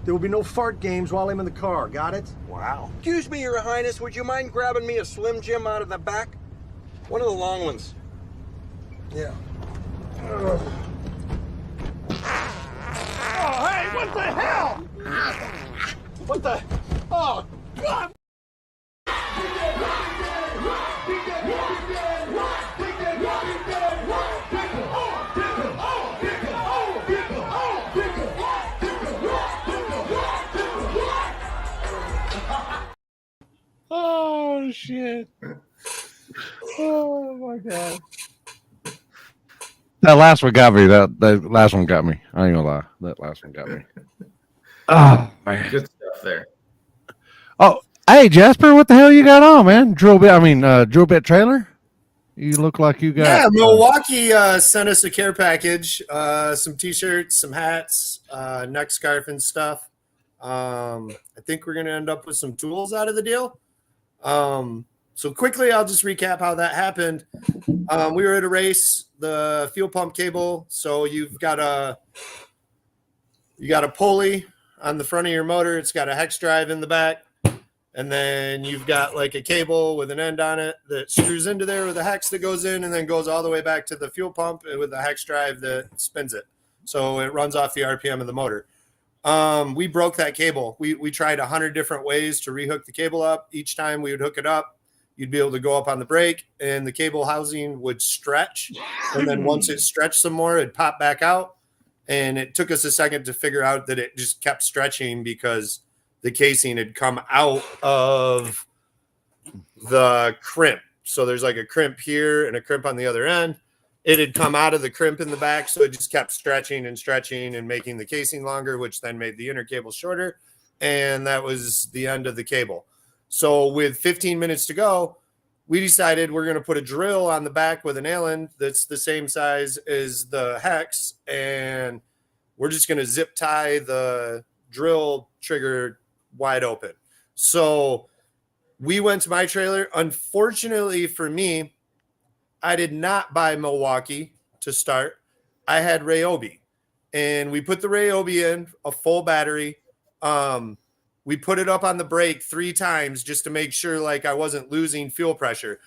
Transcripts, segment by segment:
There will be no fart games while I'm in the car. Got it? Wow. Excuse me, Your Highness, would you mind grabbing me a Slim Jim out of the back? One of the long ones. Yeah. Oh, hey, what the hell? What the? Oh, God. Oh, shit. Oh, my God. That last one got me. That last one got me. I ain't gonna lie. That last one got me. Oh, man. Good stuff there. Oh, hey, Jasper, what the hell you got on, man? Drill bit trailer? You look like you got... Yeah, Milwaukee sent us a care package, some T-shirts, some hats, neck scarf and stuff. I think we're going to end up with some tools out of the deal. So quickly, I'll just recap how that happened. We were at a race, the fuel pump cable. So you've got a pulley on the front of your motor. It's got a hex drive in the back. And then you've got like a cable with an end on it that screws into there with a hex that goes in and then goes all the way back to the fuel pump with a hex drive that spins it. So it runs off the RPM of the motor. We broke that cable. We tried 100 different ways to rehook the cable up. Each time we would hook it up, you'd be able to go up on the brake and the cable housing would stretch. And then once it stretched some more, it'd pop back out. And it took us a second to figure out that it just kept stretching because the casing had come out of the crimp. So there's like a crimp here and a crimp on the other end. It had come out of the crimp in the back, so it just kept stretching and making the casing longer, which then made the inner cable shorter. And that was the end of the cable. So with 15 minutes to go, we decided we're going to put a drill on the back with an Allen that's the same size as the hex, and we're just going to zip tie the drill trigger wide open. So we went to my trailer. Unfortunately for me, I did not buy Milwaukee to start. I had Ryobi, and we put the Ryobi in a full battery. We put it up on the brake 3 times just to make sure like I wasn't losing fuel pressure.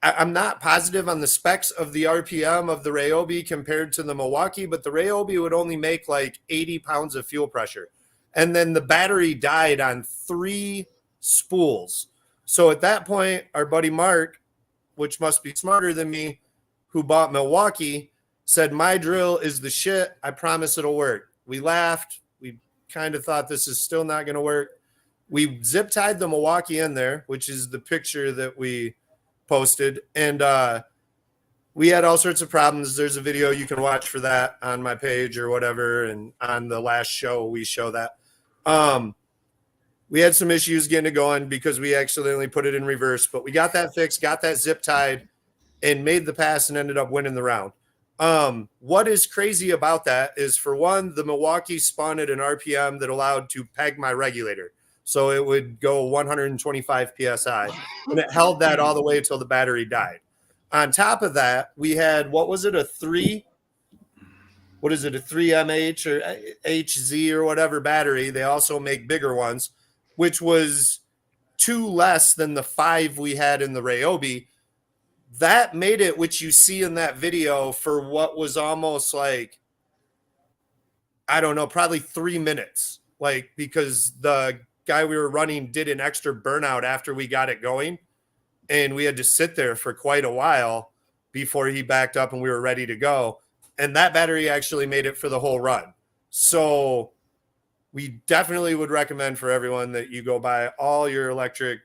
I'm not positive on the specs of the RPM of the Ryobi compared to the Milwaukee, but the Ryobi would only make like 80 pounds of fuel pressure. And then the battery died on 3 spools. So at that point, our buddy Mark, which must be smarter than me, who bought Milwaukee, said, my drill is the shit. I promise it'll work. We laughed. We kind of thought this is still not going to work. We zip tied the Milwaukee in there, which is the picture that we posted. And we had all sorts of problems. There's a video you can watch for that on my page or whatever. And on the last show, we show that. We had some issues getting it going because we accidentally put it in reverse, but we got that fixed, got that zip tied, and made the pass and ended up winning the round. What is crazy about that is, for one, the Milwaukee spun at an RPM that allowed to peg my regulator. So it would go 125 PSI, and it held that all the way until the battery died. On top of that, we had, what was it, a 3MH or HZ or whatever battery. They also make bigger ones, which was 2 less than the 5 we had in the Ryobi. That made it, which you see in that video, for what was almost like, I don't know, probably 3 minutes. Like, because the guy we were running did an extra burnout after we got it going, and we had to sit there for quite a while before he backed up and we were ready to go. And that battery actually made it for the whole run. So we definitely would recommend for everyone that you go buy all your electric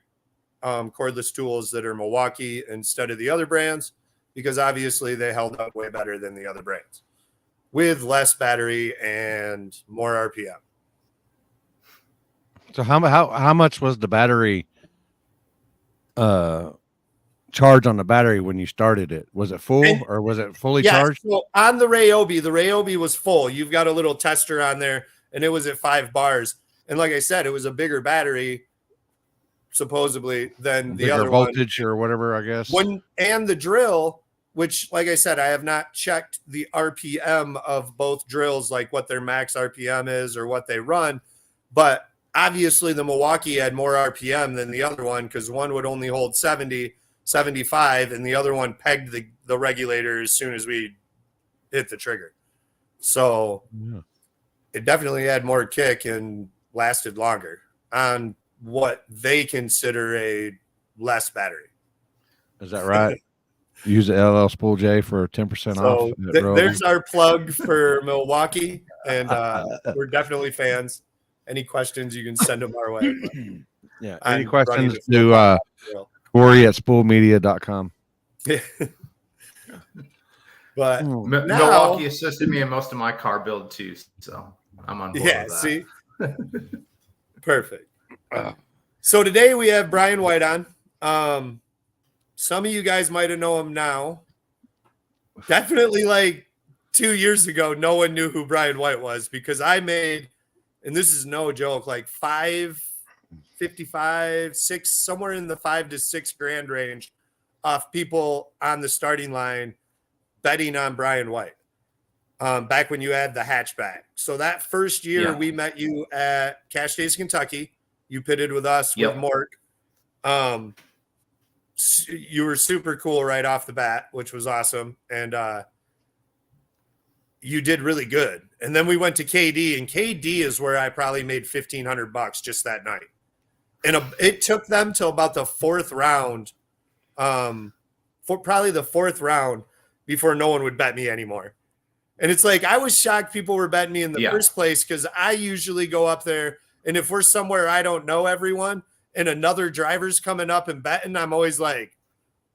cordless tools that are Milwaukee instead of the other brands, because obviously they held up way better than the other brands with less battery and more RPM. So how much was the battery charge on the battery when you started it? Was it full or was it fully charged? So on the Ryobi was full. You've got a little tester on there, and it was at 5 bars. And like I said, it was a bigger battery, supposedly, than the other voltage or whatever, I guess. And the drill, which, like I said, I have not checked the RPM of both drills, like what their max RPM is or what they run. But obviously the Milwaukee had more RPM than the other one because one would only hold 70, 75, and the other one pegged the regulator as soon as we hit the trigger. So it definitely had more kick and lasted longer on what they consider a less battery. Is that right? Use the LL Spool J for 10% off. There's our plug for Milwaukee, and we're definitely fans. Any questions, you can send them our way. Yeah. Any questions to Corey at spoolmedia.com. But Milwaukee assisted me in most of my car build too, so I'm on board with that. See? Perfect. So today we have Brian White on. Some of you guys might have known him now. Definitely like 2 years ago, no one knew who Brian White was because I made, and this is no joke, like 555, 6, somewhere in the $5 to $6 grand range off people on the starting line betting on Brian White. Back when you had the hatchback. So that first year we met you at Cache Days, Kentucky. You pitted with us with Mort. You were super cool right off the bat, which was awesome. And you did really good. And then we went to KD, and KD is where I probably made $1,500 just that night. And it took them till about the fourth round, before no one would bet me anymore. And it's like, I was shocked people were betting me in the first place because I usually go up there, and if we're somewhere I don't know everyone and another driver's coming up and betting, I'm always like,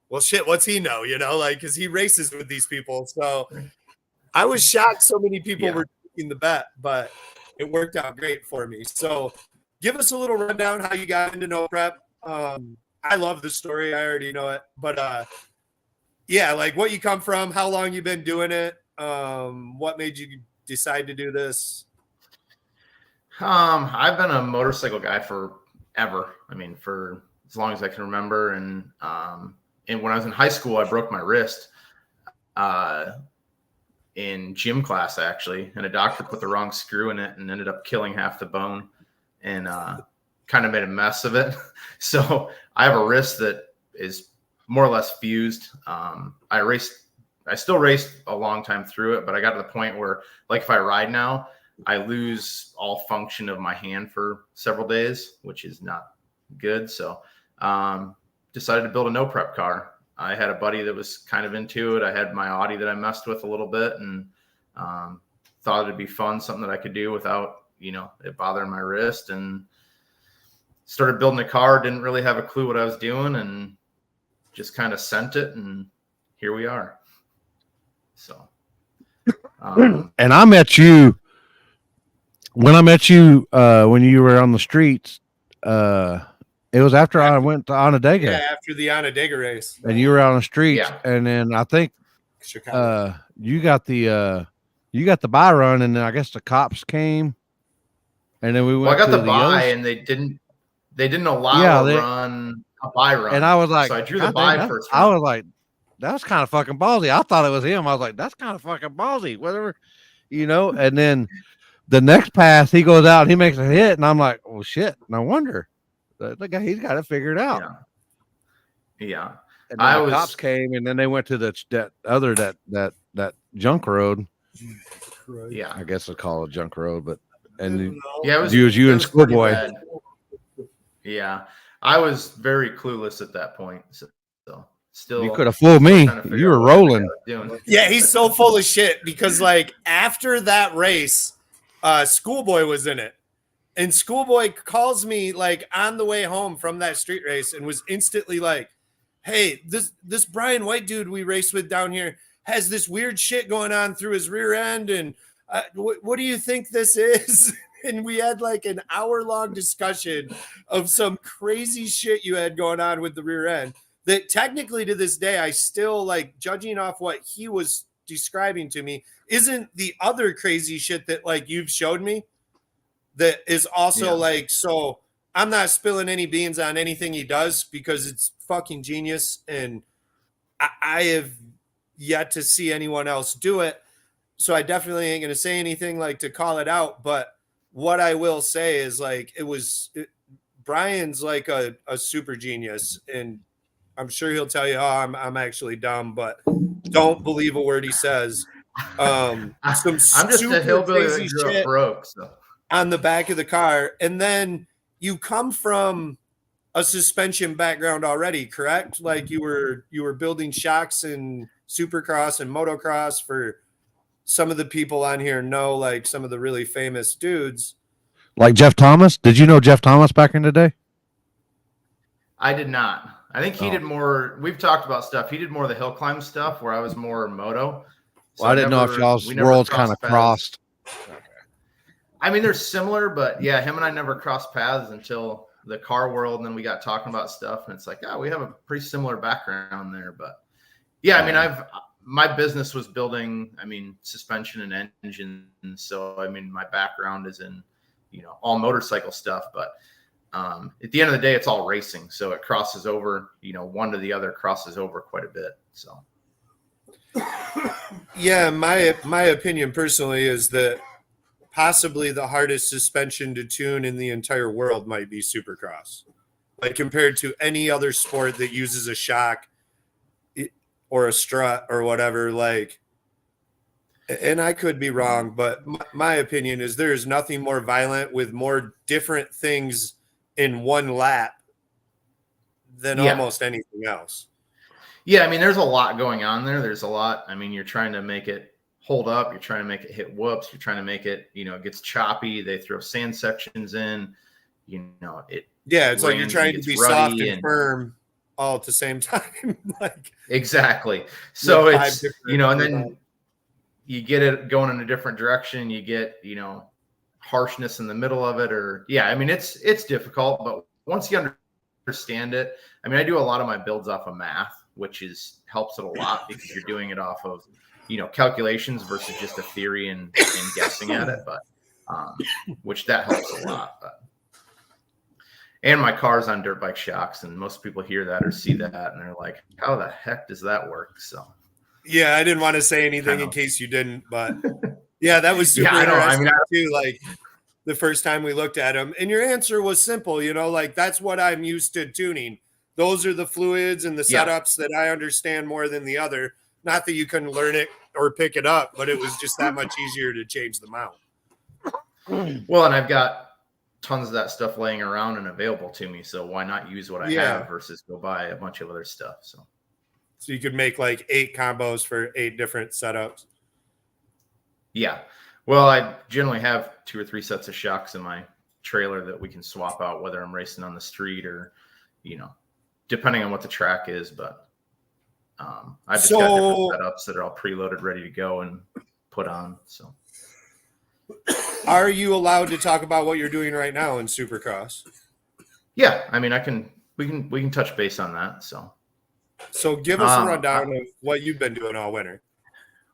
well, shit, what's he know? You know, like, because he races with these people. So I was shocked so many people were taking the bet, but it worked out great for me. So give us a little rundown how you got into no prep. I love the story. I already know it. But, like what you come from, how long you've been doing it, what made you decide to do this? I've been a motorcycle guy forever. I mean, for as long as I can remember. And when I was in high school, I broke my wrist in gym class, actually. And a doctor put the wrong screw in it and ended up killing half the bone and kind of made a mess of it. So I have a wrist that is more or less fused. I still raced a long time through it, but I got to the point where, like, if I ride now, I lose all function of my hand for several days, which is not good. So decided to build a no prep car. I had a buddy that was kind of into it. I had my Audi that I messed with a little bit and thought it'd be fun, something that I could do without, it bothering my wrist, and started building a car. Didn't really have a clue what I was doing and just kind of sent it, and here we are. So, and I met you when you were on the streets. It was after I went to Onondaga. Yeah, after the Onondaga race. And you were out on the streets, and then I think you got the buy run, and then I guess the cops came, and then we went. Well, I got to the buy, and they didn't allow a buy run, and I was like, so I drew the buy first. I was like, that was kind of fucking ballsy. I thought it was him. I was like, that's kind of fucking ballsy, whatever, And then the next pass, he goes out and he makes a hit, and I'm like, oh shit, no wonder. The guy, he's got it figured out. Yeah. And then the cops came, and then they went to that junk road. Yeah, I guess it's called a junk road, but it was you and Schoolboy. Yeah, I was very clueless at that point. So still, you could have fooled me. You were rolling. Yeah, he's so full of shit because like after that race, Schoolboy was in it. And Schoolboy calls me like on the way home from that street race and was instantly like, hey, this Brian White dude we raced with down here has this weird shit going on through his rear end. And what do you think this is? And we had like an hour-long discussion of some crazy shit you had going on with the rear end that technically to this day, I still like, judging off what he was describing to me, isn't the other crazy shit that like you've showed me. That is also like, so I'm not spilling any beans on anything he does because it's fucking genius. And I have yet to see anyone else do it. So I definitely ain't going to say anything like to call it out. But what I will say is like Brian's like a super genius, and I'm sure he'll tell you, "Oh, I'm actually dumb," but don't believe a word he says. Some I'm just a super hillbilly crazy that grew shit up broke. So on the back of the car, and then you come from a suspension background already, correct? Like you were building shocks in Supercross and Motocross. For some of the people on here know, like some of the really famous dudes. Like Jeff Thomas. Did you know Jeff Thomas back in the day? I did not. I think he Oh. did more. We've talked about stuff. He did more of the hill climb stuff, where I was more moto. So Well, I didn't know if y'all's we never worlds kind of paths. crossed. I mean, they're similar, but yeah, him and I never crossed paths until the car world, and then we got talking about stuff, and it's like, oh, we have a pretty similar background there. But yeah, I mean, my business was building, I mean, suspension and engines. So I mean, my background is in, all motorcycle stuff, but at the end of the day, it's all racing. So it crosses over, one to the other crosses over quite a bit. So yeah, my opinion personally is that possibly the hardest suspension to tune in the entire world might be Supercross. Like compared to any other sport that uses a shock or a strut or whatever, like, and I could be wrong, but my opinion is there is nothing more violent with more different things in one lap than almost anything else. Yeah, I mean, there's a lot going on there. There's a lot. I mean, you're trying to make it hold up. You're trying to make it hit whoops. You're trying to make it, it gets choppy. They throw sand sections in, it. Yeah, it's like you're trying to be soft and firm all at the same time. Like exactly. So it's, and then you get it going in a different direction. You get, harshness in the middle of it, or I mean, it's difficult, but once you understand it, I mean, I do a lot of my builds off of math, which helps it a lot because you're doing it off of, calculations versus just a theory and guessing at it, but which that helps a lot. But and my car's on dirt bike shocks, and most people hear that or see that and they're like, how the heck does that work? So yeah, I didn't want to say anything in case you didn't, but yeah, that was super interesting too. Like the first time we looked at them, and your answer was simple, like that's what I'm used to tuning. Those are the fluids and the setups that I understand more than the other. Not that you couldn't learn it or pick it up, but it was just that much easier to change them out. Well, and I've got tons of that stuff laying around and available to me. So why not use what I have versus go buy a bunch of other stuff? So you could make like 8 combos for 8 different setups. Yeah. Well, I generally have 2 or 3 sets of shocks in my trailer that we can swap out, whether I'm racing on the street or, depending on what the track is. But I've just got different setups that are all preloaded, ready to go and put on. So are you allowed to talk about what you're doing right now in Supercross? Yeah. I mean, we can touch base on that. So give us a rundown of what you've been doing all winter.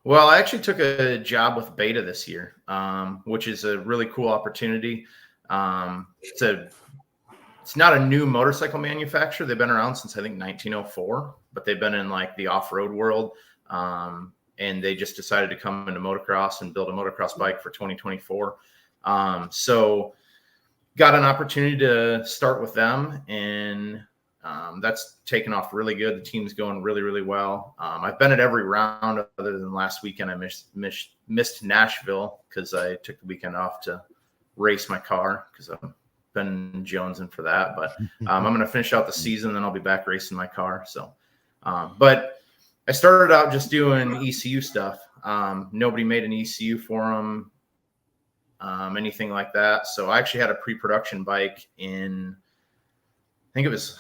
Well, I actually took a job with Beta this year, which is a really cool opportunity. It's not a new motorcycle manufacturer. They've been around since I think 1904, but they've been in like the off-road world. And they just decided to come into motocross and build a motocross bike for 2024. So got an opportunity to start with them, and that's taken off really good. The team's going really, really well. I've been at every round other than last weekend. I missed Nashville because I took the weekend off to race my car because I've been jonesing for that. But I'm going to finish out the season, then I'll be back racing my car. So, but I started out just doing ECU stuff. Nobody made an ECU for them, anything like that. So I actually had a pre-production bike in, I think it was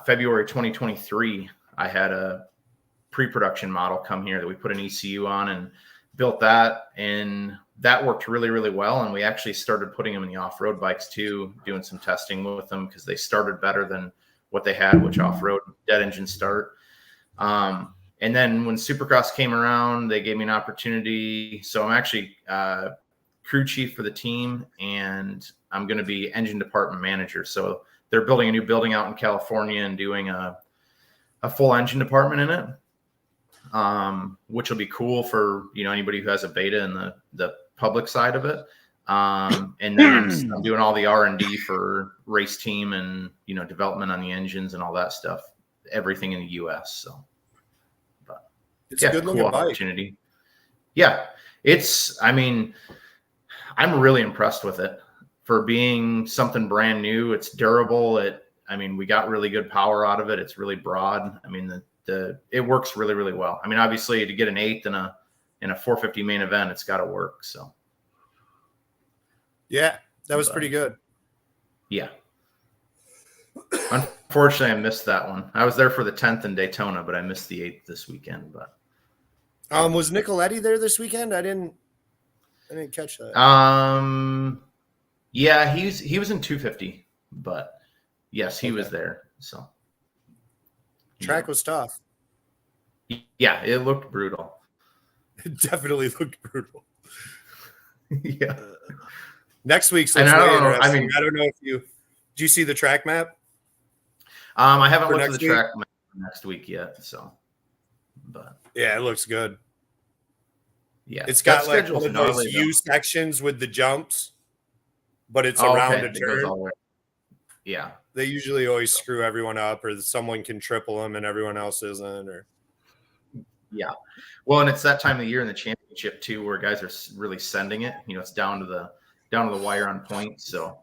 February 2023. I had a pre-production model come here that we put an ECU on and built that, and that worked really, really well. And we actually started putting them in the off-road bikes too, doing some testing with them because they started better than what they had, which off-road dead engine start. And then when Supercross came around, they gave me an opportunity. So I'm actually crew chief for the team, and I'm going to be engine department manager. So they're building a new building out in California and doing a full engine department in it, which will be cool for, anybody who has a Beta in the public side of it. And then I'm doing all the R&D for race team and, you know, development on the engines and all that stuff, everything in the US. So, but It's a good looking bike. opportunity. Yeah. I mean, I'm really impressed with it for being something brand new. It's durable. We got really good power out of it. It's really broad. I mean, it works really, really well. I mean, obviously to get an 8th in a 450 main event, it's got to work. So. Yeah, that was pretty good. Yeah. Unfortunately, I missed that one. I was there for the 10th in Daytona, but I missed the 8th this weekend. But was Nicoletti there this weekend? I didn't catch that. Yeah, he was in 250, but yes, he was there. So track was tough. Yeah, it looked brutal. It definitely looked brutal. Yeah. Next week's looks I really don't know. interesting. I don't know if did you see the track map? I haven't looked at the week? track map for next week yet. So, but yeah, it looks good. Yeah, it's got like one of those U sections with the jumps, but it's around a turn. Yeah, they usually always screw everyone up, or someone can triple them and everyone else isn't. Or yeah, well, and it's that time of the year in the championship too, where guys are really sending it. You know, it's down to the wire on point, so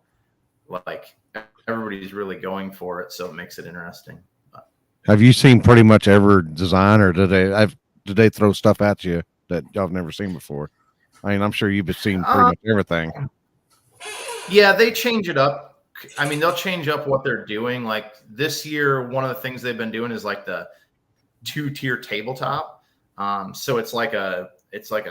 like everybody's really going for it, so it makes it interesting. But, have you seen pretty much every design, or did they throw stuff at you that y'all have never seen before? I mean, I'm sure you've seen pretty much everything. Yeah, they change it up. I mean, they'll change up what they're doing. Like this year, one of the things they've been doing is like the 2-tier tabletop. So it's like a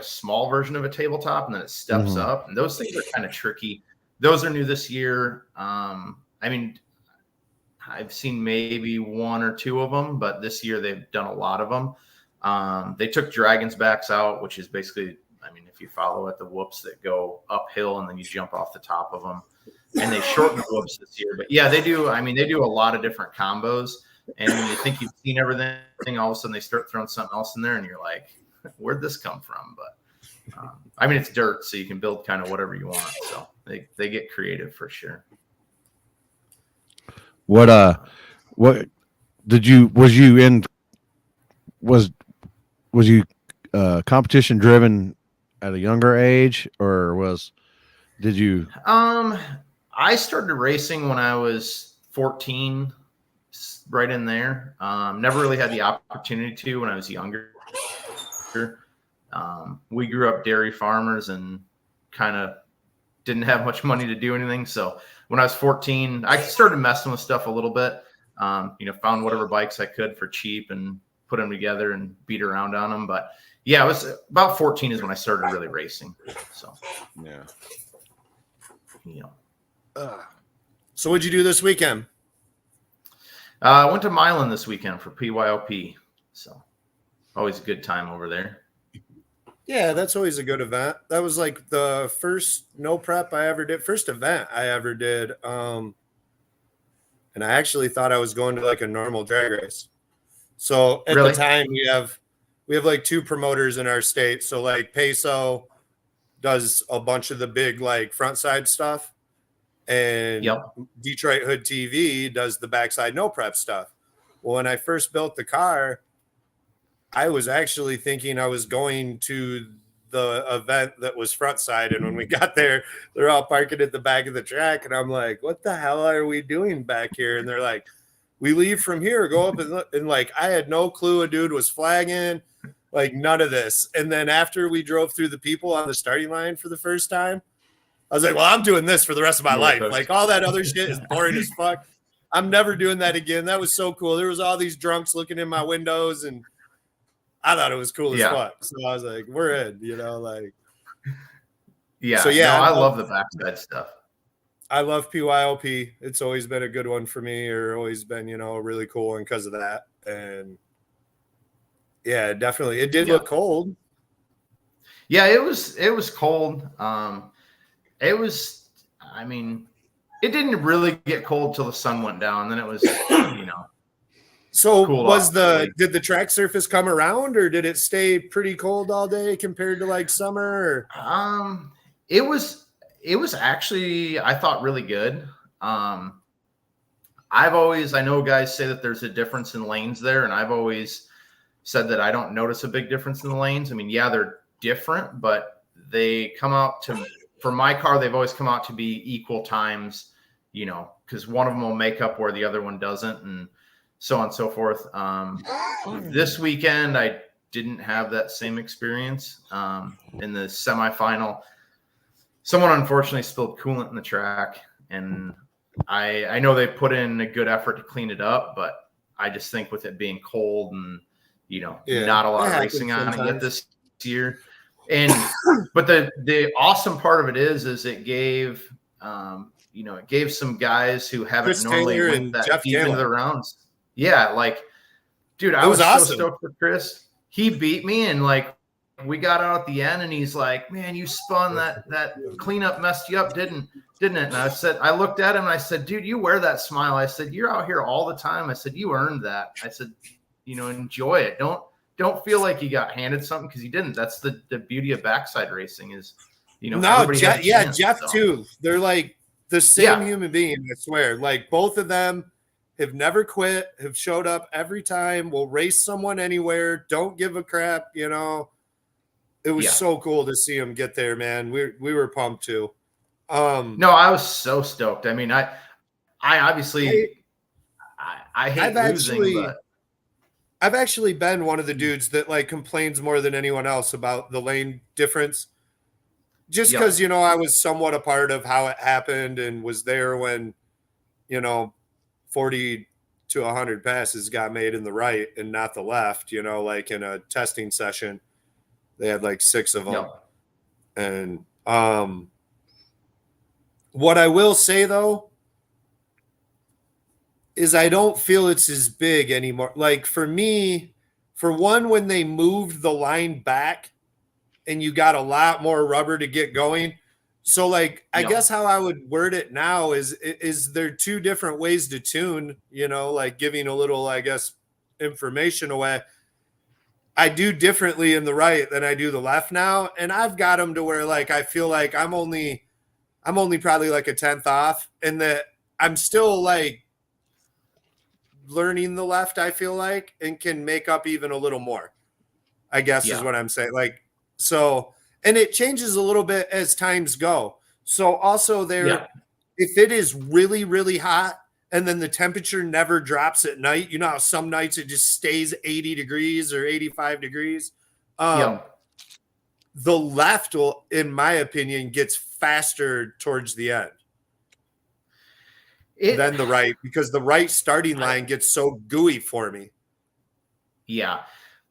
small version of a tabletop, and then it steps up. And those things are kind of tricky. Those are new this year. I mean, I've seen maybe 1 or 2 of them, but this year they've done a lot of them. They took Dragon's backs out, which is basically, I mean, if you follow it, the whoops that go uphill and then you jump off the top of them. And they shortened the whoops this year. But yeah, they do. I mean, they do a lot of different combos. And when you think you've seen everything, all of a sudden they start throwing something else in there, and you're like, where'd this come from? But I mean, it's dirt, so you can build kind of whatever you want. So they get creative for sure. Was you competition driven at a younger age, or did you? I started racing when I was 14, right in there. Never really had the opportunity to when I was younger. We grew up dairy farmers and kind of didn't have much money to do anything. So when I was 14, I started messing with stuff a little bit. Found whatever bikes I could for cheap and put them together and beat around on them. But yeah, it was about 14 is when I started really racing. So yeah. So what'd you do this weekend? I went to Milan this weekend for PYOP. So always a good time over there. Yeah, that's always a good event. That was like the first first event I ever did. And I actually thought I was going to like a normal drag race. So at the time we have like 2 promoters in our state. So like Peso does a bunch of the big like front side stuff. And Detroit Hood TV does the backside no prep stuff. Well, when I first built the car, I was actually thinking I was going to the event that was front side. And when we got there, they're all parking at the back of the track. And I'm like, what the hell are we doing back here? And they're like, we leave from here, go up and like, I had no clue a dude was flagging, like none of this. And then after we drove through the people on the starting line for the first time, I was like, well, I'm doing this for the rest of my life. Like all that other shit is boring as fuck. I'm never doing that again. That was so cool. There was all these drunks looking in my windows, and I thought it was cool as fuck. So I was like, we're in, like. Yeah. So yeah, I love the backside stuff. I love PYOP. It's always been a good one for me, or always been, a really cool one because of that. And yeah, definitely. It did look cold. Yeah, it was cold. It was, it didn't really get cold till the sun went down. Then it was, So cool did the track surface come around, or did it stay pretty cold all day compared to like summer? It was It was actually, I thought, really good. I know guys say that there's a difference in lanes there, and I've always said that I don't notice a big difference in the lanes. I mean, yeah, they're different, but they come out to, for my car, they've always come out to be equal times, you know, because one of them will make up where the other one doesn't, and so on and so forth. This weekend, I didn't have that same experience. In the semifinal, someone unfortunately spilled coolant in the track, and I know they put in a good effort to clean it up, but I just think with it being cold and, you know, not a lot of racing on it yet this year. And but the awesome part of it is it gave it gave some guys who haven't Chris normally Taylor went and that Jeff deep into Gala. the rounds. Yeah, like, dude, I was awesome. so stoked for Chris. He beat me, and like we got out at the end, and he's like, "Man, you spun that cleanup messed you up, didn't it?" And I looked at him and I said, "Dude, you wear that smile." I said, "You're out here all the time." I said, "You earned that." I said, "You know, enjoy it. Don't feel like you got handed something, because you didn't." That's the beauty of backside racing is, you know, everybody has a chance, Jeff so. too. They're like the same human being, I swear. Like both of them have never quit, have showed up every time, will race someone anywhere, don't give a crap, you know. It was so cool to see them get there, man. We were pumped too. No, I was so stoked. I mean, I obviously I hate losing, but I've actually been one of the dudes that like complains more than anyone else about the lane difference. Just because, you know, I was somewhat a part of how it happened and was there when, you know, 40 to 100 passes got made in the right and not the left, you know, like in a testing session. They had like 6 of them. And what I will say, though, is I don't feel it's as big anymore. Like for me, for one, when they moved the line back and you got a lot more rubber to get going. So like, I guess how I would word it now is there 2 different ways to tune, you know, like giving a little, I guess, information away. I do differently in the right than I do the left now. And I've got them to where like, I feel like I'm only probably like a 10th off, and that I'm still like learning the left, I feel like, and can make up even a little more, I guess is what I'm saying. Like, so, and it changes a little bit as times go. So also there, if it is really, really hot and then the temperature never drops at night, you know how some nights it just stays 80 degrees or 85 degrees. The left will, in my opinion, gets faster towards the end than the right, because the right starting line gets so gooey for me. Yeah.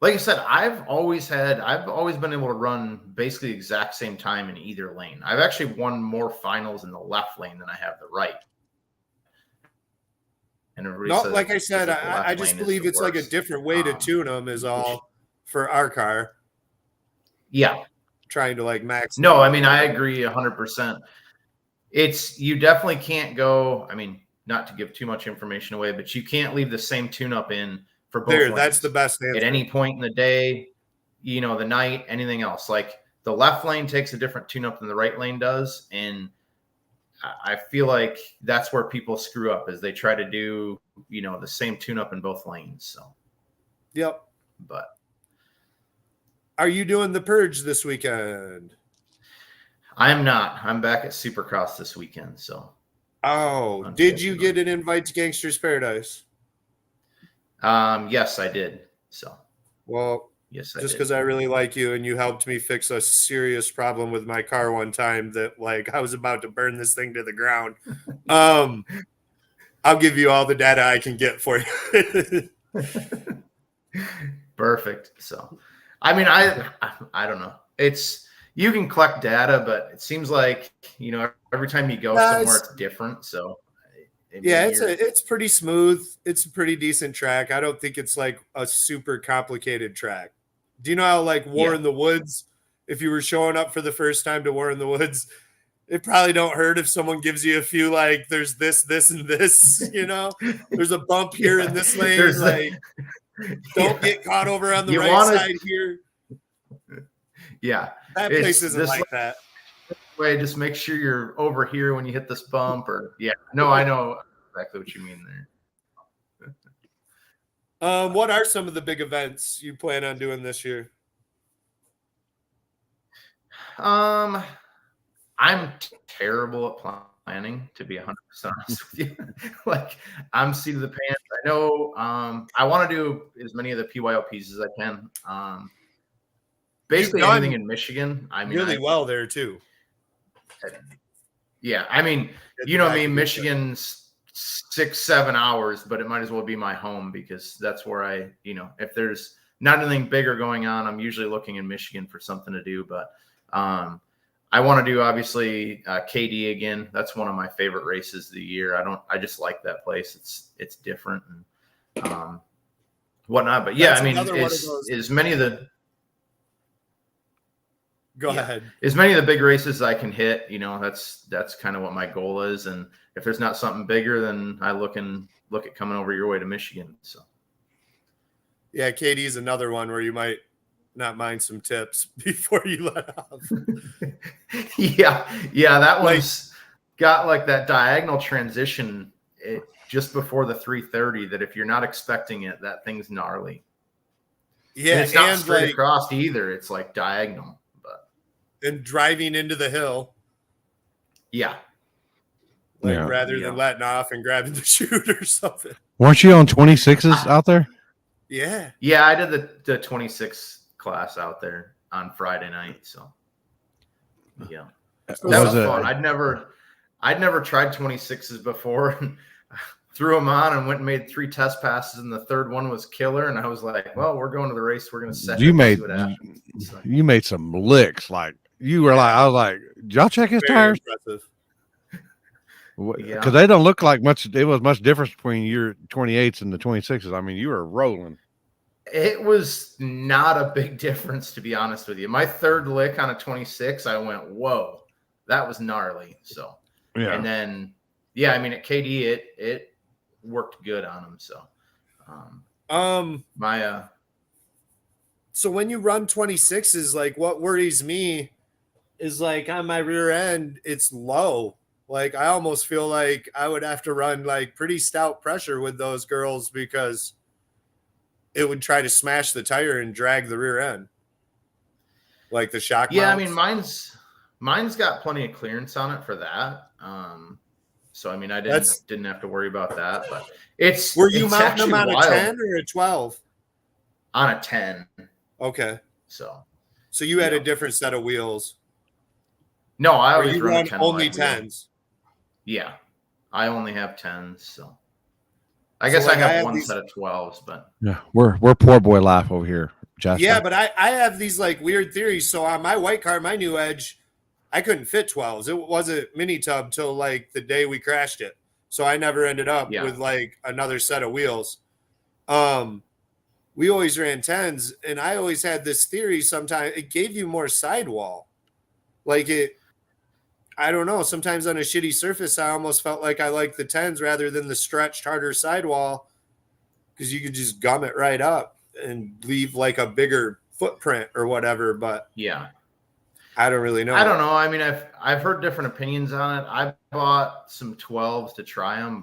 Like I said, I've always been able to run basically the exact same time in either lane. I've actually won more finals in the left lane than I have the right. And like I said, I just believe it's like a different way to tune them is all for our car. Yeah. Trying to like max. No, I mean, I agree 100%. You definitely can't go, I mean, not to give too much information away, but you can't leave the same tune-up in for both lanes. That's the best answer. At any point in the day, you know, the night, anything else. Like the left lane takes a different tune-up than the right lane does, and I feel like that's where people screw up, is they try to do, you know, the same tune-up in both lanes. So, but are you doing the purge this weekend? I'm not. I'm back at Supercross this weekend. So, did you get an invite to Gangster's Paradise? Yes, I did. So, well, yes, just because I really like you and you helped me fix a serious problem with my car one time that like I was about to burn this thing to the ground. I'll give you all the data I can get for you. Perfect. So, I mean, I don't know. You can collect data, but it seems like, you know, every time you go somewhere, it's different. So, it's pretty smooth. It's a pretty decent track. I don't think it's like a super complicated track. Do you know how like War in the Woods, if you were showing up for the first time to War in the Woods, it probably don't hurt if someone gives you a few, like there's this, and this, you know, there's a bump here in this lane. Like, don't get caught over on the side here. Yeah. That place isn't like that. way. Just make sure you're over here when you hit this bump. Or no, I know exactly what you mean there. What are some of the big events you plan on doing this year? I'm terrible at planning, to be 100% honest with you. Like, I'm seat of the pants. I know I want to do as many of the PYOPs as I can. Basically anything in Michigan. I mean, really well there too. Yeah, I mean, you know me, Michigan's 6-7 hours, but it might as well be my home because that's where if there's not anything bigger going on, I'm usually looking in Michigan for something to do. But I want to do obviously KD again. That's one of my favorite races of the year. I just like that place. It's different and whatnot. But yeah, I mean, as many of the Go ahead. As many of the big races I can hit, that's kind of what my goal is. And if there's not something bigger, then I look at coming over your way to Michigan. So yeah, KD's another one where you might not mind some tips before you let off. yeah, that one's got like that diagonal transition just before the 330 that if you're not expecting it, that thing's gnarly. Yeah, and it's not straight across either. It's like diagonal. And driving into the hill. Yeah. Rather than letting off and grabbing the chute or something. Weren't you on 26s out there? Yeah. Yeah, I did the 26 class out there on Friday night. So yeah. That was fun. I'd never tried 26s before. Threw them on and went and made 3 test passes, and the third one was killer. And I was like, "Well, we're going to the race. We're going to set." You made some licks. Like you were like, I was like, "Did y'all check his tires?" Because they don't look like much. It was much difference between your 28s and the 26s. I mean, you were rolling. It was not a big difference, to be honest with you. My third lick on a 26, I went, "Whoa, that was gnarly." So yeah, and then I mean at KD, it worked good on him. So, so when you run 26s, like what worries me is like on my rear end, it's low. Like I almost feel like I would have to run like pretty stout pressure with those girls because it would try to smash the tire and drag the rear end. Like the shock. Yeah. mounts. I mean, mine's got plenty of clearance on it for that. So I mean, I didn't have to worry about that. But were you mounting them on a 10 or a 12? On a 10. Okay. So you had a different set of wheels. No, I always run only 10s. Yeah, I only have 10s. So I guess I have one set of 12s, but yeah, we're poor boy life over here, Jasper. Yeah, but I have these like weird theories. So on my white car, my new Edge, I couldn't fit 12s. It wasn't mini tub till like the day we crashed it. So I never ended up with like another set of wheels. We always ran 10s, and I always had this theory sometimes it gave you more sidewall. Like I don't know. Sometimes on a shitty surface, I almost felt like I liked the 10s rather than the stretched, harder sidewall because you could just gum it right up and leave like a bigger footprint or whatever. But yeah. I don't really know. I don't know. I mean, I've heard different opinions on it. I bought some 12s to try them,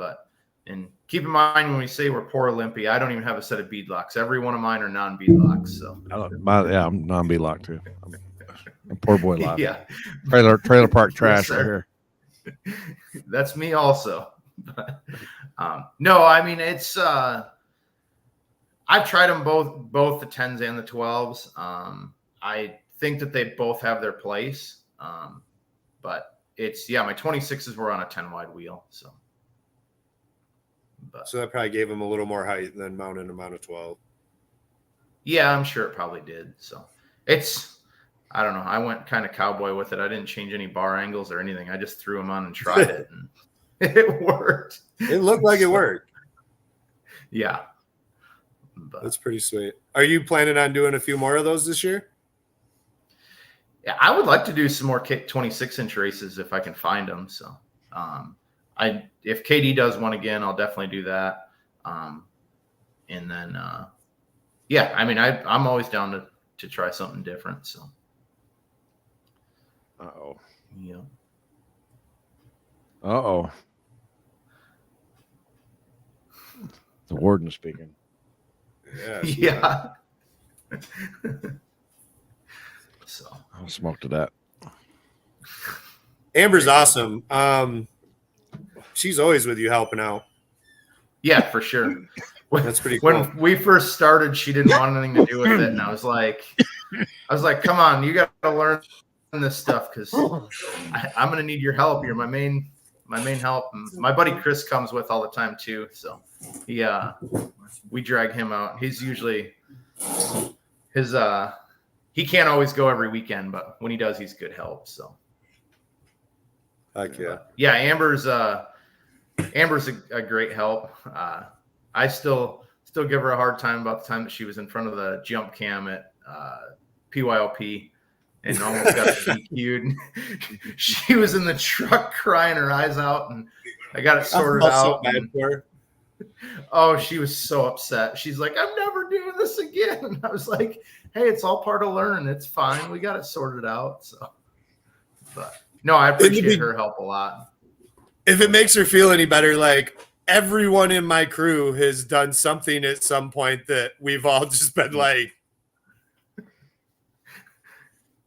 and keep in mind when we say we're poor Olympia, I don't even have a set of beadlocks. Every one of mine are non-beadlocks. So I'm non-beadlock too. I'm poor boy life. Yeah, trailer park trash right here. That's me also. No, I mean it's. I've tried them both the 10s and the 12s. I think that they both have their place. But my 26s were on a 10 wide wheel. So that probably gave them a little more height than mounting them on a 12. Yeah, I'm sure it probably did. So I don't know. I went kind of cowboy with it. I didn't change any bar angles or anything. I just threw them on and tried it, and it worked. It looked like it worked. Yeah. That's pretty sweet. Are you planning on doing a few more of those this year? Yeah, I would like to do some more 26-inch races if I can find them. So, if KD does one again, I'll definitely do that. And then, I mean, I'm always down to try something different. So, Uh-oh. Yeah. Uh-oh. The warden is speaking. Yeah. Yeah. So I'll smoke to that. Amber's awesome. She's always with you helping out. yeah, for sure. That's pretty cool. When we first started, she didn't want anything to do with it, and I was like, come on, you got to learn this stuff because I'm gonna need your help. You're my main help. And my buddy Chris comes with all the time too, so we drag him out. He's usually he can't always go every weekend, but when he does, he's good help. So Heck yeah. yeah, Amber's a great help. I still give her a hard time about the time that she was in front of the jump cam at PYLP and almost got DQ'd. She was in the truck crying her eyes out, and I got it sorted out. Oh, she was so upset. She's like, I'm never doing this again. And I was like, hey, it's all part of learning. It's fine. We got it sorted out. So, but no, I appreciate her help a lot. If it makes her feel any better, like everyone in my crew has done something at some point that we've all just been like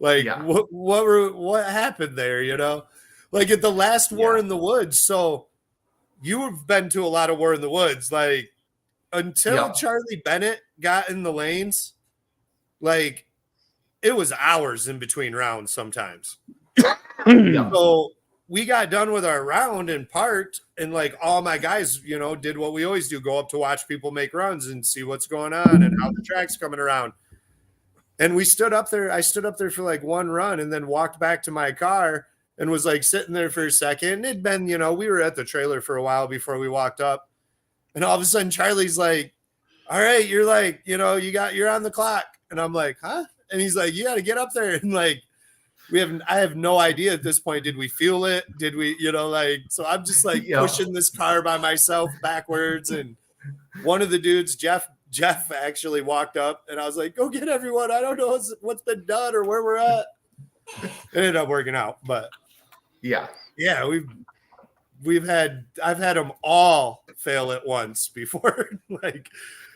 yeah. what happened there, you know? Like at the last War in the Woods. So you have been to a lot of War in the Woods. Like until Charlie Bennett got in the lanes, like it was hours in between rounds sometimes. So we got done with our round and parked, and like all my guys, you know, did what we always do, go up to watch people make runs and see what's going on and how the track's coming around. And we stood up there. I stood up there for like one run and then walked back to my car and was like sitting there for a second. It'd been, you know, we were at the trailer for a while before we walked up. And all of a sudden Charlie's like, all right, you're like, you know, you're on the clock. And I'm like, huh? And he's like, you got to get up there. And like, I have no idea at this point. Did we fuel it? Did we, you know, like, so I'm just like pushing this car by myself backwards. And one of the dudes, Jeff actually walked up and I was like, go get everyone. I don't know what's been done or where we're at. It ended up working out, but yeah, I've had them all fail at once before, like,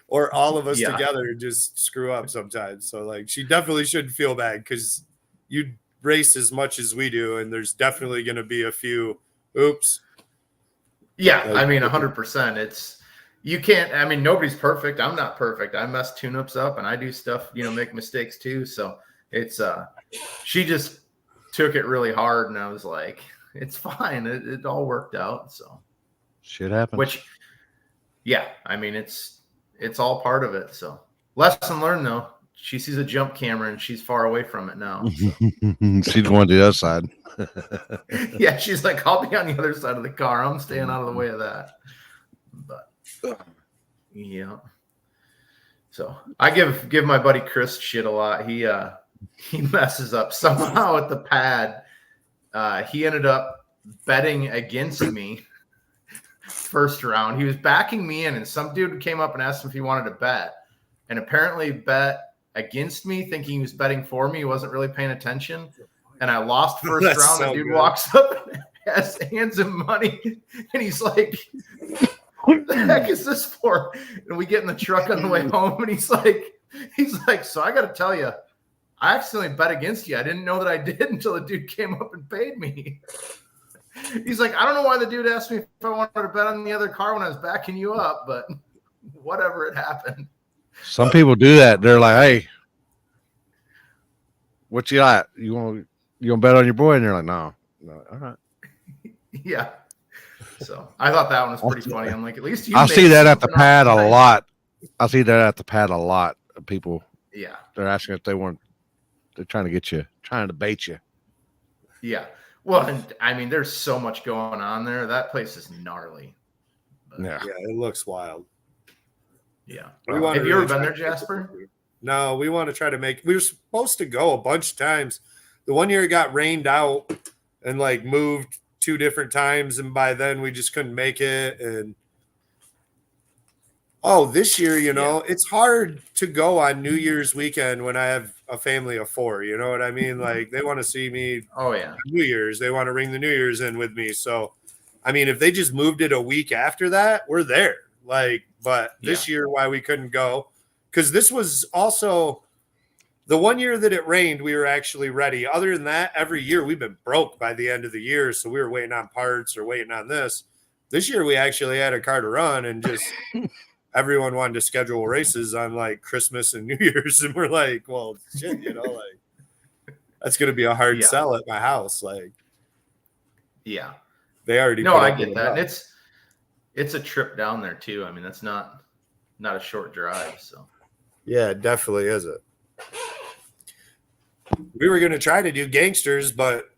or all of us together just screw up sometimes. So like, she definitely shouldn't feel bad because you race as much as we do, and there's definitely going to be a few oops. Yeah, like, I mean, 100%. It's you can't. I mean, nobody's perfect. I'm not perfect. I mess tune-ups up, and I do stuff. You know, make mistakes too. So it's she just took it really hard, and I was like, it's fine. It all worked out. So shit happens. Which, yeah, I mean, it's all part of it. So lesson learned though. She sees a jump camera and she's far away from it now. So. She's going to the other side. Yeah, she's like, I'll be on the other side of the car. I'm staying out of the way of that. But yeah. So I give my buddy Chris shit a lot. He messes up somehow at the pad. He ended up betting against me first round. He was backing me in, and some dude came up and asked him if he wanted to bet, and apparently bet against me, thinking he was betting for me. He wasn't really paying attention, and I lost first round. So the dude good. Walks up and hands him money, and he's like, what the heck is this for? And we get in the truck on the way home, and he's like, so I got to tell you, I accidentally bet against you. I didn't know that I did until the dude came up and paid me. He's like, I don't know why the dude asked me if I wanted to bet on the other car when I was backing you up, but whatever, it happened. Some people do that. They're like, hey, what you got? You want to bet on your boy? And they're like, no. All right. Yeah. So I thought that one was pretty funny. I'm like, at least I see that at the pad a lot. I see that at the pad a lot of people. Yeah. They're asking if they want, they're trying to get you, trying to bait you. Yeah. Well, and I mean, there's so much going on there. That place is gnarly. But, Yeah. Yeah, it looks wild. Yeah. Have you ever been there, Jasper? No, we want to try to make. We were supposed to go a bunch of times. The one year it got rained out and like moved 2 different times, and by then we just couldn't make it. And Oh, this year, it's hard to go on New Year's weekend when I have a family of 4. You know what I mean? Like they want to see me Oh yeah. on New Year's. They want to ring the New Year's in with me. So, I mean, if they just moved it a week after that, we're there. Like, but this year, why we couldn't go? Because this was also the one year that it rained, we were actually ready. Other than that, every year we've been broke by the end of the year. So we were waiting on parts or waiting on this. This year we actually had a car to run and just everyone wanted to schedule races on like Christmas and New Year's. And we're like, well, shit, like that's going to be a hard sell at my house. Like, yeah, they already. No, I get that. And it's a trip down there too. I mean, that's not a short drive. So yeah, it definitely isn't. We were going to try to do Gangsters, but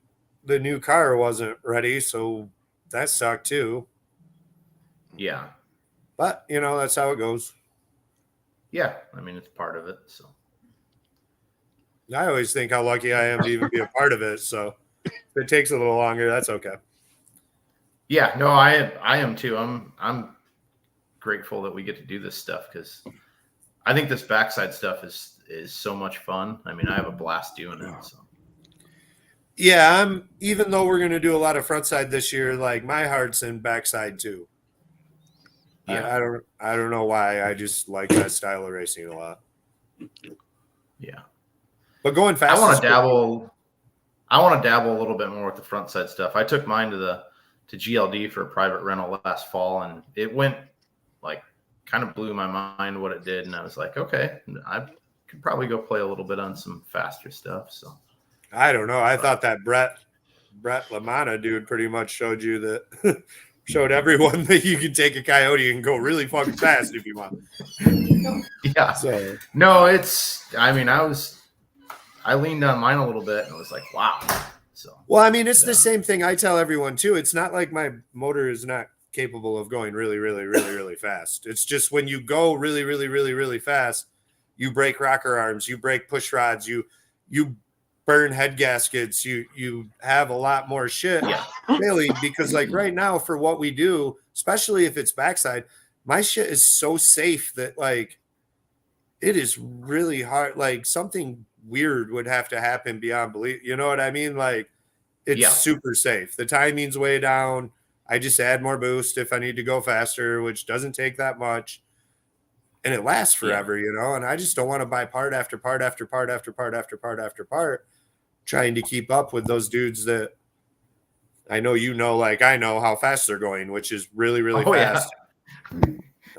the new car wasn't ready. So that sucked too. Yeah. But, that's how it goes. Yeah. I mean, it's part of it. So I always think how lucky I am to even be a part of it. So if it takes a little longer, that's okay. Yeah. No, I am too. I'm grateful that we get to do this stuff because I think this backside stuff is so much fun. I mean, I have a blast doing it. So yeah, even though we're going to do a lot of frontside this year, like my heart's in backside too. Yeah. I don't know why. I just like that style of racing a lot. Yeah. But going fast. I want to dabble a little bit more with the frontside stuff. I took mine to GLD for a private rental last fall, and it went like kind of blew my mind what it did. And I was like, okay, I could probably go play a little bit on some faster stuff. So I don't know. I thought that Brett LaManna dude pretty much showed you that showed everyone that you can take a Coyote and go really fucking fast if you want. Yeah. So no, I leaned on mine a little bit and was like, wow. So well, I mean, it's the same thing I tell everyone too. It's not like my motor is not capable of going really, really, really, really fast. It's just when you go really, really, really, really fast, you break rocker arms, you break push rods, you burn head gaskets, you have a lot more shit really, because like right now for what we do, especially if it's backside, my shit is so safe that like it is really hard. Like something weird would have to happen beyond belief. You know what I mean? Like it's super safe. The timing's way down. I just add more boost if I need to go faster, which doesn't take that much. And it lasts forever, and I just don't want to buy part after part after part after part after part after part, trying to keep up with those dudes that I know, like I know how fast they're going, which is really, really fast. Yeah.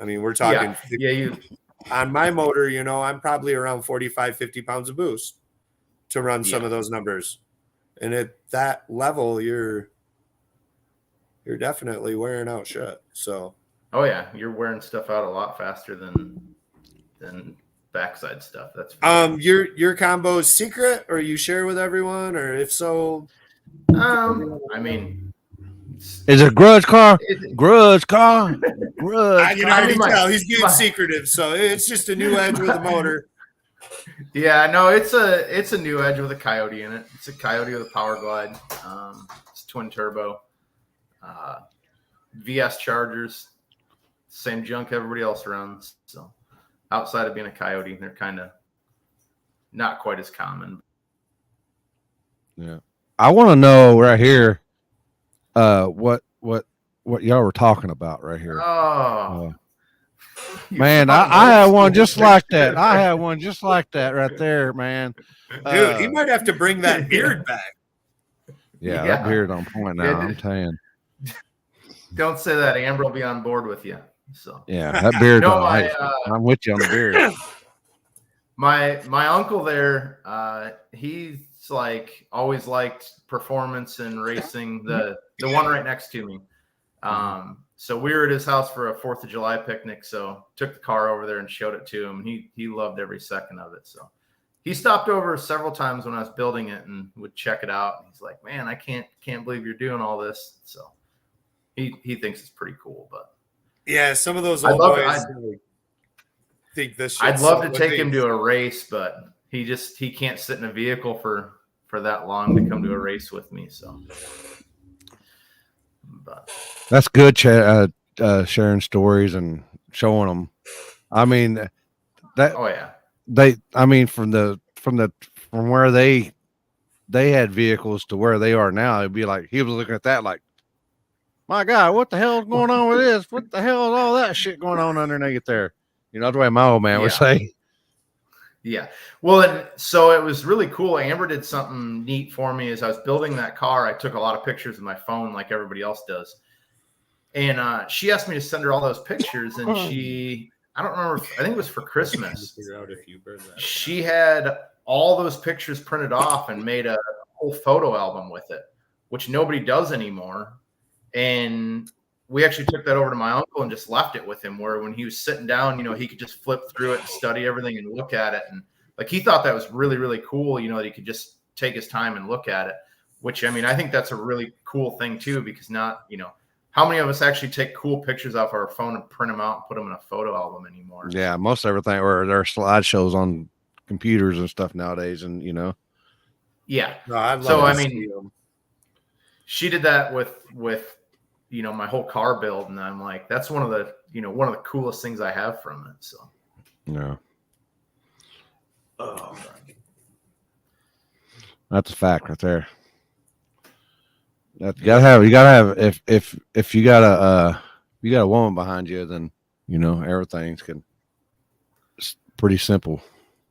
I mean, we're talking on my motor, I'm probably around 45, 50 pounds of boost to run some of those numbers. And at that level, you're definitely wearing out shit. So oh yeah, you're wearing stuff out a lot faster than backside stuff. That's your combo is secret, or you share with everyone, or if so, I mean, is it a grudge car? Grudge car. Grudge. I can already tell he's getting secretive, so it's just a new edge with the motor. Yeah, no, it's a new edge with a Coyote in it. It's a Coyote with a Power Glide. It's twin turbo. VS Chargers, same junk everybody else runs. So outside of being a Coyote, they're kind of not quite as common. Yeah, I want to know right here, what y'all were talking about right here. Oh, man, I had one just like that. I had one just like that right there, man. Dude, he might have to bring that beard back. Yeah, that beard on point now. I'm telling. Don't say that. Amber will be on board with you. So yeah, that beard. I'm with you on the beard. My uncle there, he's like always liked performance and racing. The one right next to me. So we were at his house for a 4th of July picnic. So took the car over there and showed it to him. He loved every second of it. So he stopped over several times when I was building it and would check it out. He's like, man, I can't believe you're doing all this. So he thinks it's pretty cool, but yeah, some of those old boys think this. I'd love to take him to a race, but he can't sit in a vehicle for that long to come to a race with me. So, but that's good. Sharing stories and showing them I mean, that Oh yeah. I mean, from where they had vehicles to where they are now, it'd be like he was looking at that like, my God, what the hell's going on with this? What the hell is all that shit going on underneath there? You know, that's the way my old man would Yeah. say. Yeah. Well, and so it was really cool. Amber did something neat for me as I was building that car. I took a lot of pictures with my phone like everybody else does. And she asked me to send her all those pictures. And I don't remember, I think it was for Christmas. Figure out if you burned that. She had all those pictures printed off and made a whole photo album with it, which nobody does anymore. And we actually took that over to my uncle and just left it with him, where when he was sitting down, you know, he could just flip through it and study everything and look at it. And like, he thought that was really, really cool, you know, that he could just take his time and look at it, which, I mean, I think that's a really cool thing too, because not, you know, how many of us actually take cool pictures off our phone and print them out and put them in a photo album anymore? Yeah, most everything, or there are slideshows on computers and stuff nowadays, and you know. Yeah. No, I'd love So to I see mean, them. she did that with you know, my whole car build, and I'm like, that's one of the, you know, one of the coolest things I have from it. So Yeah, oh, that's a fact right there. That you gotta have if you got a woman behind you, then you know everything's it's pretty simple.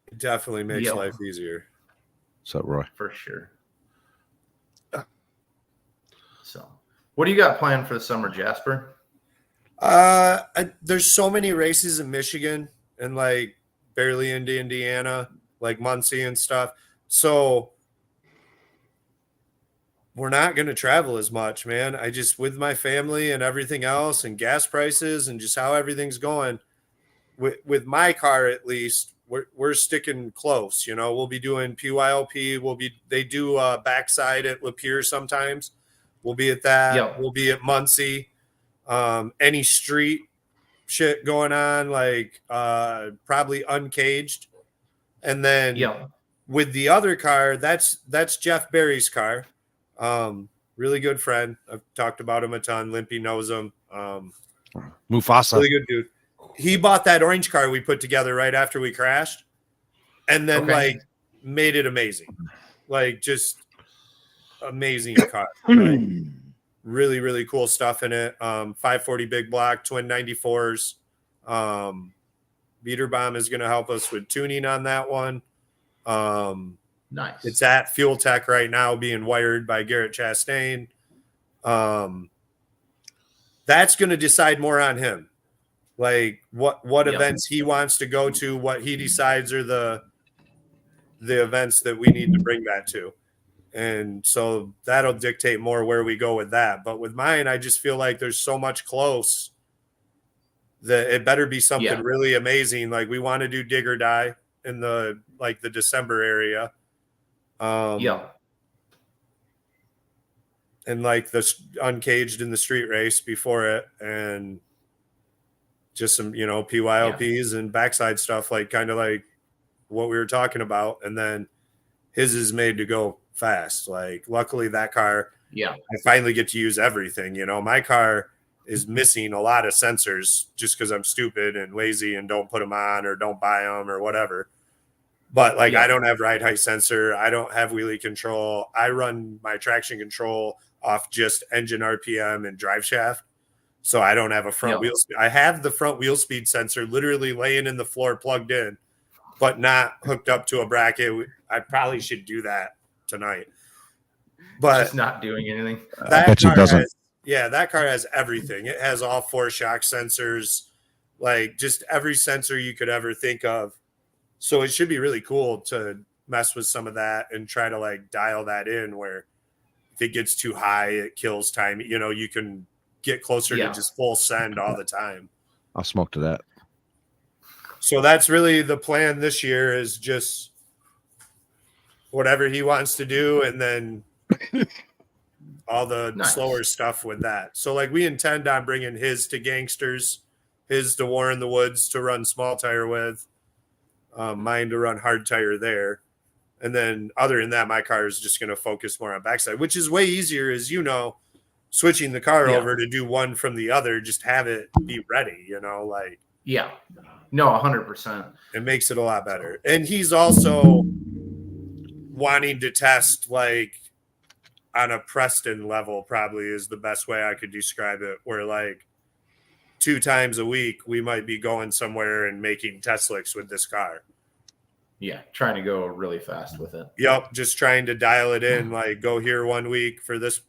It definitely makes Yep. life easier. What's up, Roy? for sure. So what do you got planned for the summer, Jasper? There's so many races in Michigan and like barely into Indiana, like Muncie and stuff. So we're not going to travel as much, man. I just, with my family and everything else and gas prices and just how everything's going with my car, at least we're sticking close. You know, we'll be doing PYLP. They do backside at Lapeer sometimes. We'll be at that. Yep. We'll be at Muncie. Any street shit going on, like probably uncaged. And then Yeah. with the other car, that's Jeff Berry's car. Really good friend. I've talked about him a ton. Limpy knows him. Mufasa. Really good dude. He bought that orange car we put together right after we crashed, and then Okay. like made it amazing. Like just amazing car. Like, really, really cool stuff in it. 540 big block, twin 94s. Beater Bomb is going to help us with tuning on that one. Nice. It's at Fuel Tech right now, being wired by Garrett Chastain. That's going to decide more on him, like what Yep. events he wants to go to, what he decides are the events that we need to bring that to. And so that'll dictate more where we go with that. But with mine, I just feel like there's so much close that it better be something really amazing. Like we want to do Dig or Die in the December area. Yeah. And like the uncaged in the street race before it, and just some, you know, PYLPs and backside stuff, like kind of like what we were talking about. And then his is made to go fast. Like luckily that car, Yeah. I finally get to use everything. You know, my car is missing a lot of sensors just because I'm stupid and lazy and don't put them on or don't buy them or whatever. But like, I don't have ride height sensor. I don't have wheelie control. I run my traction control off just engine RPM and drive shaft. So I don't have a front wheel speed. I have the front wheel speed sensor literally laying in the floor plugged in, but not hooked up to a bracket. I probably should do that tonight. But Just not doing anything. I bet you doesn't. That car has everything. It has all 4 shock sensors, like just every sensor you could ever think of. So it should be really cool to mess with some of that and try to like dial that in where if it gets too high, it kills time. You know, you can get closer to just full send all the time. I'll smoke to that. So that's really the plan this year, is just whatever he wants to do. And then all the slower stuff with that. So like we intend on bringing his to Gangsters, his to War in the Woods to run small tire with, mine to run hard tire there. And then other than that, my car is just going to focus more on backside, which is way easier, as you know, switching the car over to do one from the other, just have it be ready, you know, like Yeah. No, 100%. It makes it a lot better. And he's also wanting to test like on a Preston level, probably is the best way I could describe it, where like 2 times a week we might be going somewhere and making test licks with this car. Yeah, trying to go really fast with it. Yep, just trying to dial it in, like go here 1 week for this,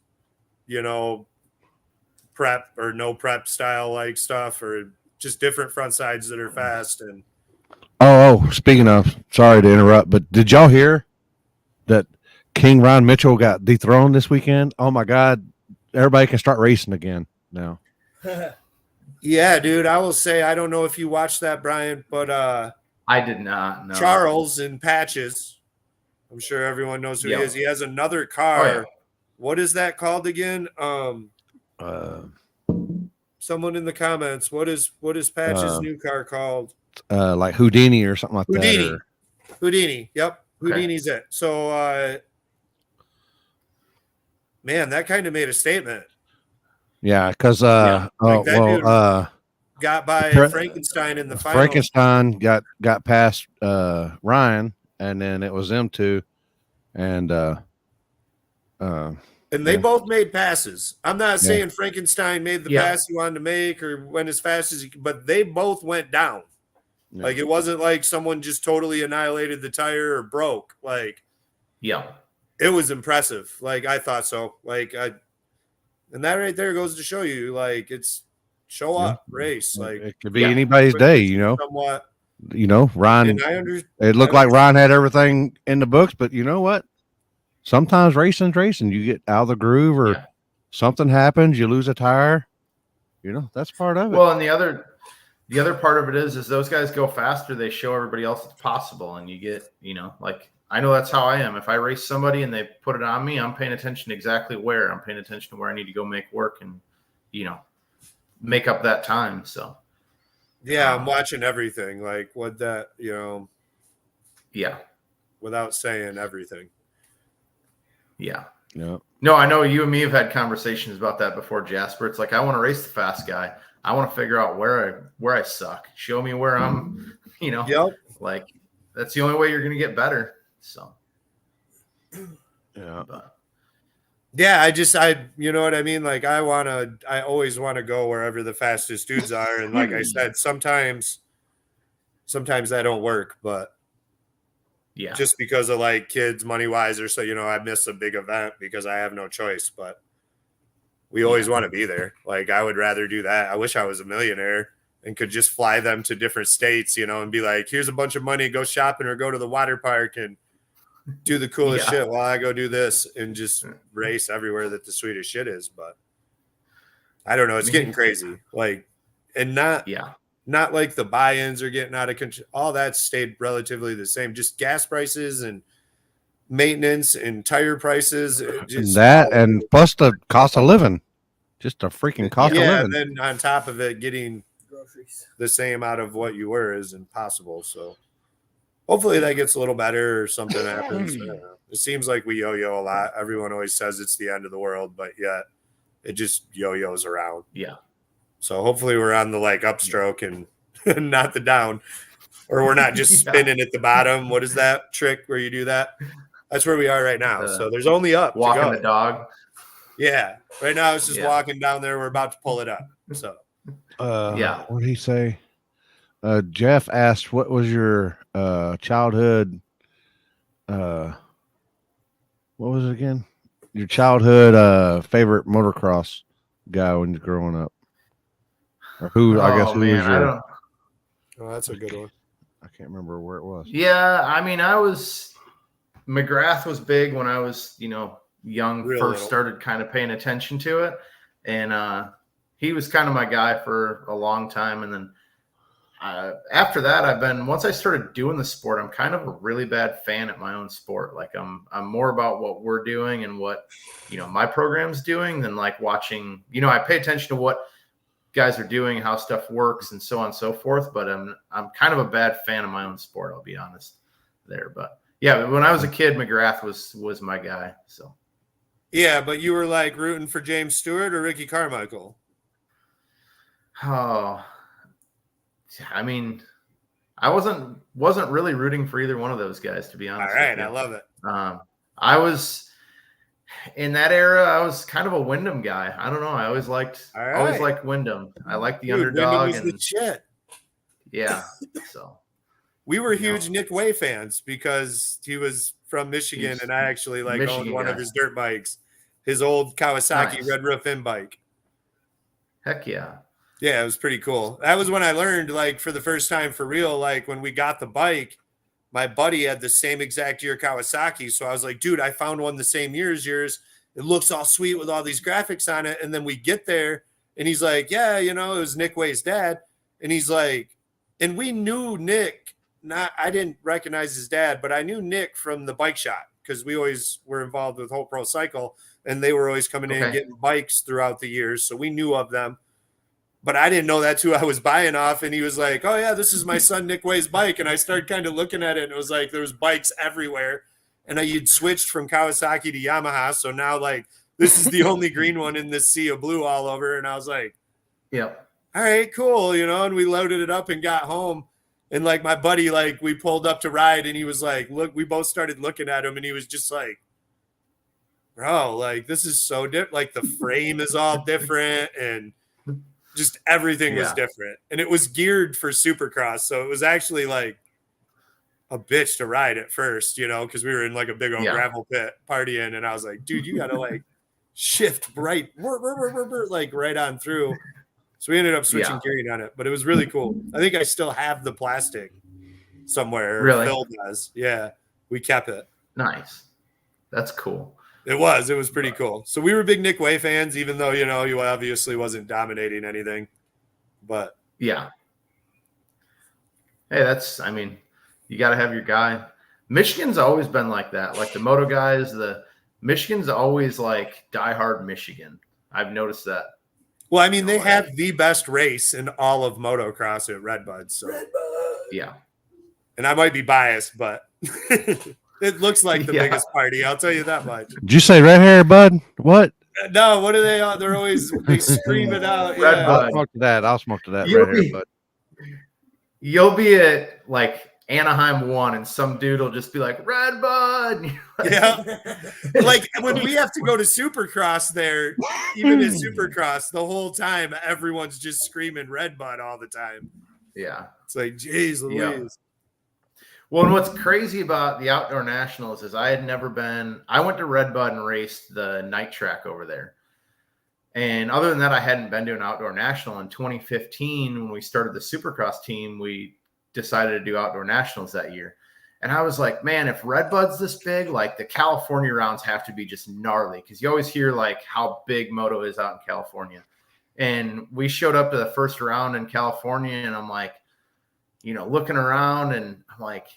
prep or no prep style like stuff, or just different front sides that are fast. And Speaking of, sorry to interrupt, but did y'all hear that King Ron Mitchell got dethroned this weekend? Oh my God. Everybody can start racing again now. yeah, dude, I will say, I don't know if you watched that, Brian, but I did not know. Charles in Patches, I'm sure everyone knows who he is. He has another car. Oh, yeah. What is that called again? Someone in the comments, what is Patches' new car called? Like Houdini or something like Houdini. that. Houdini. Yep. Okay. Houdini's it. So, man, that kind of made a statement. Yeah, because Like that got by Frankenstein in the final. Frankenstein got past Ryan, and then it was them two, and they both made passes. I'm not saying Frankenstein made the pass he wanted to make or went as fast as he could, but they both went down. Yeah. Like, it wasn't like someone just totally annihilated the tire or broke. Like, it was impressive. Like, I thought so. Like, and that right there goes to show you, like, it's show up, race. Like, it could be anybody's day, somewhat. Ryan. It looked like Ryan had everything in the books, but you know what? Sometimes racing's racing. You get out of the groove, or something happens. You lose a tire. That's part of it. Well, and the other part of it is those guys go faster. They show everybody else it's possible, and you get, like, I know that's how I am. If I race somebody and they put it on me, I'm paying attention to exactly where. I'm paying attention to where I need to go make work and, make up that time. So, yeah, I'm watching everything. Like, what that, without saying everything. Yeah. Yeah. No, I know you and me have had conversations about that before, Jasper. It's like, I want to race the fast guy. I want to figure out where I suck. Show me where I'm, like, that's the only way you're going to get better. So, yeah. Yeah, you know what I mean? Like, I always want to go wherever the fastest dudes are. And like I said, sometimes that don't work, but just because of like kids money wise, or so, I miss a big event because I have no choice, but we always want to be there. Like, I would rather do that. I wish I was a millionaire and could just fly them to different states, and be like, here's a bunch of money, go shopping or go to the water park and do the coolest shit while I go do this and just race everywhere that the sweetest shit is. But I don't know. It's getting crazy. Like, and not like the buy-ins are getting out of control. All that stayed relatively the same. Just gas prices and maintenance and tire prices. And plus the cost of living. Just a freaking cost of living. And then on top of it, getting groceries the same out of what you were is impossible. So hopefully that gets a little better or something happens. It seems like we yo-yo a lot. Everyone always says it's the end of the world, but yet it just yo-yos around. Yeah. So hopefully we're on the like upstroke and not the down, or we're not just spinning at the bottom. What is that trick where you do that? That's where we are right now. So there's only up. Walking the dog. Yeah. Right now it's just walking down there. We're about to pull it up. So what did he say? Jeff asked, what was your childhood what was it again? Your childhood favorite motocross guy when you're growing up? Or who was your Oh, that's a good one. I can't remember where it was. Yeah, I mean, McGrath was big when I was, young, first started kind of paying attention to it. And he was kind of my guy for a long time. And then after that, once I started doing the sport, I'm kind of a really bad fan at my own sport. Like I'm more about what we're doing and what, my program's doing than like watching, I pay attention to what guys are doing, how stuff works and so on and so forth. But I'm kind of a bad fan of my own sport. I'll be honest there. But yeah, when I was a kid, McGrath was my guy. So. Yeah, but you were like rooting for James Stewart or Ricky Carmichael? Oh, I mean, I wasn't really rooting for either one of those guys, to be honest. All right, with you. I love it. I was in that era. I was kind of a Wyndham guy. I don't know. I always liked Wyndham. I liked the underdog. Wyndham was the shit. Yeah. So we were huge Nick Way fans because he was from Michigan, and I actually owned one of his dirt bikes, his old Kawasaki Red Roof In bike. Heck yeah. Yeah, it was pretty cool. That was when I learned, for the first time for real, when we got the bike, my buddy had the same exact year Kawasaki. So I was like, dude, I found one the same year as yours. It looks all sweet with all these graphics on it. And then we get there and he's like, yeah, it was Nick Way's dad. And he's like, and we knew Nick, I didn't recognize his dad, but I knew Nick from the bike shop because we always were involved with Hope Pro Cycle and they were always coming in and getting bikes throughout the years. So we knew of them. But I didn't know that's who I was buying off. And he was like, oh, yeah, this is my son Nick Way's bike. And I started kind of looking at it, and it was like there was bikes everywhere. And you'd switched from Kawasaki to Yamaha. So now, this is the only green one in this sea of blue all over. And I was like, yeah, all right, cool. And we loaded it up and got home. And, my buddy, we pulled up to ride. And he was like, look, we both started looking at him. And he was just like, bro, this is so different. The frame is all different. And just everything was different, and it was geared for Supercross. So it was actually a bitch to ride at first, because we were in a big old gravel pit partying, and I was like, dude, you gotta shift right on through. So we ended up switching gearing on it, but it was really cool. I think I still have the plastic somewhere. Really? Phil does. Yeah, we kept it. Nice. That's cool. It was pretty cool. So we were big Nick Way fans, even though, he obviously wasn't dominating anything. But yeah. Hey, you got to have your guy. Michigan's always been like that. The moto guys, Michigan's always diehard Michigan. I've noticed that. Well, they have the best race in all of motocross at Redbud. So yeah. And I might be biased, but it looks like the biggest party. I'll tell you that much. Did you say red hair, bud? What? No, what are they? They're always scream it out. Yeah. I'll smoke to that. Red hair, bud. You'll be at Anaheim 1, and some dude will just be like, Red Bud. Yeah. When we have to go to Supercross there, even at Supercross, the whole time, everyone's just screaming Red Bud all the time. Yeah. It's like, geez Louise. Yeah. Well, and what's crazy about the Outdoor Nationals is I went to Red Bud and raced the night track over there. And other than that, I hadn't been to an Outdoor National. In 2015, when we started the Supercross team, we decided to do Outdoor Nationals that year. And I was like, man, if Red Bud's this big, the California rounds have to be just gnarly. Because you always hear how big moto is out in California. And we showed up to the first round in California, and I'm looking around, and I'm like,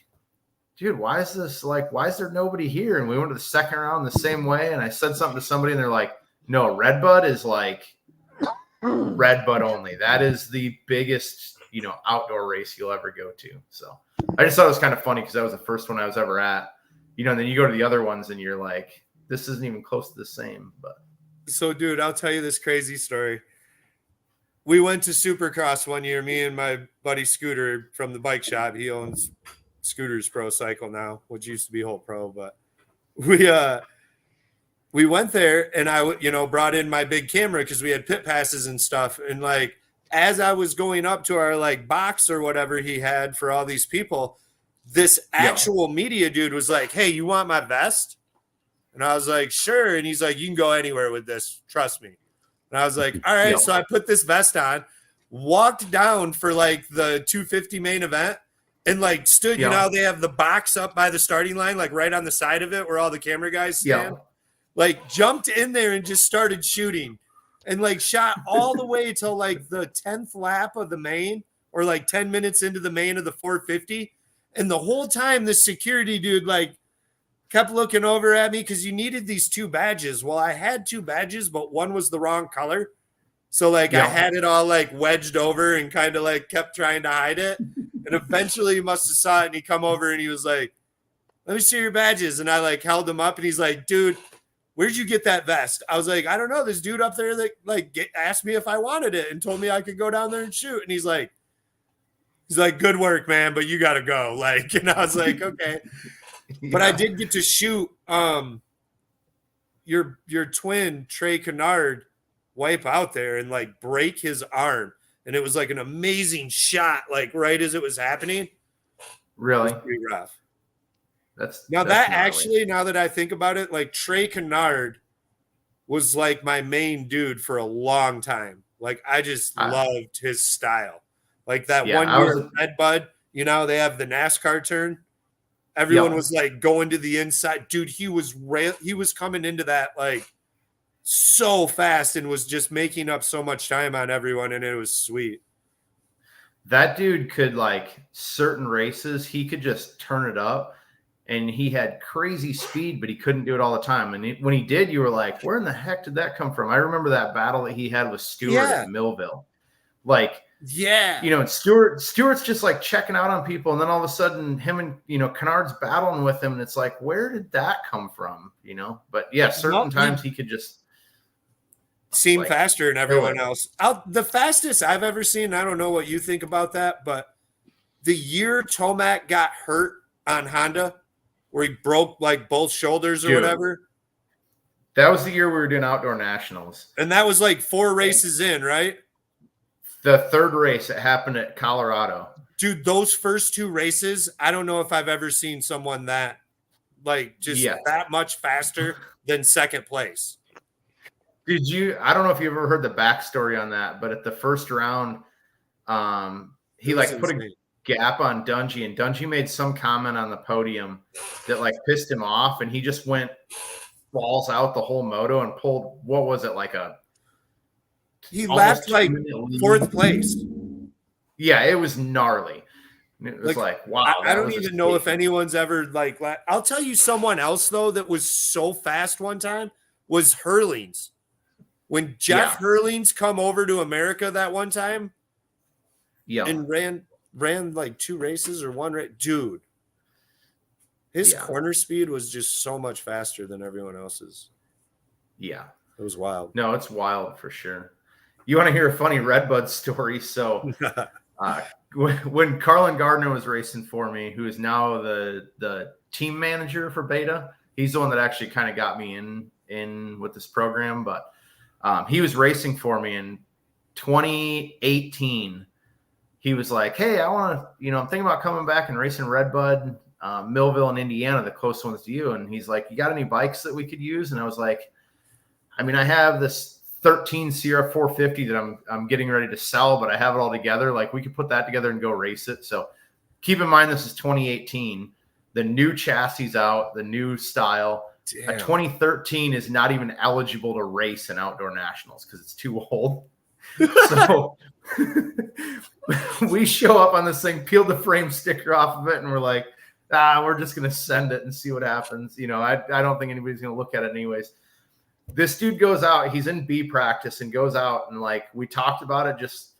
dude, why is there nobody here? And we went to the second round the same way. And I said something to somebody, and they're like, no, Red Bud is Red Bud only. That is the biggest, outdoor race you'll ever go to. So I just thought it was kind of funny because that was the first one I was ever at, and then you go to the other ones and you're like, this isn't even close to the same. But so, dude, I'll tell you this crazy story. We went to Supercross one year, me and my buddy Scooter from the bike shop. He owns Scooter's Pro Cycle now, which used to be Holt Pro, but we went there, and I brought in my big camera because we had pit passes and stuff. And as I was going up to our box or whatever he had for all these people, this actual media dude was like, hey, you want my vest? And I was like, sure. And he's like, you can go anywhere with this. Trust me. And I was like, all right. So I put this vest on, walked down for the 250 main event, and stood, they have the box up by the starting line, right on the side of it where all the camera guys stand. Jumped in there and just started shooting, and shot all the way till the 10th lap of the main, or 10 minutes into the main of the 450. And the whole time the security dude kept looking over at me because you needed these 2 badges. Well, I had 2 badges, but one was the wrong color. So I had it all wedged over and kind of kept trying to hide it. And eventually he must have saw it, and he come over and he was like, let me see your badges. And I held him up, and he's like, dude, where'd you get that vest? I was like, I don't know. This dude up there that asked me if I wanted it and told me I could go down there and shoot. And he's like, He's like, good work, man, but you got to go. Like, and I was like, okay. But I did get to shoot your twin, Trey Kennard, wipe out there and like break his arm. And it was like an amazing shot, like right as it was happening. Really? It was pretty rough. That's Now that's that gnarly. actually, now that I think about it, like Trey Kennard was like my main dude for a long time. Like I just loved his style. Like that one year at Red Bud, you know, they have the NASCAR turn. Everyone was like going to the inside. Dude, he was coming into that like so fast and was just making up so much time on everyone, and it was sweet. That dude could, like, certain races, he could just turn it up, and he had crazy speed, but he couldn't do it all the time. And when he did, you were like, where in the heck did that come from? I remember that battle that he had with Stewart at Millville. Like, you know, and Stewart's just like checking out on people, and then all of a sudden him and, you know, Kennard's battling with him, and it's like, where did that come from? You know? But yeah, certain times he could just seem like, faster than everyone else. The fastest I've ever seen, I don't know what you think about that, but the year Tomac got hurt on Honda, where he broke like both shoulders or whatever. That was the year we were doing outdoor nationals. And that was like 4 races in, right? The third race, it happened at Colorado. Dude, those first 2 races, I don't know if I've ever seen someone that like just that much faster than second place. I don't know if you ever heard the backstory on that, but at the first round, he like put a gap on Dungy, and Dungy made some comment on the podium that like pissed him off, and he just went balls out the whole moto and pulled, what was it, like he left like 4th place. Yeah, it was gnarly. It was like wow. I don't even know if anyone's ever like. I'll tell you someone else though that was so fast one time was Hurlings. When Jeff Hurlings come over to America that one time, and ran like 2 races or 1 race, dude. His corner speed was just so much faster than everyone else's. Yeah, it was wild. No, it's wild for sure. You want to hear a funny Redbud story? So, when Carlin Gardner was racing for me, who is now the team manager for Beta, he's the one that actually kind of got me in with this program, but. He was racing for me in 2018. He was like, hey, I want to, you know, I'm thinking about coming back and racing Redbud, Millville and Indiana, the close ones to you. And he's like, you got any bikes that we could use? And I was like, I mean, I have this 13 Sierra 450 that I'm getting ready to sell, but I have it all together. Like we could put that together and go race it. So keep in mind, this is 2018, the new chassis out, the new style. A 2013 is not even eligible to race in outdoor nationals because it's too old. So we show up on this thing, peel the frame sticker off of it, and we're like, we're just going to send it and see what happens. You know, I don't think anybody's going to look at it anyways. This dude goes out, he's in B practice and goes out, and like we talked about it, just,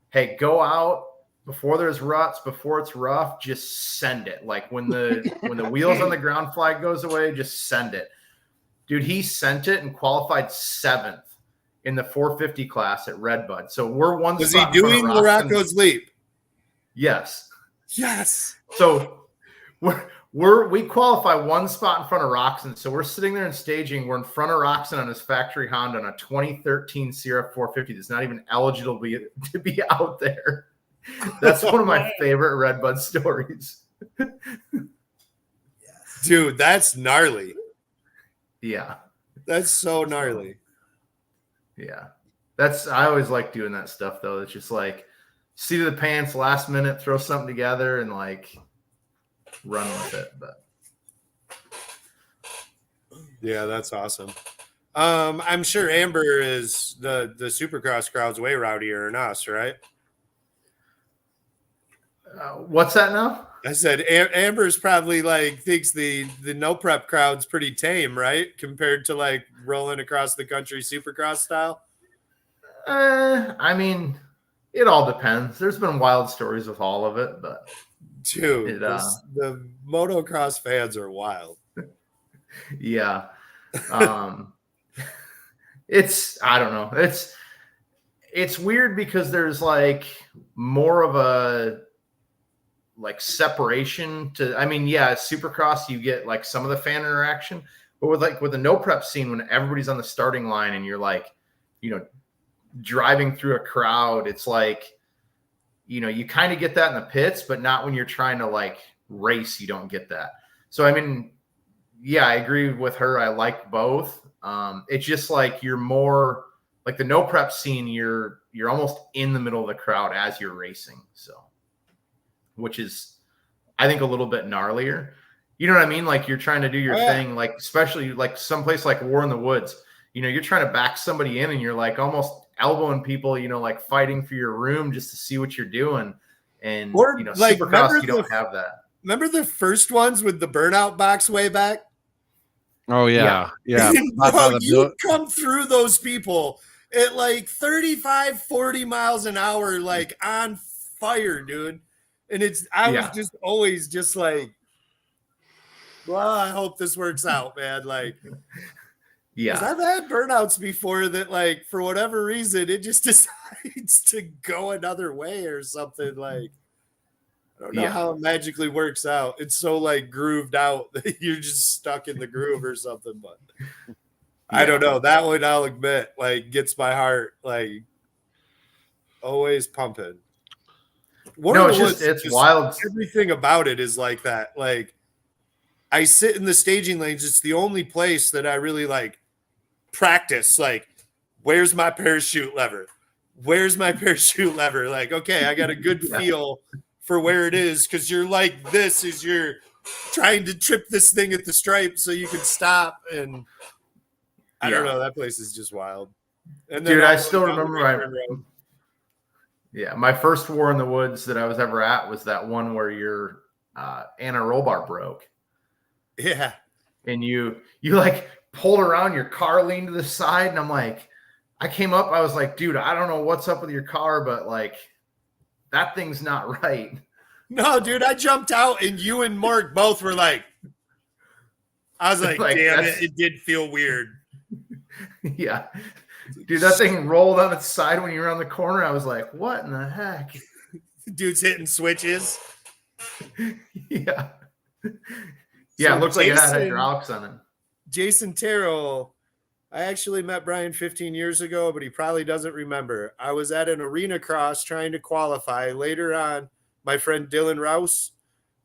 hey, go out before there's ruts, before it's rough, just send it. Like when the wheels on the ground flag goes away, just send it. Dude, he sent it and qualified 7th in the 450 class at Redbud. So we're one Was he doing Morocco's leap? Yes. Yes. So we qualify 1 spot in front of Roxon. So we're sitting there in staging. We're in front of Roxon on his factory Honda on a 2013 Sierra 450 that's not even eligible to be out there. That's one of my favorite Redbud stories. Dude, that's gnarly. Yeah. That's so gnarly. Yeah. I always like doing that stuff though. It's just like seat of the pants, last minute, throw something together and like run with it. But yeah, that's awesome. I'm sure Amber is the Supercross crowd's way rowdier than us, right? What's that now? I said Amber's probably like thinks the no prep crowd's pretty tame, right? Compared to like rolling across the country Supercross style. I mean, it all depends. There's been wild stories with all of it, but dude, the motocross fans are wild. Yeah. I don't know. It's weird because there's like more of a like separation to, I mean, yeah, Supercross, you get like some of the fan interaction, but with the no prep scene, when everybody's on the starting line and you're like, driving through a crowd, it's like, you kind of get that in the pits, but not when you're trying to like race. You don't get that. So, I mean, yeah, I agree with her. I like both. It's just like you're more like the no prep scene. You're almost in the middle of the crowd as you're racing. So, which is, I think, a little bit gnarlier. You know what I mean? Like you're trying to do your thing, like especially like someplace like War in the Woods. You're trying to back somebody in, and you're like almost elbowing people. Like fighting for your room just to see what you're doing. And like, Supercross, you don't have that. Remember the first ones with the burnout box way back? Oh yeah. Bro, you come through those people at like 35, 40 miles an hour, like on fire, dude. And I was just always just like, well, I hope this works out, man. Like, yeah, I've had burnouts before that, like, for whatever reason, it just decides to go another way or something. Like, I don't know how it magically works out. It's so like grooved out that you're just stuck in the groove or something. But I don't know. That one, I'll admit, like, gets my heart like always pumping. It's wild. Everything about it is like that. Like, I sit in the staging lanes. It's the only place that I really like practice. Like, where's my parachute lever? Where's my parachute lever? Like, okay, I got a good feel for where it is, because you're like this as you're trying to trip this thing at the stripe so you can stop. And I don't know, that place is just wild. And then dude, I still remember my first War in the Woods that I was ever at was that one where your anti-roll bar broke. Yeah. And you like pulled around, your car leaned to the side, and I'm like, I came up, I was like, dude, I don't know what's up with your car, but like that thing's not right. No, dude, I jumped out and you and Mark both were like, I was like damn it did feel weird. Yeah. Dude, that thing rolled on its side when you were on the corner. I was like, what in the heck? Dude's hitting switches. Yeah. Yeah, it looks like it had hydraulics on it. Jason Terrell, I actually met Brian 15 years ago, but he probably doesn't remember. I was at an arena cross trying to qualify. Later on, my friend Dylan Rouse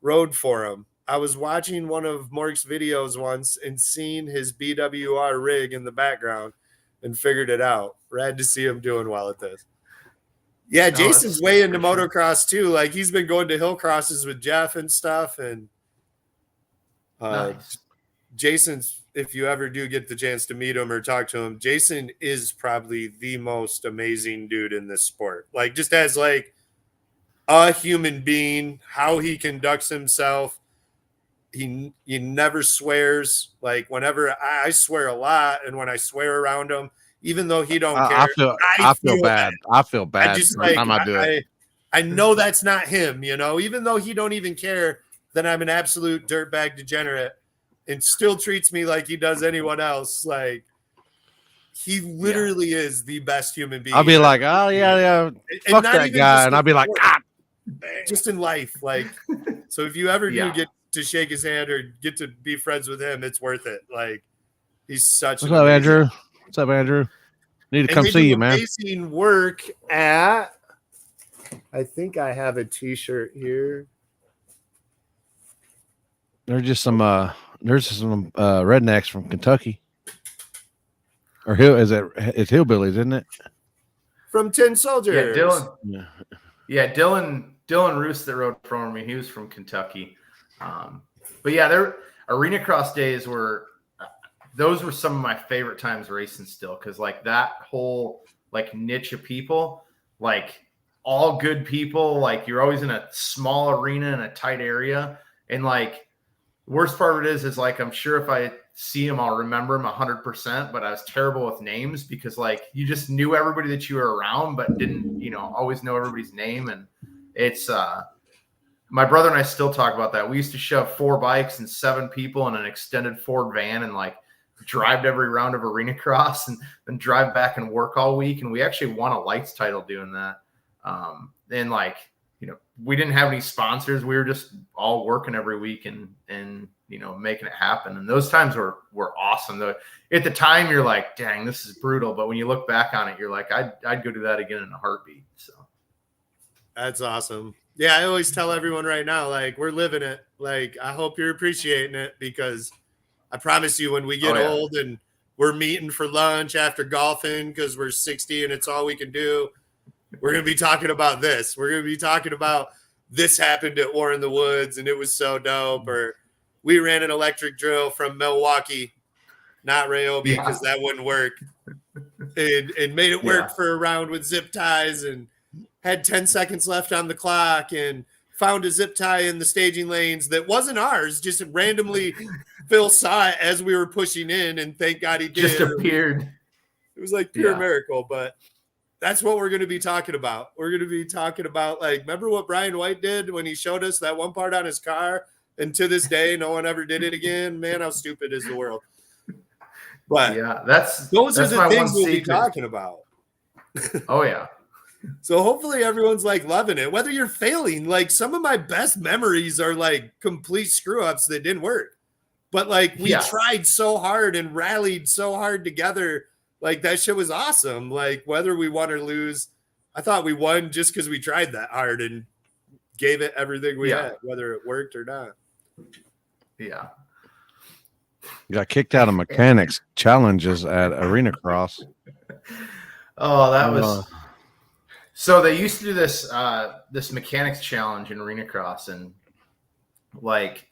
rode for him. I was watching one of Mark's videos once and seeing his BWR rig in the background and figured it out. Rad to see him doing well at this. Yeah, Jason's way into motocross too. Like, he's been going to hill crosses with Jeff and stuff. And nice. Jason's, if you ever do get the chance to meet him or talk to him, Jason is probably the most amazing dude in this sport. Like, just as like a human being, how he conducts himself. He never swears. Like, whenever I swear a lot, and when I swear around him, even though he don't care, I feel bad. I feel bad. I just like, time I do it. I know that's not him, even though he don't even care that I'm an absolute dirtbag degenerate, and still treats me like he does anyone else. Like, he literally is the best human being. I'll be like, oh yeah, fuck that guy, and I'll be like, just in life, like. So if you ever do get to shake his hand or get to be friends with him, it's worth it. Like, he's such. What's up, Andrew? What's up, Andrew? Need to come see you, man. Amazing work at. I think I have a T-shirt here. There's just some rednecks from Kentucky, or it's hillbillies, isn't it? From Tin Soldiers. Yeah, Dylan. Yeah, Dylan Roos that rode for me. He was from Kentucky. But yeah, their arena cross days those were some of my favorite times racing still, because like that whole like niche of people, like all good people, like you're always in a small arena in a tight area, and like worst part of it is like I'm sure if I see him I'll remember him 100%, but I was terrible with names because like you just knew everybody that you were around but didn't always know everybody's name. And it's my brother and I still talk about that. We used to shove 4 bikes and 7 people in an extended Ford van and like drive every round of arena cross and then drive back and work all week. And we actually won a lights title doing that. And like we didn't have any sponsors. We were just all working every week and making it happen. And those times were awesome. At the time, you're like, dang, this is brutal. But when you look back on it, you're like, I'd go do that again in a heartbeat. So that's awesome. Yeah, I always tell everyone right now, like, we're living it. Like, I hope you're appreciating it, because I promise you, when we get old and we're meeting for lunch after golfing because we're 60 and it's all we can do, we're going to be talking about this. We're going to be talking about this happened at War in the Woods and it was so dope. Or we ran an electric drill from Milwaukee, not Ryobi, because that wouldn't work. And made it work for a round with zip ties, and had 10 seconds left on the clock, and found a zip tie in the staging lanes that wasn't ours. Just randomly, Phil saw it as we were pushing in, and thank God he did. Just appeared. It was like pure miracle, but that's what we're going to be talking about. We're going to be talking about, like, remember what Brian White did when he showed us that one part on his car? And to this day, no one ever did it again. Man, how stupid is the world? But those are the things we'll be talking about. Oh, yeah. So hopefully everyone's like loving it. Whether you're failing, like, some of my best memories are like complete screw ups that didn't work. But like we tried so hard and rallied so hard together. Like, that shit was awesome. Like, whether we won or lose, I thought we won just because we tried that hard and gave it everything we had, whether it worked or not. Yeah. You got kicked out of mechanics challenges at Arena Cross. Oh, that was so they used to do this this mechanics challenge in Arena Cross, and like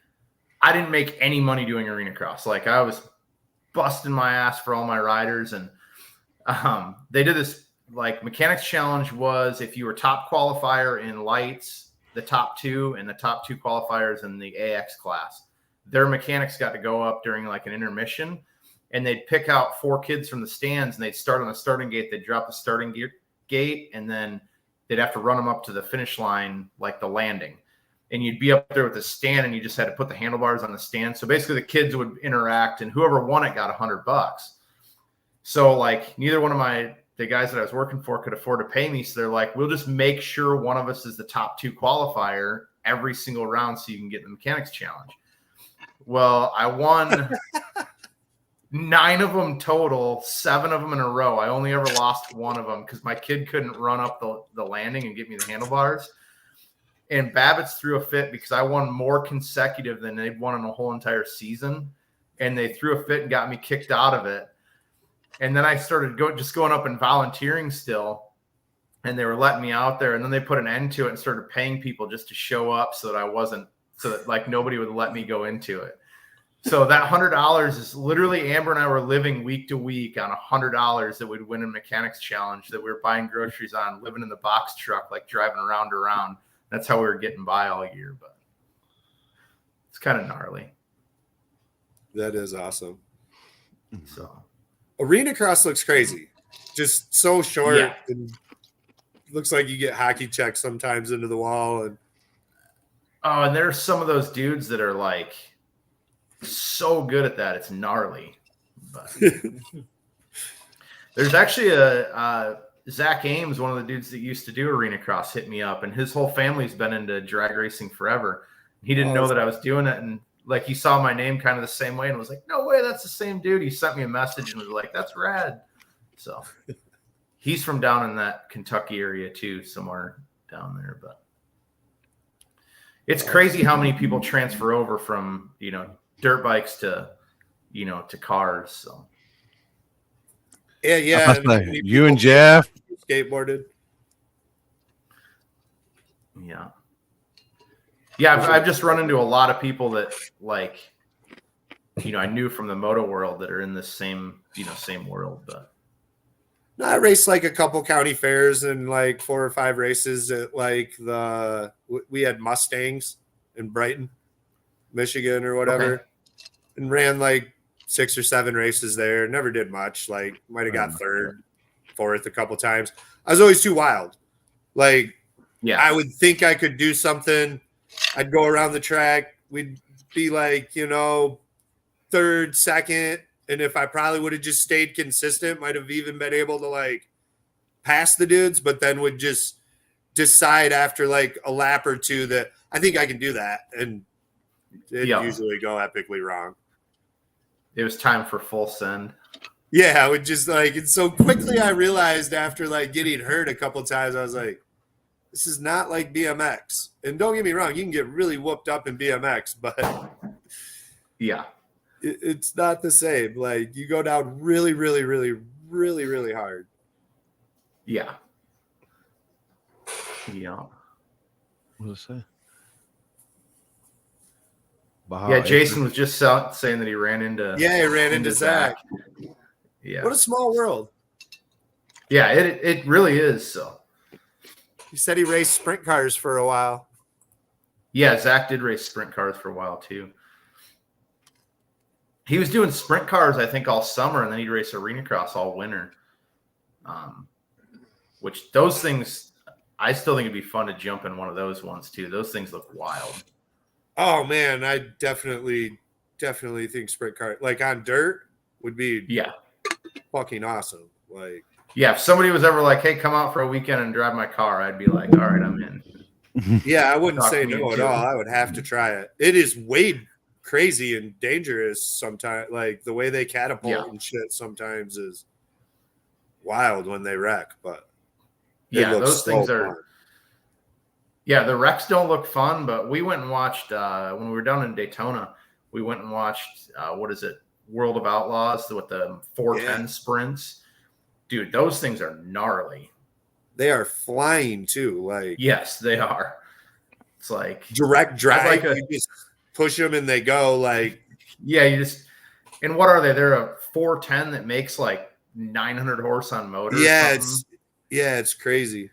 I didn't make any money doing Arena Cross. Like, I was busting my ass for all my riders, and they did this like mechanics challenge was if you were top qualifier in lights, the top two, and the top two qualifiers in the AX class, their mechanics got to go up during like an intermission, and they'd pick out 4 kids from the stands, and they'd start on the starting gate. They'd drop the starting gate, and then they'd have to run them up to the finish line, like the landing. And you'd be up there with the stand, and you just had to put the handlebars on the stand. So basically the kids would interact, and whoever won it got $100. So like neither one of the guys that I was working for could afford to pay me. So they're like, we'll just make sure one of us is the top 2 qualifier every single round so you can get the mechanics challenge. Well, I won 9 of them total, 7 of them in a row. I only ever lost 1 of them because my kid couldn't run up the landing and get me the handlebars. And Babbitts threw a fit because I won more consecutive than they'd won in a whole entire season. And they threw a fit and got me kicked out of it. And then I started going up and volunteering still. And they were letting me out there. And then they put an end to it and started paying people just to show up so that like nobody would let me go into it. So that $100 is literally Amber and I were living week to week on $100 that we'd win in mechanics challenge that we were buying groceries on, living in the box truck, like driving around. That's how we were getting by all year, but it's kind of gnarly. That is awesome. So Arena Cross looks crazy. Just so short and looks like you get hockey checks sometimes into the wall. And there's some of those dudes that are like so good at that. It's gnarly. But there's actually a Zach Ames, one of the dudes that used to do Arena Cross, hit me up, and his whole family's been into drag racing forever. He didn't know that I was doing it, and like he saw my name kind of the same way and was like, no way, that's the same dude. He sent me a message and was like, that's rad. So he's from down in that Kentucky area too, somewhere down there. But it's crazy how many people transfer over from, dirt bikes to, to cars. So yeah. You and Jeff skateboarded. Yeah. I've just run into a lot of people that like, I knew from the moto world that are in this same world. But no, I raced like a couple county fairs and like 4 or 5 races at like we had Mustangs in Brighton, Michigan or whatever, and ran like 6 or 7 races there. Never did much. Like might have got 3rd, 4th a couple times. I was always too wild. Like, I would think I could do something. I'd go around the track. We'd be like, 3rd, 2nd. And if I probably would have just stayed consistent, might have even been able to like pass the dudes, but then would just decide after like a lap or two that I think I can do that, and it usually go epically wrong. It was time for full send. Yeah, I would just like, and so quickly I realized after like getting hurt a couple times, I was like, this is not like BMX. And don't get me wrong, you can get really whooped up in BMX, but yeah, it's not the same. Like you go down really, really, really, really, really hard. Yeah. Yeah. What does it say? Yeah, Jason was just saying that he ran into. Yeah, he ran into Zach. Yeah. What a small world. Yeah, it really is. So. He said he raced sprint cars for a while. Yeah, Zach did race sprint cars for a while too. He was doing sprint cars, I think, all summer, and then he'd race arena cross all winter. Which those things, I still think it'd be fun to jump in one of those ones too. Those things look wild. Oh man, I definitely think sprint car like on dirt would be fucking awesome. Like yeah, if somebody was ever like, "Hey, come out for a weekend and drive my car," I'd be like, "All right, I'm in." Yeah, I wouldn't say no at all. I would have to try it. It is way crazy and dangerous sometimes. Like the way they catapult and shit sometimes is wild when they wreck. But yeah, those things are. Yeah, the wrecks don't look fun, but we went and watched when we were down in Daytona. We went and watched World of Outlaws with the 410 sprints. Dude, those things are gnarly. They are flying too. Like yes, they are. It's like direct drive. You just push them and they go. Like you just. And what are they? They're a 410 that makes like 900 horse on motor. Yeah, it's crazy.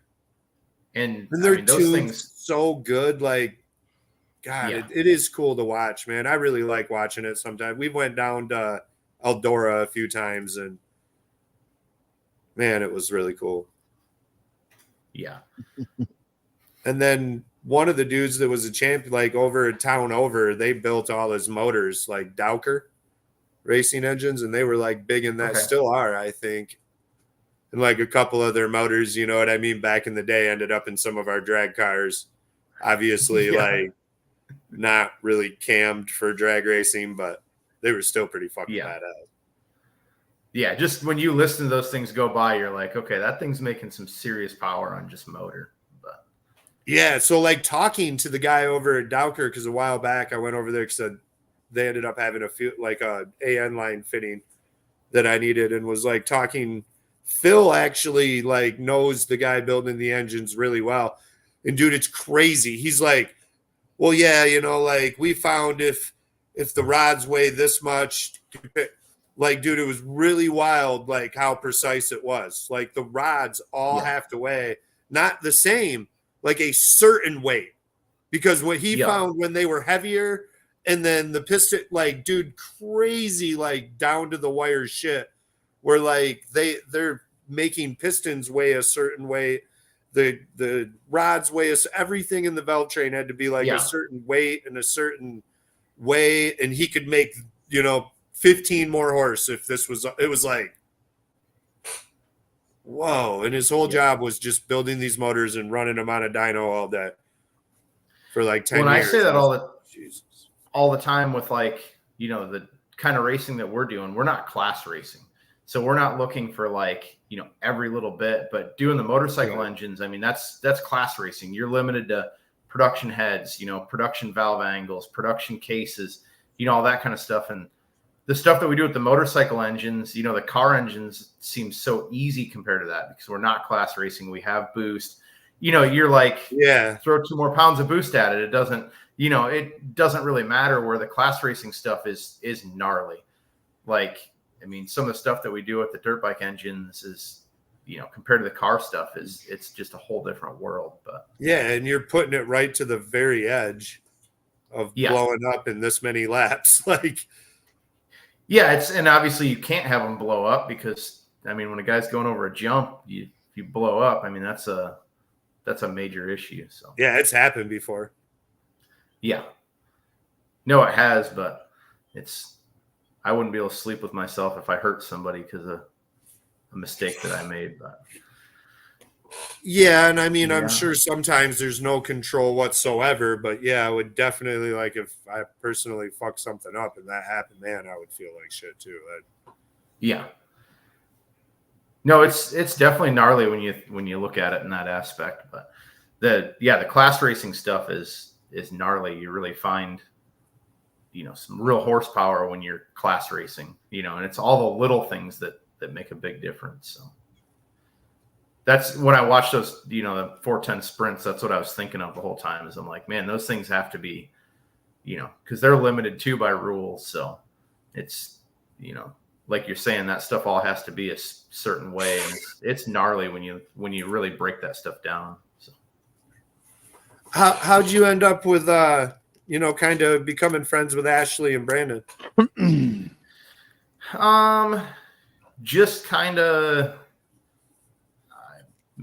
And they're those things so good. Like, God, it is cool to watch, man. I really like watching it sometimes. We went down to Eldora a few times, and man, it was really cool. Yeah. And then one of the dudes that was a champion, like over a town over, they built all his motors, like Dowker racing engines, and they were like big in that, still are, I think. And like a couple of their motors, you know what I mean, back in the day ended up in some of our drag cars. Obviously, like not really cammed for drag racing, but they were still pretty fucking badass. Yeah, just when you listen to those things go by, you're like, okay, that thing's making some serious power on just motor. But yeah, so like talking to the guy over at Dowker, because a while back I went over there because they ended up having a AN line fitting that I needed, and was like talking. Phil actually like knows the guy building the engines really well. And dude, it's crazy. He's like, well, yeah, you know, like we found if the rods weigh this much, like, dude, it was really wild, like how precise it was. Like the rods all have to weigh not the same, like a certain weight. Because what he found when they were heavier, and then the piston, like, dude, crazy, like down to the wire shit. Where like they're making pistons weigh a certain weight, the rods weigh everything in the valve train had to be like a certain weight and a certain way, and he could make 15 more horse if this was. It was like, whoa! And his whole job was just building these motors and running them on a dyno all day for like 10 years. When I say that all the time with like the kind of racing that we're doing, we're not class racing. So we're not looking for like, every little bit, but doing the motorcycle engines, I mean, that's class racing. You're limited to production heads, production valve angles, production cases, all that kind of stuff. And the stuff that we do with the motorcycle engines, the car engines seem so easy compared to that because we're not class racing. We have boost, you're like, throw 2 more pounds of boost at it. It doesn't, it doesn't really matter, where the class racing stuff is gnarly. Like, I mean, some of the stuff that we do with the dirt bike engines is, compared to the car stuff, it's just a whole different world. But yeah, and you're putting it right to the very edge of blowing up in this many laps. Like, and obviously you can't have them blow up because, I mean, when a guy's going over a jump, you blow up. I mean, that's a major issue. So yeah, it's happened before. Yeah, no, it has, but I wouldn't be able to sleep with myself if I hurt somebody because of a mistake that I made. But Yeah, and I mean, I'm Yeah. sure sometimes there's no control whatsoever, but yeah, I would definitely like if I personally fucked something up and that happened, man, I would feel like shit too. Yeah. No, it's definitely gnarly when you look at it in that aspect. But the class racing stuff is gnarly. You really find, some real horsepower when you're class racing, and it's all the little things that make a big difference. So that's when I watch those, the 410 sprints, that's what I was thinking of the whole time is I'm like, man, those things have to be, because they're limited too by rules. So it's, like you're saying, that stuff all has to be a certain way. And it's gnarly when you really break that stuff down. So How'd you end up with, kind of becoming friends with Ashley and Brandon? Just kind of,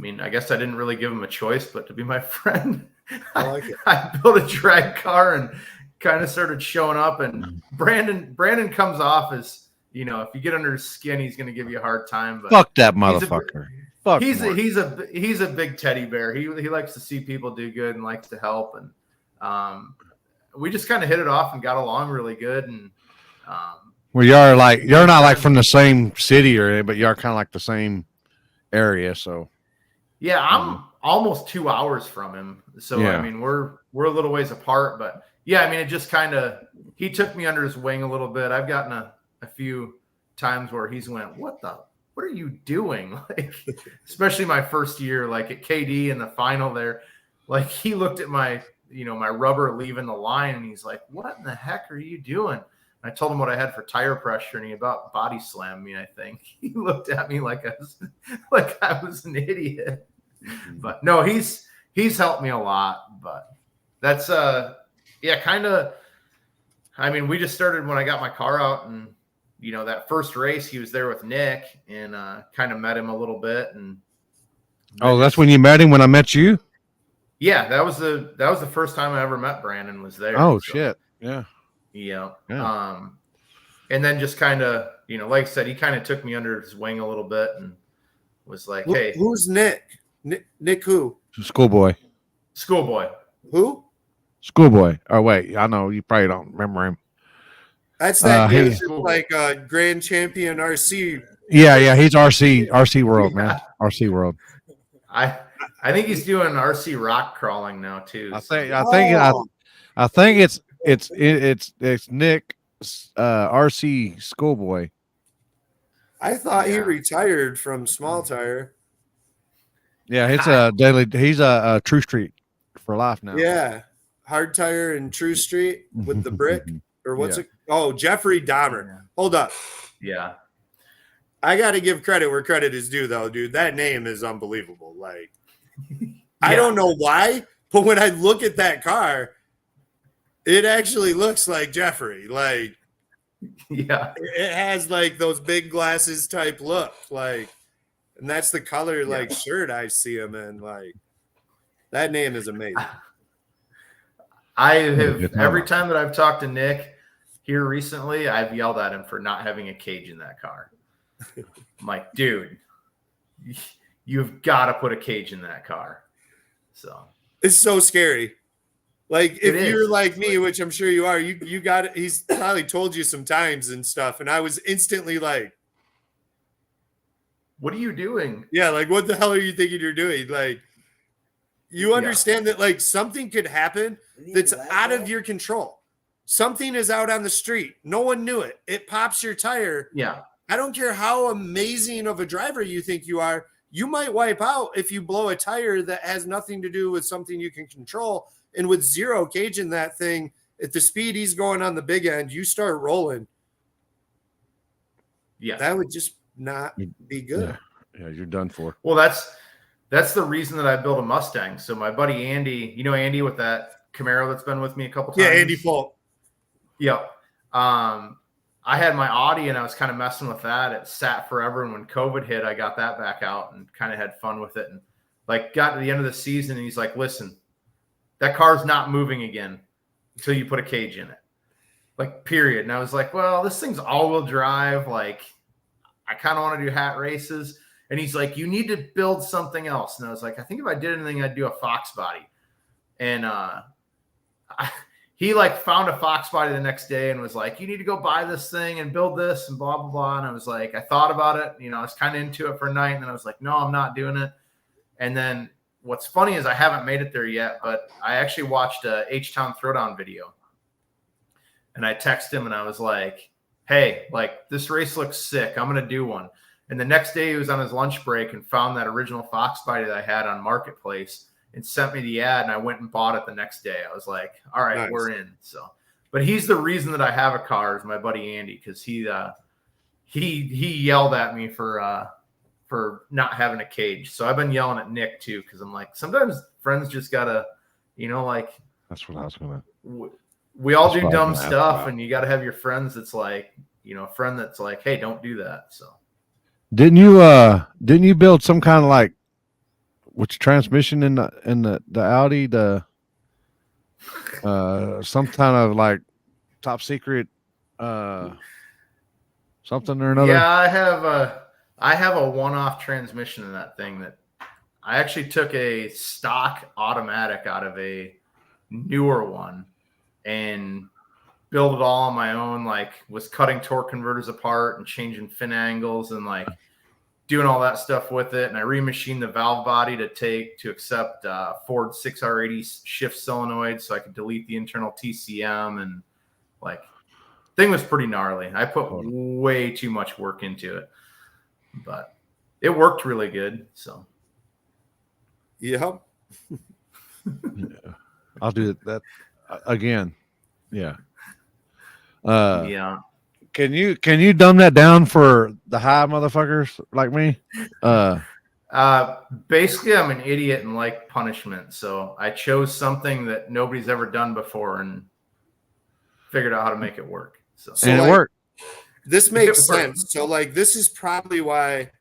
I guess I didn't really give him a choice, but to be my friend. I like it. I built a drag car and kind of started showing up, and Brandon comes off as, if you get under his skin, he's going to give you a hard time. But Fuck that motherfucker. Fuck he's Mark. a big teddy bear. He likes to see people do good and likes to help, and we just kind of hit it off and got along really good. And well, you're not like from the same city or anything, but you're kind of like the same area. So yeah, I'm almost 2 hours from him. So yeah. We're a little ways apart, but yeah, it just kind of, he took me under his wing a little bit. I've gotten a few times where he's went, what are you doing? Like, especially my first year, like at KD in the final there, like he looked at my, my rubber leaving the line and he's like, what in the heck are you doing? I told him what I had for tire pressure, and he about body slammed me. I think he looked at me like I was an idiot. But no, he's helped me a lot. But that's kind of. We just started when I got my car out, and that first race he was there with Nick, and kind of met him a little bit. And that's when you met him. When I met you. Yeah, that was the first time I ever met Brandon. Was there? Oh shit! Yeah. Yeah. Yeah. And then just kind of, like I said, he kind of took me under his wing a little bit and was like, hey. Who's Nick? Nick who? Schoolboy. Schoolboy. Who? Schoolboy. Oh, wait. I know. You probably don't remember him. That's that dude he's like grand champion RC. Yeah. He's RC World, man. RC World. I think he's doing RC rock crawling now, too. I think it's Nick RC Schoolboy. I thought he retired from Small Tire. Yeah, he's a True Street for life now. Yeah, Hard Tire and True Street with the brick, or what's it? Oh, Jeffrey Dahmer. Hold up. Yeah, I got to give credit where credit is due, though, dude. That name is unbelievable. Like, I don't know why, but when I look at that car, it actually looks like Jeffrey. Like, yeah, it has like those big glasses type look, like, and that's the color like shirt I see him in. Like, that name is amazing. I have every time that I've talked to Nick here recently, I've yelled at him for not having a cage in that car. I'm like, dude, you've got to put a cage in that car. So it's so scary. Like, if you're like me, like, which I'm sure you are, you got it. He's probably told you some times and stuff. And I was instantly like, what are you doing? Yeah. Like, what the hell are you thinking you're doing? Like, you understand that like something could happen that's out of your control. Something is out on the street. No one knew it. It pops your tire. Yeah. I don't care how amazing of a driver you think you are. You might wipe out if you blow a tire that has nothing to do with something you can control. And with zero cage in that thing, at the speed he's going on the big end, you start rolling. Yeah. That would just not be good. Yeah, you're done for. Well, that's the reason that I built a Mustang. So my buddy Andy, Andy with that Camaro that's been with me a couple times. Yeah, Andy Folk. Yep. I had my Audi and I was kind of messing with that. It sat forever. And when COVID hit, I got that back out and kind of had fun with it. And like got to the end of the season and he's like, listen, that car's not moving again until you put a cage in it. Like, period. And I was like, well, this thing's all-wheel drive. Like, I kind of want to do hat races. And he's like, you need to build something else. And I was like, I think if I did anything, I'd do a Fox body. And he like found a Fox body the next day and was like, you need to go buy this thing and build this and blah, blah, blah. And I was like, I thought about it. You know, I was kind of into it for a night. And then I was like, no, I'm not doing it. And then what's funny is I haven't made it there yet, but I actually watched a H-Town Throwdown video. And I texted him and I was like, hey, like this race looks sick. I'm going to do one. And the next day he was on his lunch break and found that original Fox body that I had on Marketplace and sent me the ad, and I went and bought it the next day. I was like, all right, Nice. We're in. So, but he's the reason that I have a car is my buddy Andy, because he yelled at me for not having a cage. So I've been yelling at Nick too, because I'm like, sometimes friends just gotta, you know, like That's what I was gonna. we all That's do what I dumb was gonna ask stuff, about. and you got to have your friends that's like, you know, a friend that's like, hey, don't do that. So Didn't you build some kind of like which transmission in the Audi, some kind of like top secret something or another? yeah, I have a one-off transmission in that thing that I actually took a stock automatic out of a newer one and built it all on my own, like was cutting torque converters apart and changing fin angles and like doing all that stuff with it. And I remachined the valve body to accept Ford 6R80 shift solenoid so I could delete the internal TCM, and like thing was pretty gnarly. I put way too much work into it, but it worked really good. So Yeah. I'll do that again. Yeah. yeah. Can you dumb that down for the high motherfuckers like me? Basically, I'm an idiot and like punishment. So I chose something that nobody's ever done before and figured out how to make it work. So And like, it worked. This makes It worked. sense. So like this is probably why,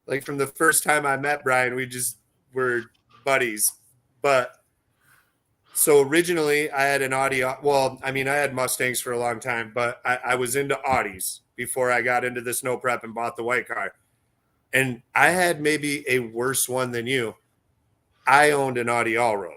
like from the first time I met Brian, we just were buddies. But so originally I had an Audi. Well, I mean, I had Mustangs for a long time, but I was into Audis before I got into the snow prep and bought the white car. And I had maybe a worse one than you. I owned an Audi Allroad.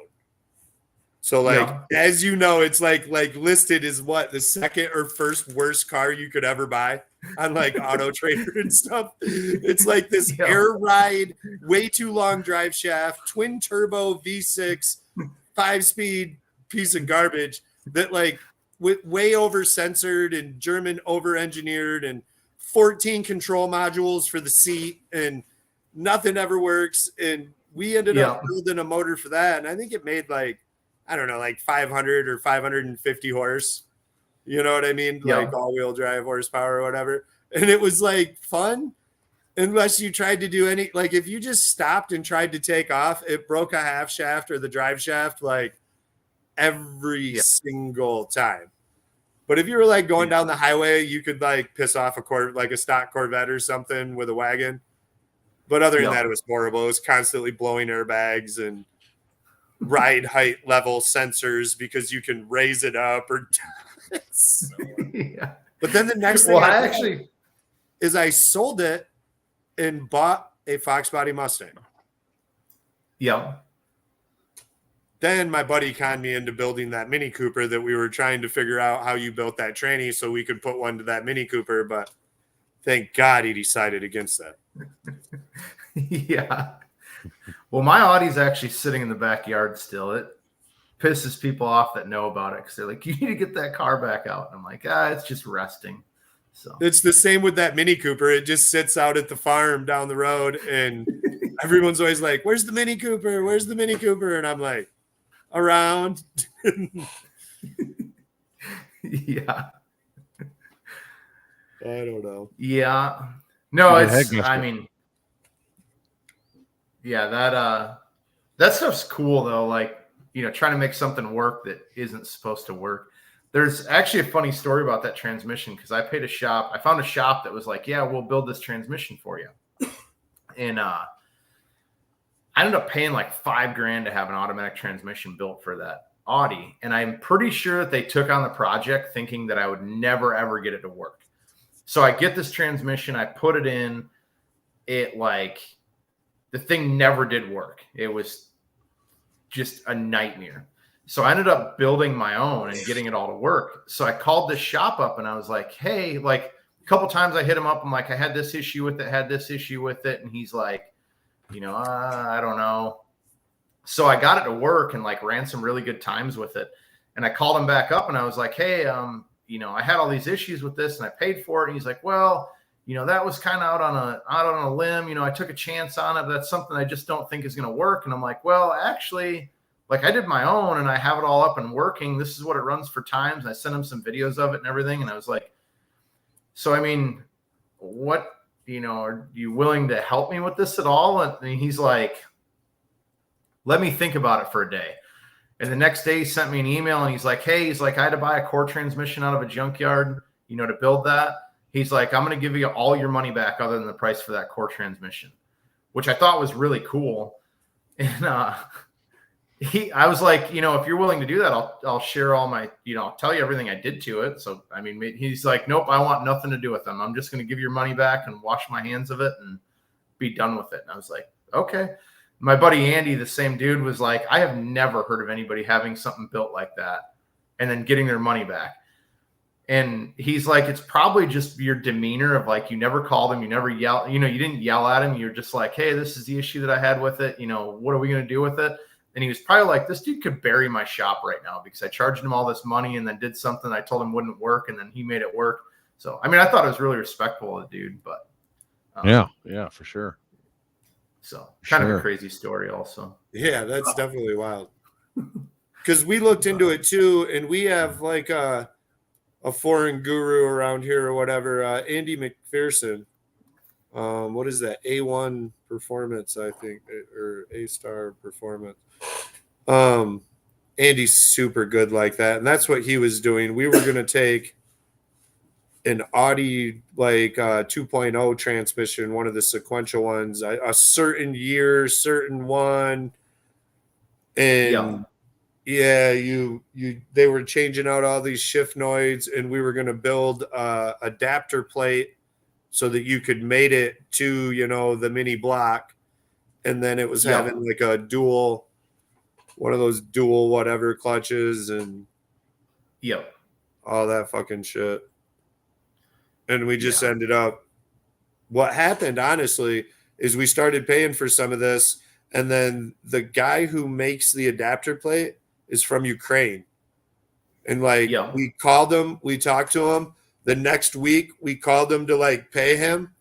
So like, as you know, it's like listed as what the second or first worst car you could ever buy on like Auto Trader and stuff. It's like this air ride, way too long drive shaft, twin turbo V6, 5-speed piece of garbage that like way over censored and German over engineered and 14 control modules for the seat and nothing ever works. And we ended up building a motor for that. And I think it made like, I don't know, like 500 or 550 horse, you know what I mean? Like all wheel drive horsepower or whatever. And it was like fun unless you tried to do any, like if you just stopped and tried to take off, it broke a half shaft or the drive shaft like every single time. But if you were like going down the highway, you could like piss off like a stock Corvette or something with a wagon. But other than that, it was horrible. It was constantly blowing airbags and ride height level sensors because you can raise it up or But then the next thing I sold it and bought a Fox body Mustang. Yeah. Then my buddy conned me into building that Mini Cooper that we were trying to figure out how you built that tranny so we could put one to that Mini Cooper, but thank God he decided against that. Yeah. Well, my Audi's actually sitting in the backyard still. It pisses people off that know about it because they're like, you need to get that car back out. I'm like, it's just resting. So it's the same with that Mini Cooper. It just sits out at the farm down the road, and everyone's always like, "Where's the Mini Cooper? Where's the Mini Cooper?" And I'm like, "Around." Yeah. I don't know. Yeah. No, I mean, yeah, that stuff's cool though. Like, you know, trying to make something work that isn't supposed to work. There's actually a funny story about that transmission because I found a shop that was like, yeah, we'll build this transmission for you. And I ended up paying like $5,000 to have an automatic transmission built for that Audi. And I'm pretty sure that they took on the project thinking that I would never, ever get it to work. So I get this transmission, I put it in, it like the thing never did work. It was just a nightmare. So I ended up building my own and getting it all to work. So I called the shop up and I was like, hey, like a couple times I hit him up. I'm like, I had this issue with it. And he's like, I don't know. So I got it to work and like ran some really good times with it. And I called him back up and I was like, hey, I had all these issues with this and I paid for it. And he's like, well, that was kind of out on a limb. I took a chance on it. But that's something I just don't think is going to work. And I'm like, well, actually, like I did my own and I have it all up and working. This is what it runs for times. And I sent him some videos of it and everything. And I was like, so, I mean, what, are you willing to help me with this at all? And he's like, let me think about it for a day. And the next day he sent me an email and he's like, hey, I had to buy a core transmission out of a junkyard, to build that. He's like, I'm going to give you all your money back other than the price for that core transmission, which I thought was really cool. And I was like, if you're willing to do that, I'll share all my, I'll tell you everything I did to it. So, I mean, he's like, nope, I want nothing to do with them. I'm just going to give your money back and wash my hands of it and be done with it. And I was like, okay. My buddy Andy, the same dude, was like, I have never heard of anybody having something built like that and then getting their money back. And he's like, it's probably just your demeanor of like, you never called him, you never yelled, you didn't yell at him. You're just like, hey, this is the issue that I had with it. What are we going to do with it? And he was probably like, this dude could bury my shop right now because I charged him all this money and then did something I told him wouldn't work. And then he made it work. So, I mean, I thought it was really respectful of the dude, but yeah, for sure. So kind of a crazy story also. Yeah, that's definitely wild. Because we looked into it too, and we have like a foreign guru around here or whatever, Andy McPherson. What is that? A1 Performance, I think, or A-Star Performance. Andy's super good like that, and that's what he was doing. We were going to take an Audi like 2.0 transmission, one of the sequential ones, a certain year, certain one, and they were changing out all these shift noids, and we were going to build a adapter plate so that you could mate it to the mini block, and then it was having like a dual, one of those dual whatever clutches and all that fucking shit. And we just ended up, what happened, honestly, is we started paying for some of this. And then the guy who makes the adapter plate is from Ukraine. And we called him, we talked to him. The next week we called him to like pay him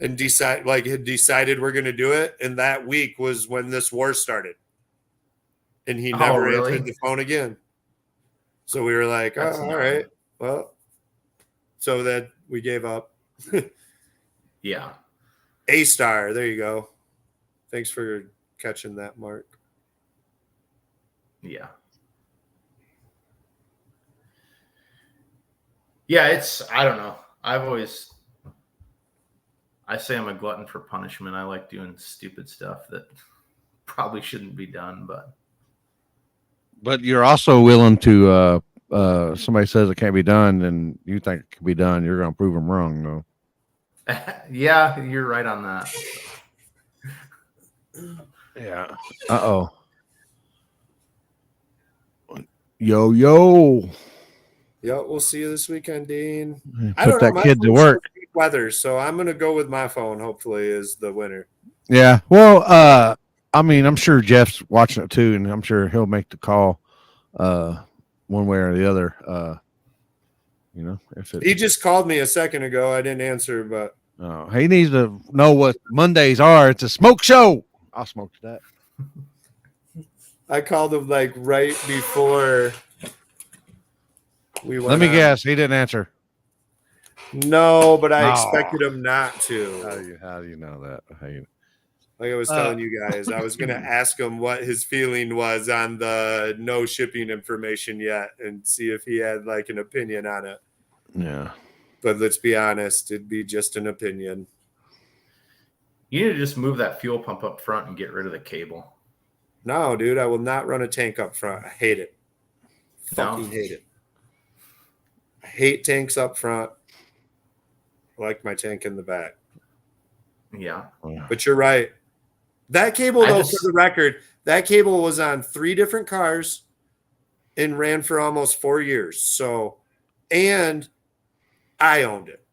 and had decided we're going to do it. And that week was when this war started. And he never answered the phone again. So we were like, all right, well, so that we gave up. A-Star, there you go. Thanks for catching that, Mark. Yeah, I don't know. I say I'm a glutton for punishment. I like doing stupid stuff that probably shouldn't be done, but you're also willing to, somebody says it can't be done and you think it can be done, you're going to prove them wrong, though. Yeah, you're right on that. Yeah. Uh-oh. Yo. Yeah, we'll see you this weekend, Dean. Put that kid to work. Weather, so I'm going to go with my phone, hopefully, is the winner. Yeah. Well, I mean, I'm sure Jeff's watching it too, and I'm sure he'll make the call one way or the other. He just called me a second ago. I didn't answer, but he needs to know what Mondays are. It's a smoke show. I'll smoke to that. I called him like right before we went. Let me guess. He didn't answer. No, but I expected him not to. How do you know that? Like I was telling you guys, I was going to ask him what his feeling was on the no shipping information yet and see if he had like an opinion on it. Yeah. But let's be honest, it'd be just an opinion. You need to just move that fuel pump up front and get rid of the cable. No, dude, I will not run a tank up front. I hate it. Fucking hate it. I hate tanks up front. I like my tank in the back. Yeah. But you're right. That cable, though, for the record, that cable was on 3 different cars and ran for almost 4 years. So, and I owned it.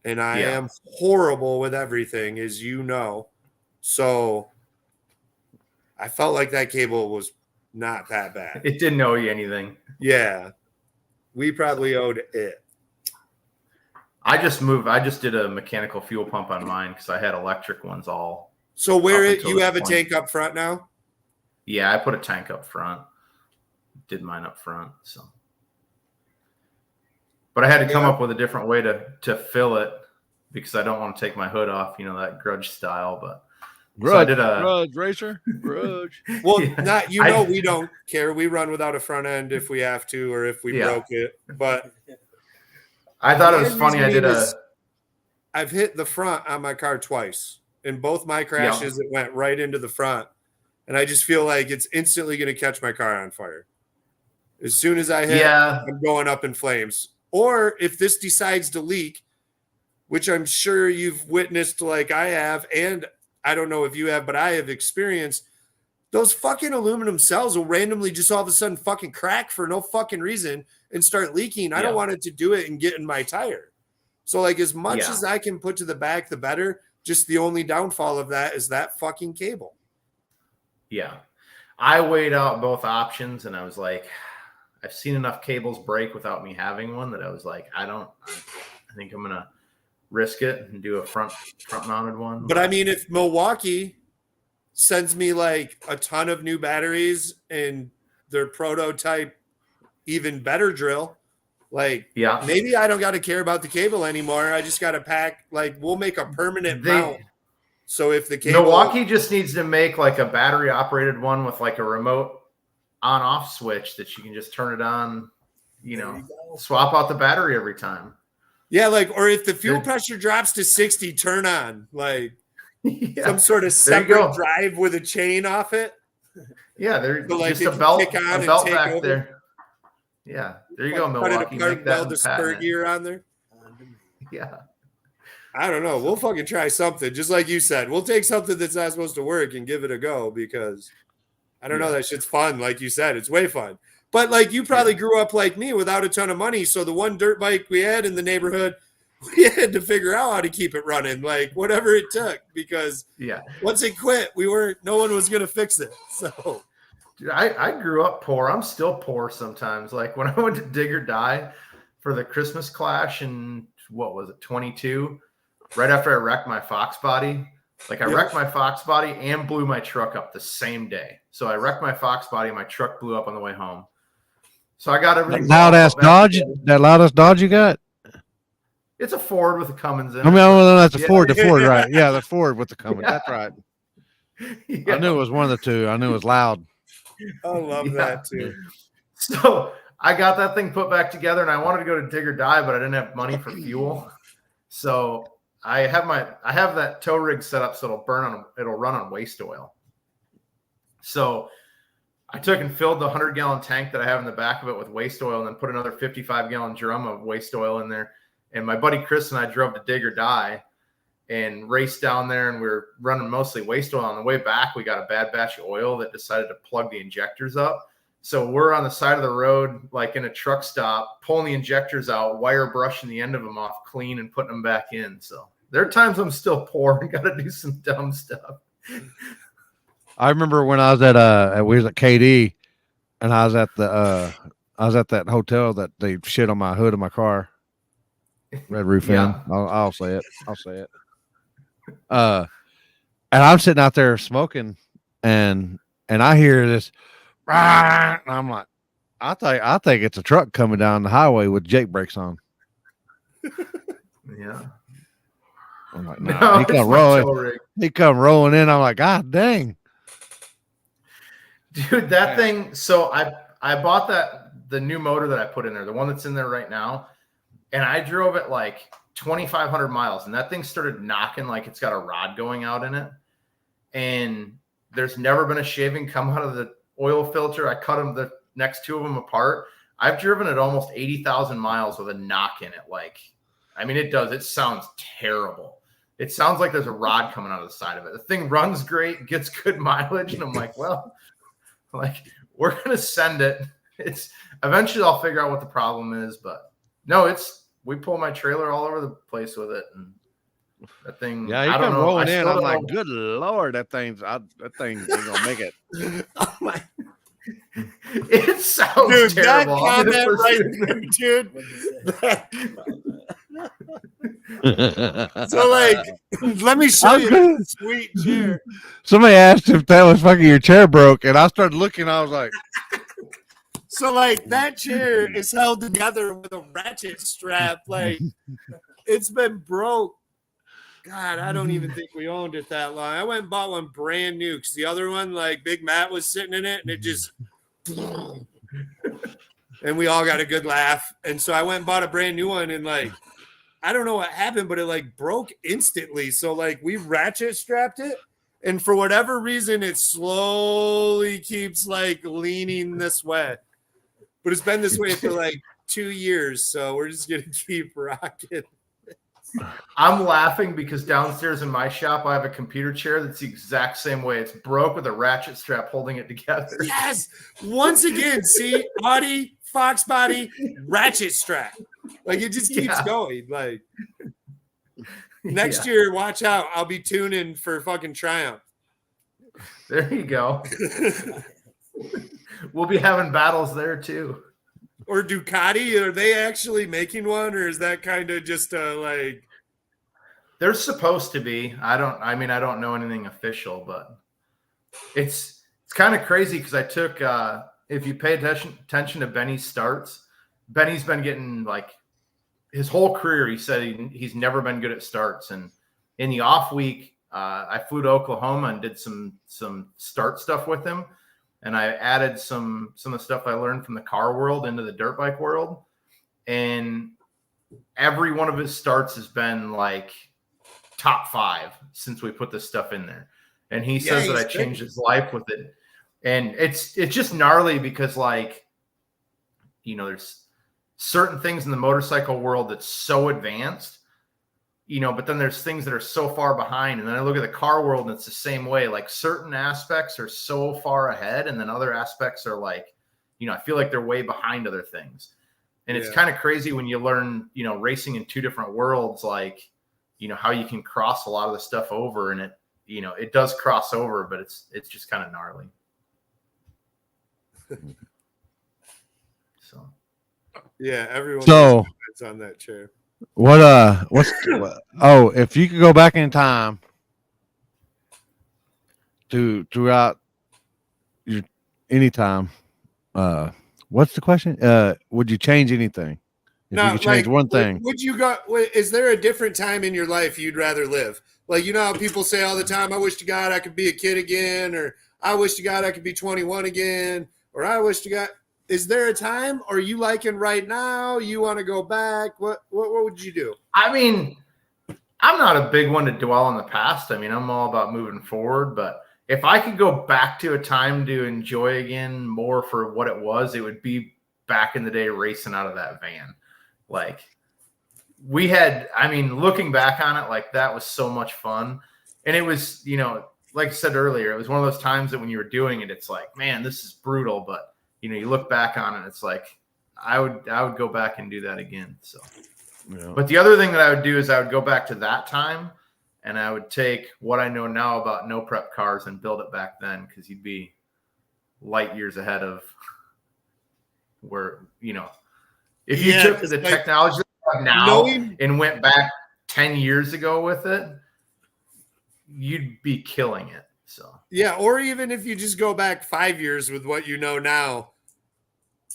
And I am horrible with everything, as you know. So I felt like that cable was not that bad. It didn't owe you anything. Yeah. We probably owed it. I just did a mechanical fuel pump on mine because I had electric ones all. So you have a tank up front now? Yeah, I put a tank up front. Did mine up front, so. But I had to come up with a different way to fill it because I don't want to take my hood off, that grudge style. But grudge, so I did grudge racer, grudge. Well, we don't care. We run without a front end if we have to, or if we broke it. But I thought it was funny. I've hit the front on my car twice. In both my crashes, it went right into the front. And I just feel like it's instantly going to catch my car on fire. As soon as I hit, I'm going up in flames. Or if this decides to leak, which I'm sure you've witnessed like I have, and I don't know if you have, but I have experienced, those fucking aluminum cells will randomly just all of a sudden fucking crack for no fucking reason and start leaking. I don't want it to do it and get in my tire. So like as much as I can put to the back, the better. Just the only downfall of that is that fucking cable. Yeah. I weighed out both options and I was like, I've seen enough cables break without me having one that I was like, I think I'm going to risk it and do a front mounted one. But I mean, if Milwaukee sends me like a ton of new batteries and their prototype, even better drill, like maybe I don't got to care about the cable anymore. I just got to pack, like we'll make a permanent mount. So if the cable, Milwaukee just needs to make like a battery operated one with like a remote on off switch that you can just turn it on, swap out the battery every time. Yeah. Like, or if the fuel pressure drops to 60, turn on like some sort of separate drive with a chain off it. Yeah. There's so, like, just a belt back over there. Yeah. There you go, Milwaukee. Make that the spur gear on there. Yeah. I don't know. We'll fucking try something. Just like you said, we'll take something that's not supposed to work and give it a go because I don't know. That shit's fun. Like you said, it's way fun. But like you probably grew up like me without a ton of money. So the one dirt bike we had in the neighborhood, we had to figure out how to keep it running, like whatever it took, because once it quit, no one was going to fix it. So dude, I grew up poor. I'm still poor sometimes. Like when I went to Dig or Die for the Christmas Clash in, 22, right after I wrecked my Fox body. Like I wrecked my Fox body and blew my truck up the same day. So I wrecked my Fox body and my truck blew up on the way home. So I got everything. That loudest Dodge you got? It's a Ford with a Cummins in it. I mean, that's a Ford. The Ford, right? Yeah, the Ford with the Cummins. That's right. I knew it was one of the two. I knew it was loud. I love that too. So I got that thing put back together, and I wanted to go to Dig or Die, but I didn't have money for fuel. So I have that tow rig set up so it'll run on waste oil. So I took and filled the 100-gallon tank that I have in the back of it with waste oil, and then put another 55-gallon drum of waste oil in there. And my buddy Chris and I drove to Dig or Die and raced down there, and we were running mostly waste oil. On the way back, we got a bad batch of oil that decided to plug the injectors up. So we're on the side of the road, like in a truck stop, pulling the injectors out, wire brushing the end of them off clean and putting them back in. So there are times I'm still poor and got to do some dumb stuff. I remember when I was we was at KD, and I was at that hotel that they shit on my hood of my car. Red Roof Inn. I'll say it. And I'm sitting out there smoking, and I hear this, and I'm like, I think it's a truck coming down the highway with Jake brakes on. Yeah. I'm like, nah, he come rolling in. I'm like, God dang. Dude, that thing. So I bought the new motor that I put in there, the one that's in there right now. And I drove it like 2,500 miles, and that thing started knocking like it's got a rod going out in it. And there's never been a shaving come out of the oil filter. I cut them, the next two of them apart. I've driven it almost 80,000 miles with a knock in it. Like, I mean, it sounds terrible. it sounds like there's a rod coming out of the side of it. The thing runs great, gets good mileage, and I'm like, well, like we're gonna send it. It's eventually I'll figure out what the problem is, but no, we pull my trailer all over the place with it, and that thing. Yeah, he I don't come know. rolling I in. still I'm don't like, know. good Lord, that thing ain't gonna make it. Oh my It sounds dude, terrible. that I'll be the comment first right to- there, dude. So like, let me show I'm you good. this sweet chair. Somebody asked if that was fucking your chair broke, and I started looking. I was like, So like that chair is held together with a ratchet strap. Like it's been broke. God, I don't even think we owned it that long. I went and bought one brand new because the other one, like Big Matt was sitting in it and it just and we all got a good laugh. And so I went and bought a brand new one and like I don't know what happened, but it like broke instantly. So like we ratchet strapped it, and for whatever reason, it slowly keeps like leaning this way. But it's been this way for like 2 years, so we're just gonna keep rocking. I'm laughing because downstairs in my shop, I have a computer chair that's the exact same way. It's broke with a ratchet strap holding it together. Yes, once again, see, Audi, Fox body, ratchet strap. Like it just keeps going. Like next year, watch out. I'll be tuning for fucking Triumph. There you go. We'll be having battles there too. Or Ducati, are they actually making one, or is that kind of just like? They're supposed to be. I don't know anything official, but it's kind of crazy because I took if you pay attention to Benny's starts, Benny's been getting like his whole career. He said he's never been good at starts, and in the off week, I flew to Oklahoma and did some start stuff with him, and I added some of the stuff I learned from the car world into the dirt bike world, and every one of his starts has been like top 5 since we put this stuff in there. And he says that I changed his life with it. And it's just gnarly because like, there's certain things in the motorcycle world that's so advanced, but then there's things that are so far behind. And then I look at the car world and it's the same way. Like certain aspects are so far ahead. And then other aspects are like, I feel like they're way behind other things. And it's kind of crazy when you learn, racing in 2 different worlds, like, how you can cross a lot of the stuff over, and it does cross over, but it's just kind of gnarly. So, Yeah, everyone. So it's on that chair. If you could go back in time throughout your anytime, what's the question? Would you change anything? If you could change one thing. Would you go? Is there a different time in your life you'd rather live? Like, how people say all the time, I wish to God I could be a kid again, or I wish to God I could be 21 again, or I wish to God. Is there a time, or are you liking right now? You want to go back? What would you do? I mean, I'm not a big one to dwell on the past. I mean, I'm all about moving forward, but if I could go back to a time to enjoy again more for what it was, it would be back in the day racing out of that van. Like we had, looking back on it, like that was so much fun. And it was, like I said earlier, it was one of those times that when you were doing it, it's like, man, this is brutal. But, you look back on it, it's like, I would go back and do that again. So, But the other thing that I would do is I would go back to that time and I would take what I know now about no prep cars and build it back then. 'Cause you'd be light years ahead of where, if you took the technology now and went back 10 years ago with it, you'd be killing it. So or even if you just go back 5 years with what you know now,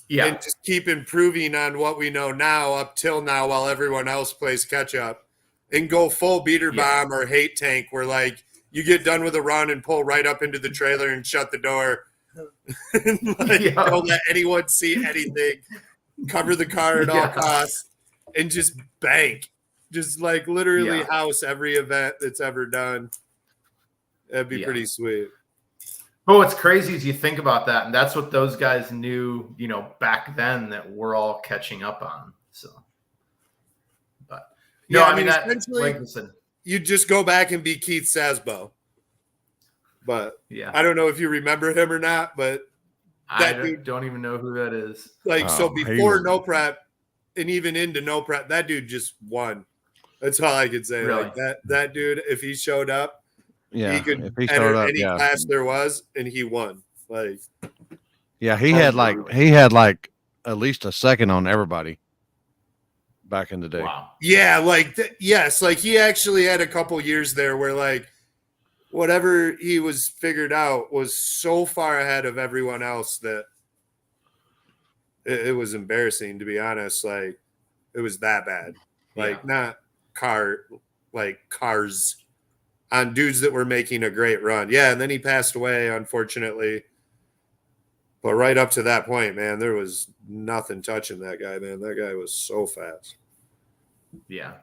and just keep improving on what we know now up till now while everyone else plays catch up, and go full beater bomb or hate tank, where like you get done with a run and pull right up into the trailer and shut the door, and don't let anyone see anything. Cover the car at all costs and just bank. Just like literally house every event that's ever done. That'd be pretty sweet. But what's crazy is you think about that, and that's what those guys knew, back then that we're all catching up on. So, but essentially, like I said, you'd just go back and be Keith Sasbo. But Yeah. I don't know if you remember him or not, but I don't even know who that is. like, so before no prep and even into no prep, that dude just won. That's all I could say. Really? Like that dude, if he showed up, Yeah, he could if he enter showed up, any yeah. class there was, and he won. Like, Yeah, he had like at least a second on everybody back in the day. Wow. yeah, like yes, like he actually had a couple years there where like whatever he was figured out was so far ahead of everyone else that it was embarrassing, to be honest. Like, it was that bad. Like, not cars on dudes that were making a great run. Yeah, and then he passed away, unfortunately. But right up to that point, man, there was nothing touching that guy, man. That guy was so fast. Yeah.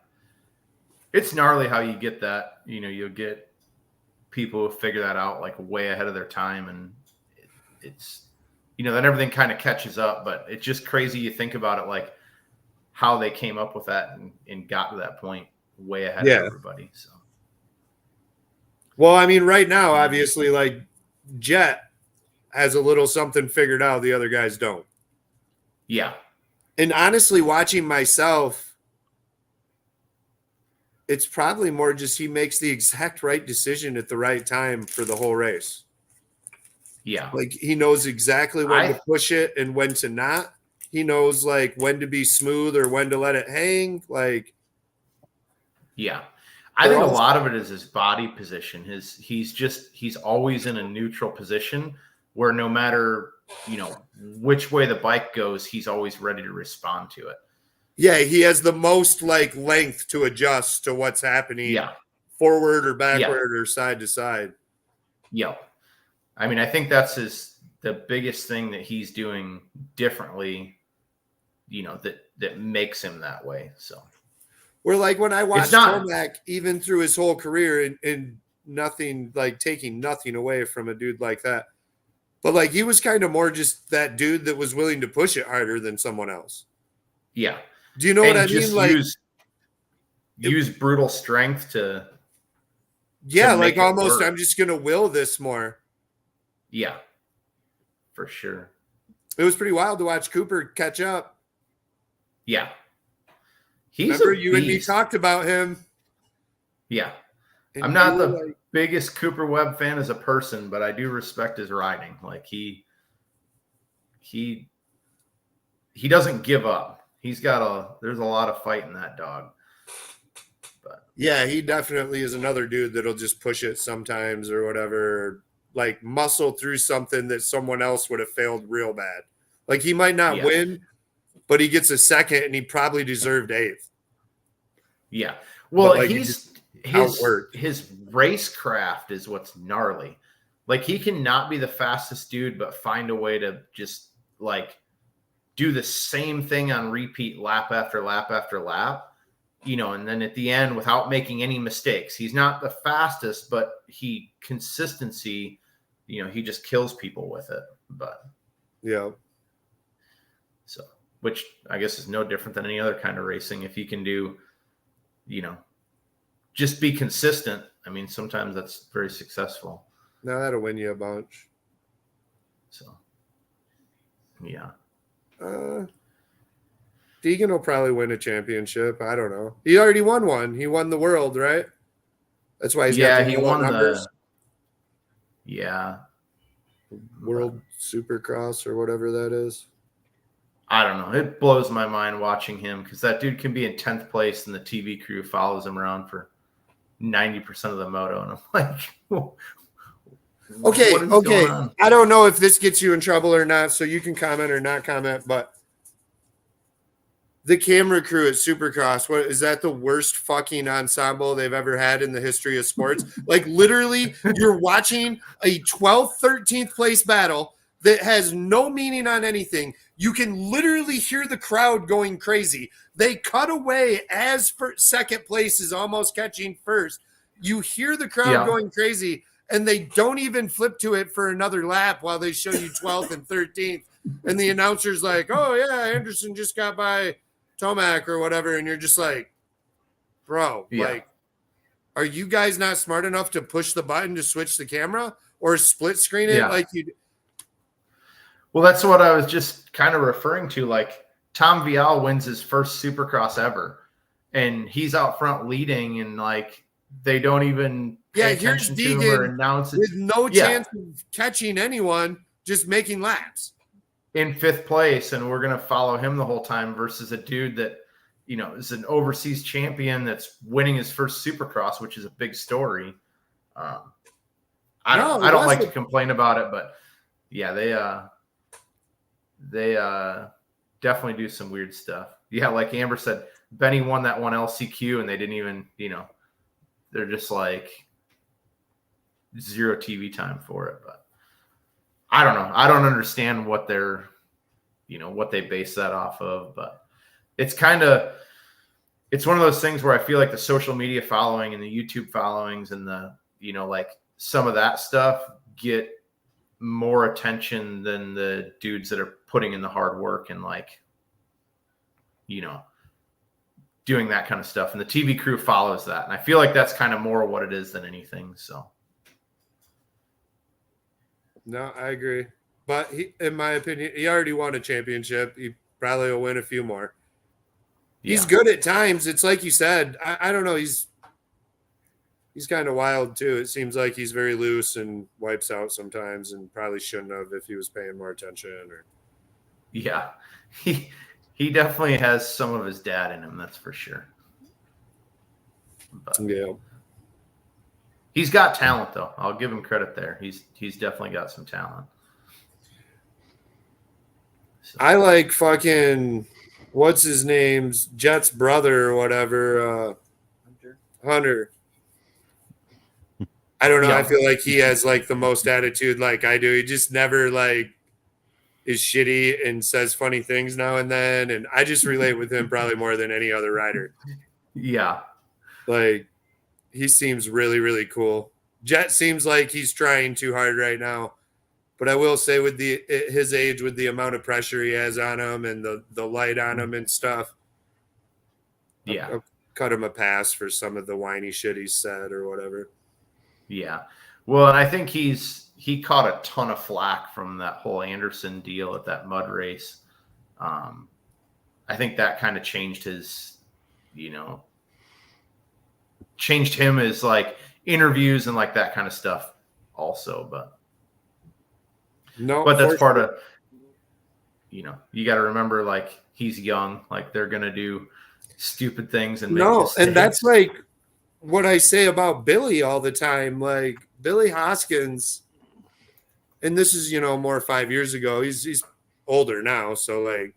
It's gnarly how you get that. You know, you'll get people who figure that out like way ahead of their time, and it's, you know, then everything kind of catches up. But it's just crazy. You think about it, like how they came up with that and got to that point way ahead of everybody. So, well, I mean, right now, obviously, like Jet has a little something figured out the other guys don't. Yeah. And honestly, watching myself, it's probably more just he makes the exact right decision at the right time for the whole race. Yeah. Like, he knows exactly when to push it and when to not. He knows like when to be smooth or when to let it hang. Like, yeah. I think a lot of it is his body position. He's always in a neutral position where no matter, you know, which way the bike goes, he's always ready to respond to it. Yeah, he has the most like length to adjust to what's happening forward or backward or side to side. Yeah. I mean, I think that's the biggest thing that he's doing differently, you know, that makes him that way. So where like when I watched Tomac, even through his whole career and nothing, like taking nothing away from a dude like that, but like he was kind of more just that dude that was willing to push it harder than someone else. Yeah. Do you know what I mean? Like use brutal strength to like almost I'm just gonna will this more. Yeah, for sure. It was pretty wild to watch Cooper catch up. Yeah. Remember you and me talked about him. Yeah. I'm not the biggest Cooper Webb fan as a person, but I do respect his riding. Like he doesn't give up. There's a lot of fight in that dog. But yeah, he definitely is another dude that'll just push it sometimes or whatever, like muscle through something that someone else would have failed real bad. Like he might not win, but he gets a second and he probably deserved eighth. Yeah. Well, like his racecraft is what's gnarly. Like he can not be the fastest dude, but find a way to just like do the same thing on repeat lap after lap after lap, you know, and then at the end without making any mistakes. He's not the fastest, but consistency, you know, he just kills people with it. But yeah. So, which I guess is no different than any other kind of racing. If you can do, you know, just be consistent. I mean, sometimes that's very successful. No, that'll win you a bunch. So, yeah. Deegan will probably win a championship. I don't know. He already won one. He won the world, right? That's why he's got the won numbers. World Supercross or whatever that is. I don't know. It blows my mind watching him because that dude can be in 10th place and the TV crew follows him around for 90% of the moto. And I'm like, okay. I don't know if this gets you in trouble or not, so you can comment or not comment, but the camera crew at Supercross, what is that, the worst fucking ensemble they've ever had in the history of sports? Like literally you're watching a 12th, 13th place battle that has no meaning on anything. You can literally hear the crowd going crazy. They cut away as second place is almost catching first. You hear the crowd going crazy, and they don't even flip to it for another lap while they show you 12th and 13th. And the announcer's like, oh, yeah, Anderson just got by Tomac or whatever. And you're just like, bro, like, are you guys not smart enough to push the button to switch the camera or split screen it Yeah. like you? Well, that's what I was just kind of referring to. Like Tom Vial wins his first Supercross ever, and he's out front leading, and like they don't even pay Here's attention to him or Deegan announce it. with no chance of catching anyone, just making laps. In 5th place, and we're gonna follow him the whole time versus a dude that, you know, is an overseas champion that's winning his first Supercross, which is a big story. I don't like to complain about it, but yeah, they definitely do some weird stuff. Yeah, like Amber said, Benny won that one LCQ, and they didn't even, you know, they're just like zero TV time for it. But I don't know. I don't understand what they're, you know, what they base that off of, but it's one of those things where I feel like the social media following and the YouTube followings and the, you know, like some of that stuff get more attention than the dudes that are putting in the hard work and like, you know, doing that kind of stuff. And the TV crew follows that. And I feel like that's kind of more what it is than anything. So. No, I agree. But he, in my opinion, he already won a championship. He probably will win a few more. He's good at times. It's like you said. I don't know. He's kind of wild too. It seems like he's very loose and wipes out sometimes, and probably shouldn't have if he was paying more attention. Or yeah, he definitely has some of his dad in him. That's for sure. But yeah, he's got talent though. I'll give him credit there. He's definitely got some talent. So. I like fucking what's his name's Jet's brother or whatever. Hunter. I don't know. Yeah. I feel like he has like the most attitude like I do. He just never like is shitty and says funny things now and then. And I just relate with him probably more than any other rider. Yeah. Like he seems really, really cool. Jet seems like he's trying too hard right now. But I will say with his age, with the amount of pressure he has on him and the light on him and stuff. Yeah. I'll cut him a pass for some of the whiny shit he said or whatever. Yeah. Well, and I think he caught a ton of flack from that whole Anderson deal at that mud race. I think that kind of changed his, you know, changed him as like interviews and like that kind of stuff also. But that's part of, you know, you got to remember like he's young, like they're going to do stupid things and make mistakes. And that's like what I say about Billy all the time. Like Billy Hoskins, and this is, you know, more 5 years ago. He's older now, so like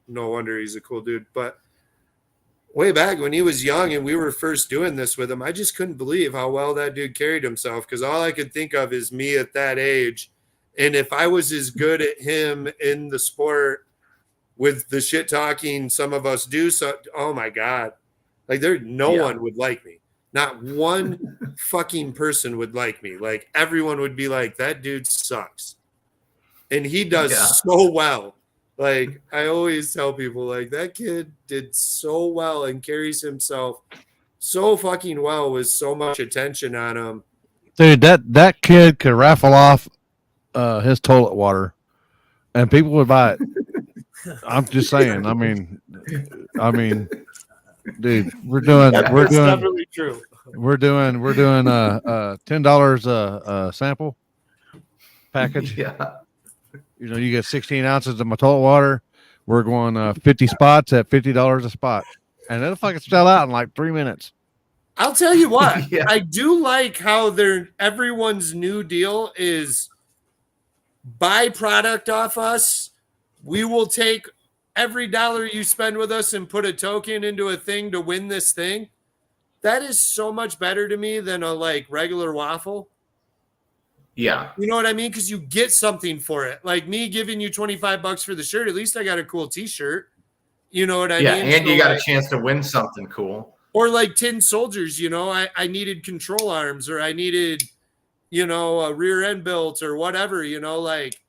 no wonder he's a cool dude. But way back when he was young and we were first doing this with him, I just couldn't believe how well that dude carried himself, because all I could think of is me at that age. And if I was as good at him in the sport with the shit talking some of us do, so oh my God. Like no one would like me. Not one fucking person would like me. Like everyone would be like, that dude sucks. And he does so well. Like I always tell people, like that kid did so well and carries himself so fucking well with so much attention on him. Dude, that kid could raffle off his toilet water and people would buy it. I'm just saying. I mean, dude, we're doing definitely true. We're doing $10 a sample package. Yeah. You know, you get 16 ounces of my toilet water. We're going 50 spots at $50 a spot, and it'll fucking sell out in like 3 minutes. I'll tell you what, I do like how everyone's new deal is buy product off us. We will take every dollar you spend with us and put a token into a thing to win this thing. That is so much better to me than a like regular waffle. Yeah. You know what I mean? Because you get something for it. Like me giving you $25 for the shirt, at least I got a cool t-shirt. You know what I mean? Yeah, and you got a chance to win something cool. Or like Tin Soldiers, you know, I needed control arms, or I needed, you know, a rear end built or whatever, you know, like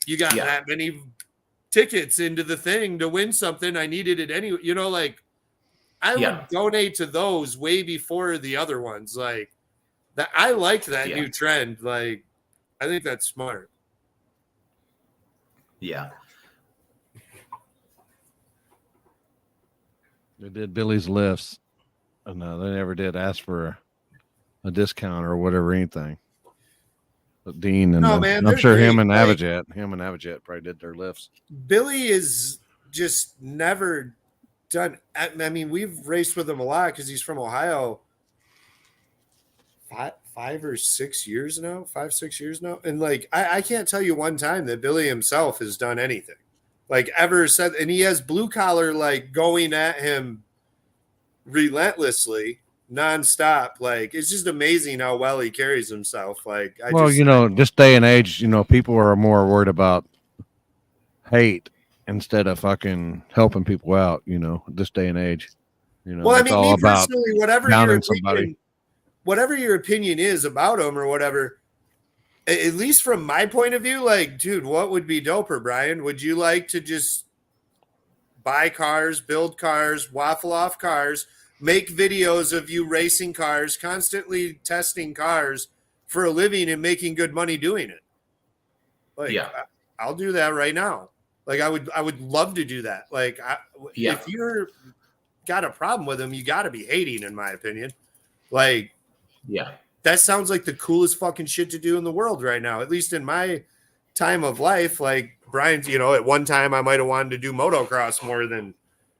you got that many tickets into the thing to win something. I needed it anyway, you know, like I would donate to those way before the other ones. Like that, I like that new trend. Like, I think that's smart. Yeah. They did Billy's lifts, and they never did ask for a discount or whatever, anything. But Dean and I'm sure him and Avajet probably did their lifts. Billy is just never done. I mean, we've raced with him a lot because he's from Ohio. 5 or 6 years now, 5-6 years now, and like I can't tell you one time that Billy himself has done anything, like ever said. And he has blue collar like going at him relentlessly, nonstop. Like it's just amazing how well he carries himself. Like, this day and age, people are more worried about hate instead of fucking helping people out. This day and age, Well, I mean, me personally, whatever your opinion is about him or whatever, at least from my point of view, like, dude, what would be doper, Brian? Would you like to just buy cars, build cars, waffle off cars, make videos of you racing cars, constantly testing cars for a living and making good money doing it? Like, I'll do that right now. Like, I would love to do that. Like, if you're got a problem with him, you got to be hating, in my opinion. Like, that sounds like the coolest fucking shit to do in the world right now, at least in my time of life. Like, Brian's, at one time I might have wanted to do motocross more than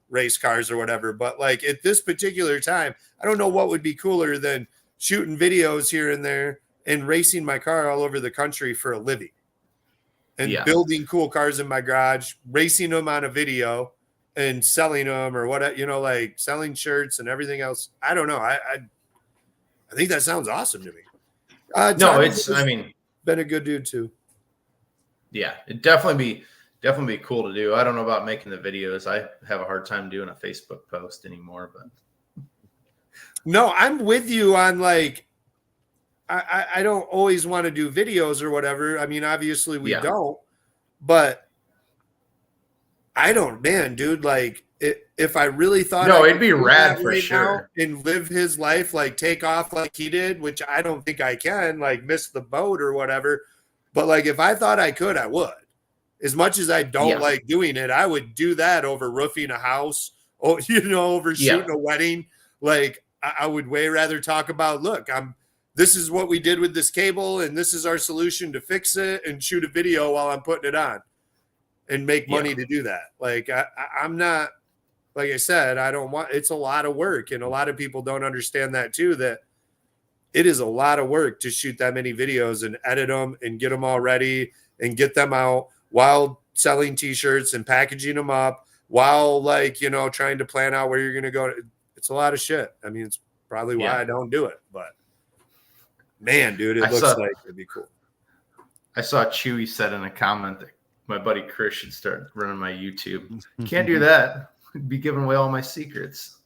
race cars or whatever. But like at this particular time, I don't know what would be cooler than shooting videos here and there and racing my car all over the country for a living and building cool cars in my garage, racing them on a video and selling them or what, like selling shirts and everything else. I don't know. I think that sounds awesome to me. Been a good dude too. Yeah, it'd definitely be cool to do. I don't know about making the videos. I have a hard time doing a Facebook post anymore, but no, I'm with you on like, I don't always want to do videos or whatever. I mean, obviously we don't, but I don't, man, dude, like if I really thought it'd be rad for sure and live his life, like take off like he did, which I don't think I can, like miss the boat or whatever. But like, if I thought I could, I would. As much as I don't like doing it, I would do that over roofing a house or, over shooting a wedding. Like I would way rather talk about, look, this is what we did with this cable and this is our solution to fix it, and shoot a video while I'm putting it on and make money to do that. Like I'm not, like I said, I don't want, it's a lot of work. And a lot of people don't understand that too, that it is a lot of work to shoot that many videos and edit them and get them all ready and get them out while selling t-shirts and packaging them up while like, trying to plan out where you're going to go. It's a lot of shit. I mean, it's probably why I don't do it, but man, dude, it looks like it'd be cool. I saw Chewy said in a comment that my buddy Chris should start running my YouTube. Can't do that. I'd be giving away all my secrets.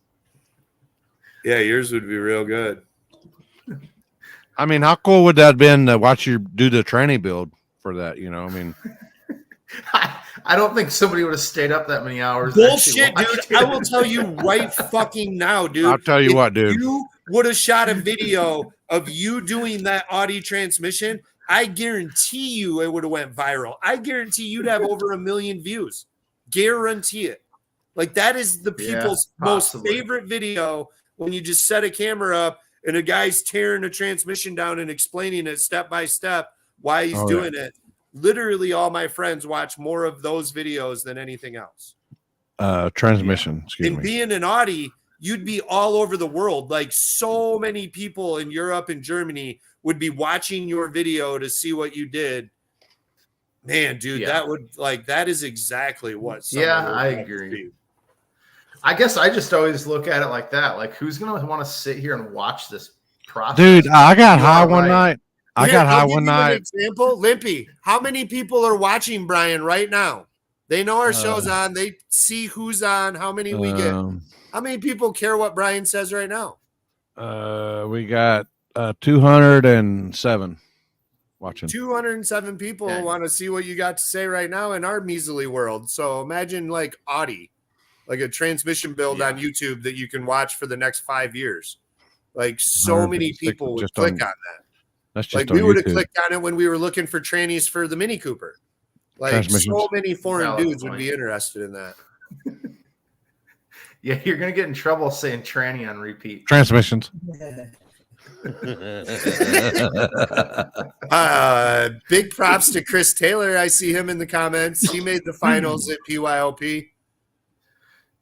Yeah, yours would be real good. I mean, how cool would that have been to watch you do the training build for that? I mean, I don't think somebody would have stayed up that many hours. Bullshit, dude. I will tell you right fucking now, dude. I'll tell you what, dude. You would have shot a video of you doing that Audi transmission. I guarantee you it would have went viral. I guarantee you'd have over 1 million views. Guarantee it. Like that is the people's most favorite video, when you just set a camera up and a guy's tearing a transmission down and explaining it step by step why he's doing it. Literally all my friends watch more of those videos than anything else. Transmission, excuse me. And being an Audi, you'd be all over the world. Like so many people in Europe and Germany would be watching your video to see what you did. Man, dude, that is exactly what. I agree. I guess I just always look at it like that. Like, who's going to want to sit here and watch this process? Dude, I got high one night. Example, Limpy. How many people are watching Brian right now? They know our show's on. They see who's on, how many we get. How many people care what Brian says right now? We got 207 watching. 207 people want to see what you got to say right now in our measly world. So imagine like Audi. like a transmission build Yeah. on YouTube that you can watch for the next 5 years. Like so many people would Just click on- on that. That's just Like on we would have YouTube. clicked on it when we were looking for trannies for the Mini Cooper. Like Transmissions. so many foreign Valid dudes would point. be interested in that. Yeah, you're gonna get in trouble saying tranny on repeat. Transmissions. Big props to Chris Taylor. I see him in the comments. He made the finals at PYLP.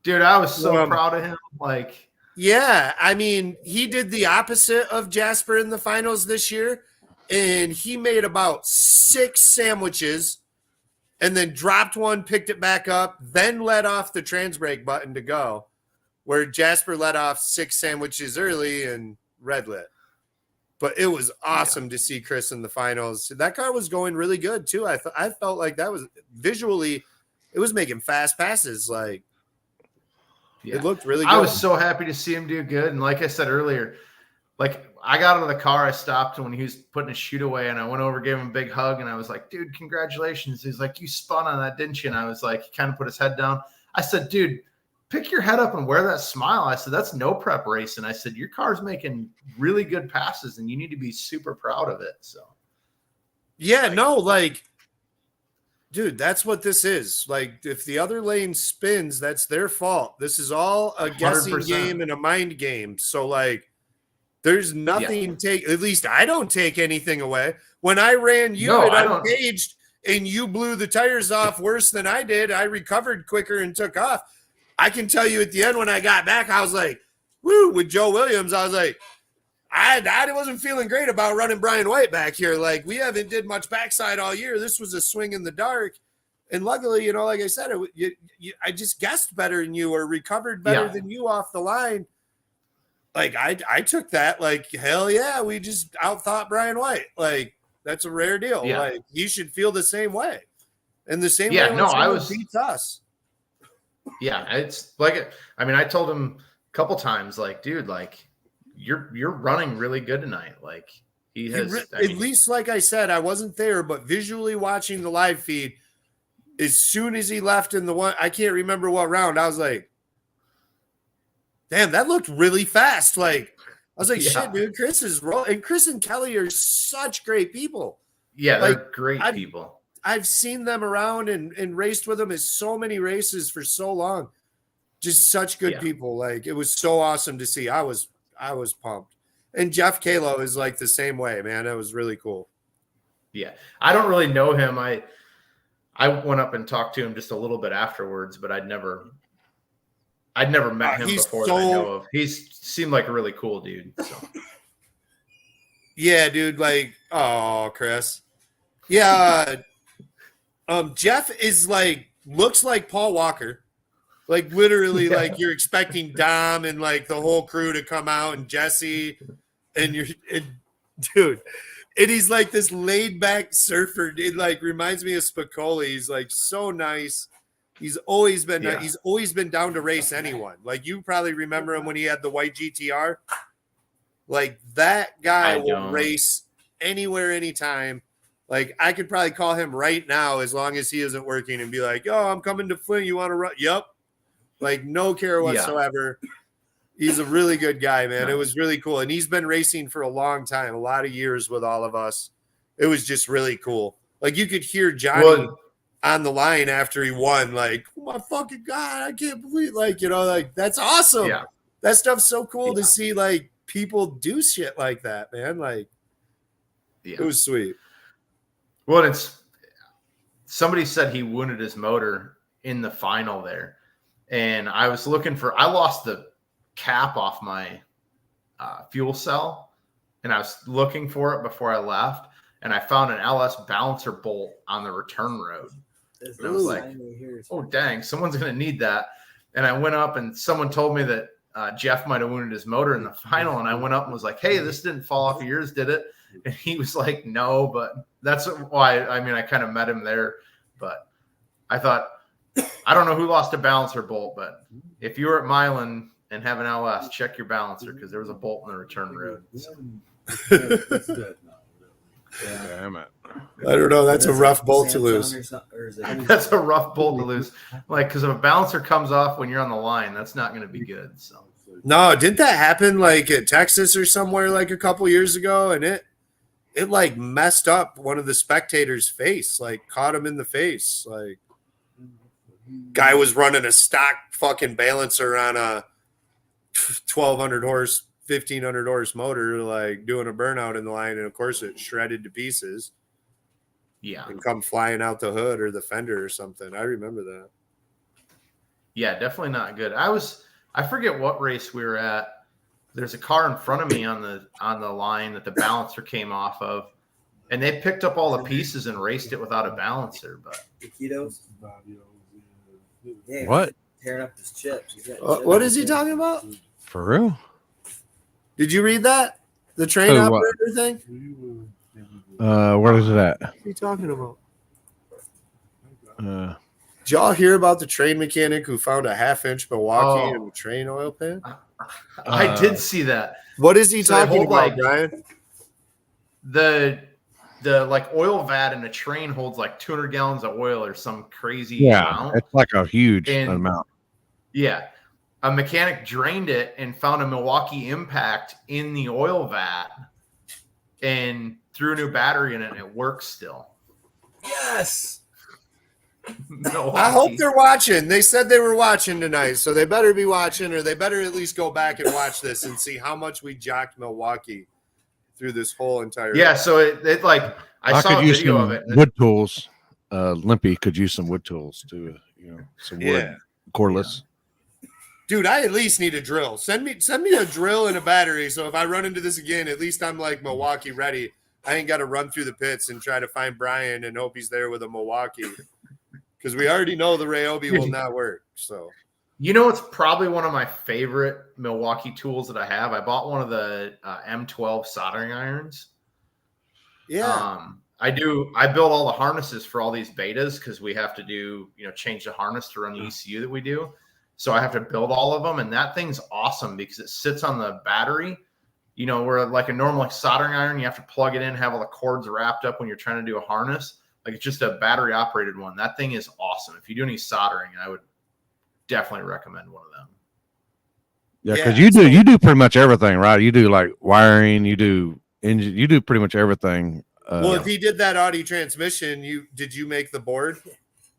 Dude, I was so Um, proud of him. Like, Yeah, I mean, he did the opposite of Jasper in the finals this year, and he made about 6 sandwiches and then dropped one, picked it back up, then let off the trans brake button to go, where Jasper let off 6 sandwiches early and red lit. But it was awesome to see Chris in the finals. That car was going really good too. I felt like that was visually, it was making fast passes. Like yeah. it looked really good. I was so happy to see him do good. And like I said earlier, like I got out of the car, I stopped when he was putting his chute away, and I went over, gave him a big hug, and I was like, dude, congratulations. He's like, you spun on that, didn't you? And I was like, he kind of put his head down. I said, dude, pick your head up and wear that smile. I said, that's no prep racing. I said, your car's making really good passes, and you need to be super proud of it. So yeah, no, like, dude, that's what this is. Like, if the other lane spins, that's their fault. This is all a guessing 100%. game and a mind game. So, like, there's nothing at least I don't take anything away. When I ran you No, I at don't. uncaged and you blew the tires off worse than I did, I recovered quicker and took off. I can tell you at the end when I got back, I was like, woo, with Joe Williams, I was like, I wasn't feeling great about running Brian White back here. Like, we haven't did much backside all year. This was a swing in the dark. And luckily, you know, like I said, I just guessed better than you or recovered better than you off the line. Like, I took that like, hell yeah, we just outthought Brian White. Like, that's a rare deal. Yeah. Like, he should feel the same way. And the same Yeah, way no, when I someone was- beats us. yeah, it's like, I mean, I told him a couple times, like, dude, like you're running really good tonight. Like he has, At least, like I said, I wasn't there, but visually watching the live feed, as soon as he left in the one, I can't remember what round, I was like, damn, that looked really fast. Like, I was like, shit, dude, Chris is rolling. And Chris and Kelly are such great people. yeah, like, they're great people. I've seen them around and raced with them in so many races for so long. Just such good people. Like, it was so awesome to see. I was pumped. And Jeff Kalo is like the same way, man. It was really cool. Yeah. I don't really know him. I went up and talked to him just a little bit afterwards, but I'd never met him before that I know of. He seemed like a really cool dude. So. Yeah, dude. Like, oh, Chris. Yeah. Jeff is like, looks like Paul Walker. Like, literally, like you're expecting Dom and like the whole crew to come out and Jesse and dude. And he's like this laid back surfer. It like reminds me of Spicoli. He's like so nice. He's always been he's always been down to race anyone. Like, you probably remember him when he had the white GTR. Like, that guy will race anywhere, anytime. Like, I could probably call him right now as long as he isn't working and be like, yo, I'm coming to Flint. You want to run? Yep. Like, no care whatsoever. He's a really good guy, man. It was really cool. And he's been racing for a long time, a lot of years with all of us. It was just really cool. Like, you could hear Johnny on the line after he won, like, oh my fucking God, I can't believe, like, you know, like, that's awesome. Yeah. That stuff's so cool to see, like, people do shit like that, man. Like, it was sweet. Well, it's somebody said he wounded his motor in the final there. And I was looking I lost the cap off my fuel cell, and I was looking for it before I left, and I found an LS balancer bolt on the return road. And I was like, oh, dang, someone's going to need that. And I went up, and someone told me that Jeff might have wounded his motor in the final, and I went up and was like, hey, this didn't fall off of yours, did it? And he was like, no, but that's why, I mean, I kind of met him there, but I thought, I don't know who lost a balancer bolt, but if you were at Milan and have an LS, check your balancer because there was a bolt in the return road. So. Damn it. I don't know. That's a rough bolt to lose. That's a rough bolt to lose. Like, because if a balancer comes off when you're on the line, that's not going to be good. So. No, didn't that happen like at Texas or somewhere like a couple years ago? And it like messed up one of the spectators' face, like caught him in the face. Like, guy was running a stock fucking balancer on a 1,200 horse, 1,500 horse motor, like doing a burnout in the line, and of course it shredded to pieces. Yeah, and come flying out the hood or the fender or something. I remember that. Yeah, definitely not good. I forget what race we were at. There's a car in front of me on the line that the balancer came off of, and they picked up all the pieces and raced it without a balancer. But yeah, What? tearing up his chips. What is he talking about? For real? Did you read that? The train Oh, what? operator thing? Where is it at? What are you talking about? Did y'all hear about the train mechanic who found a 1/2-inch Milwaukee in the train oil pan? I did see that. What is he So they talking hold, about, like, Brian? The like oil vat in a train holds like 200 gallons of oil or some crazy amount. It's like a huge And- amount. Yeah. A mechanic drained it and found a Milwaukee impact in the oil vat and threw a new battery in it, and it works still. Yes. Milwaukee. I hope they're watching. They said they were watching tonight, so they better be watching, or they better at least go back and watch this and see how much we jocked Milwaukee through this whole entire. Yeah, so it like I saw a could use video some of it. wood tools. Limpy could use some wood tools too. Some wood Yeah. cordless. Dude, I at least need a drill. Send me a drill and a battery, so if I run into this again, at least I'm like Milwaukee ready. I ain't got to run through the pits and try to find Brian and hope he's there with a Milwaukee, because we already know the Ryobi will not work. So, You know, it's probably one of my favorite Milwaukee tools that I have. I bought one of the M12 soldering irons. yeah, I build all the harnesses for all these betas because we have to do, change the harness to run the ECU that we do. So I have to build all of them. And that thing's awesome because it sits on the battery, where like a normal soldering iron, you have to plug it in, have all the cords wrapped up when you're trying to do a harness. Like, it's just a battery operated one. That thing is awesome. If you do any soldering, I would definitely recommend one of them. Yeah, because you do pretty much everything, right? You do like wiring, you do engine, you do pretty much everything. well, if he did that Audi transmission, did you make the board?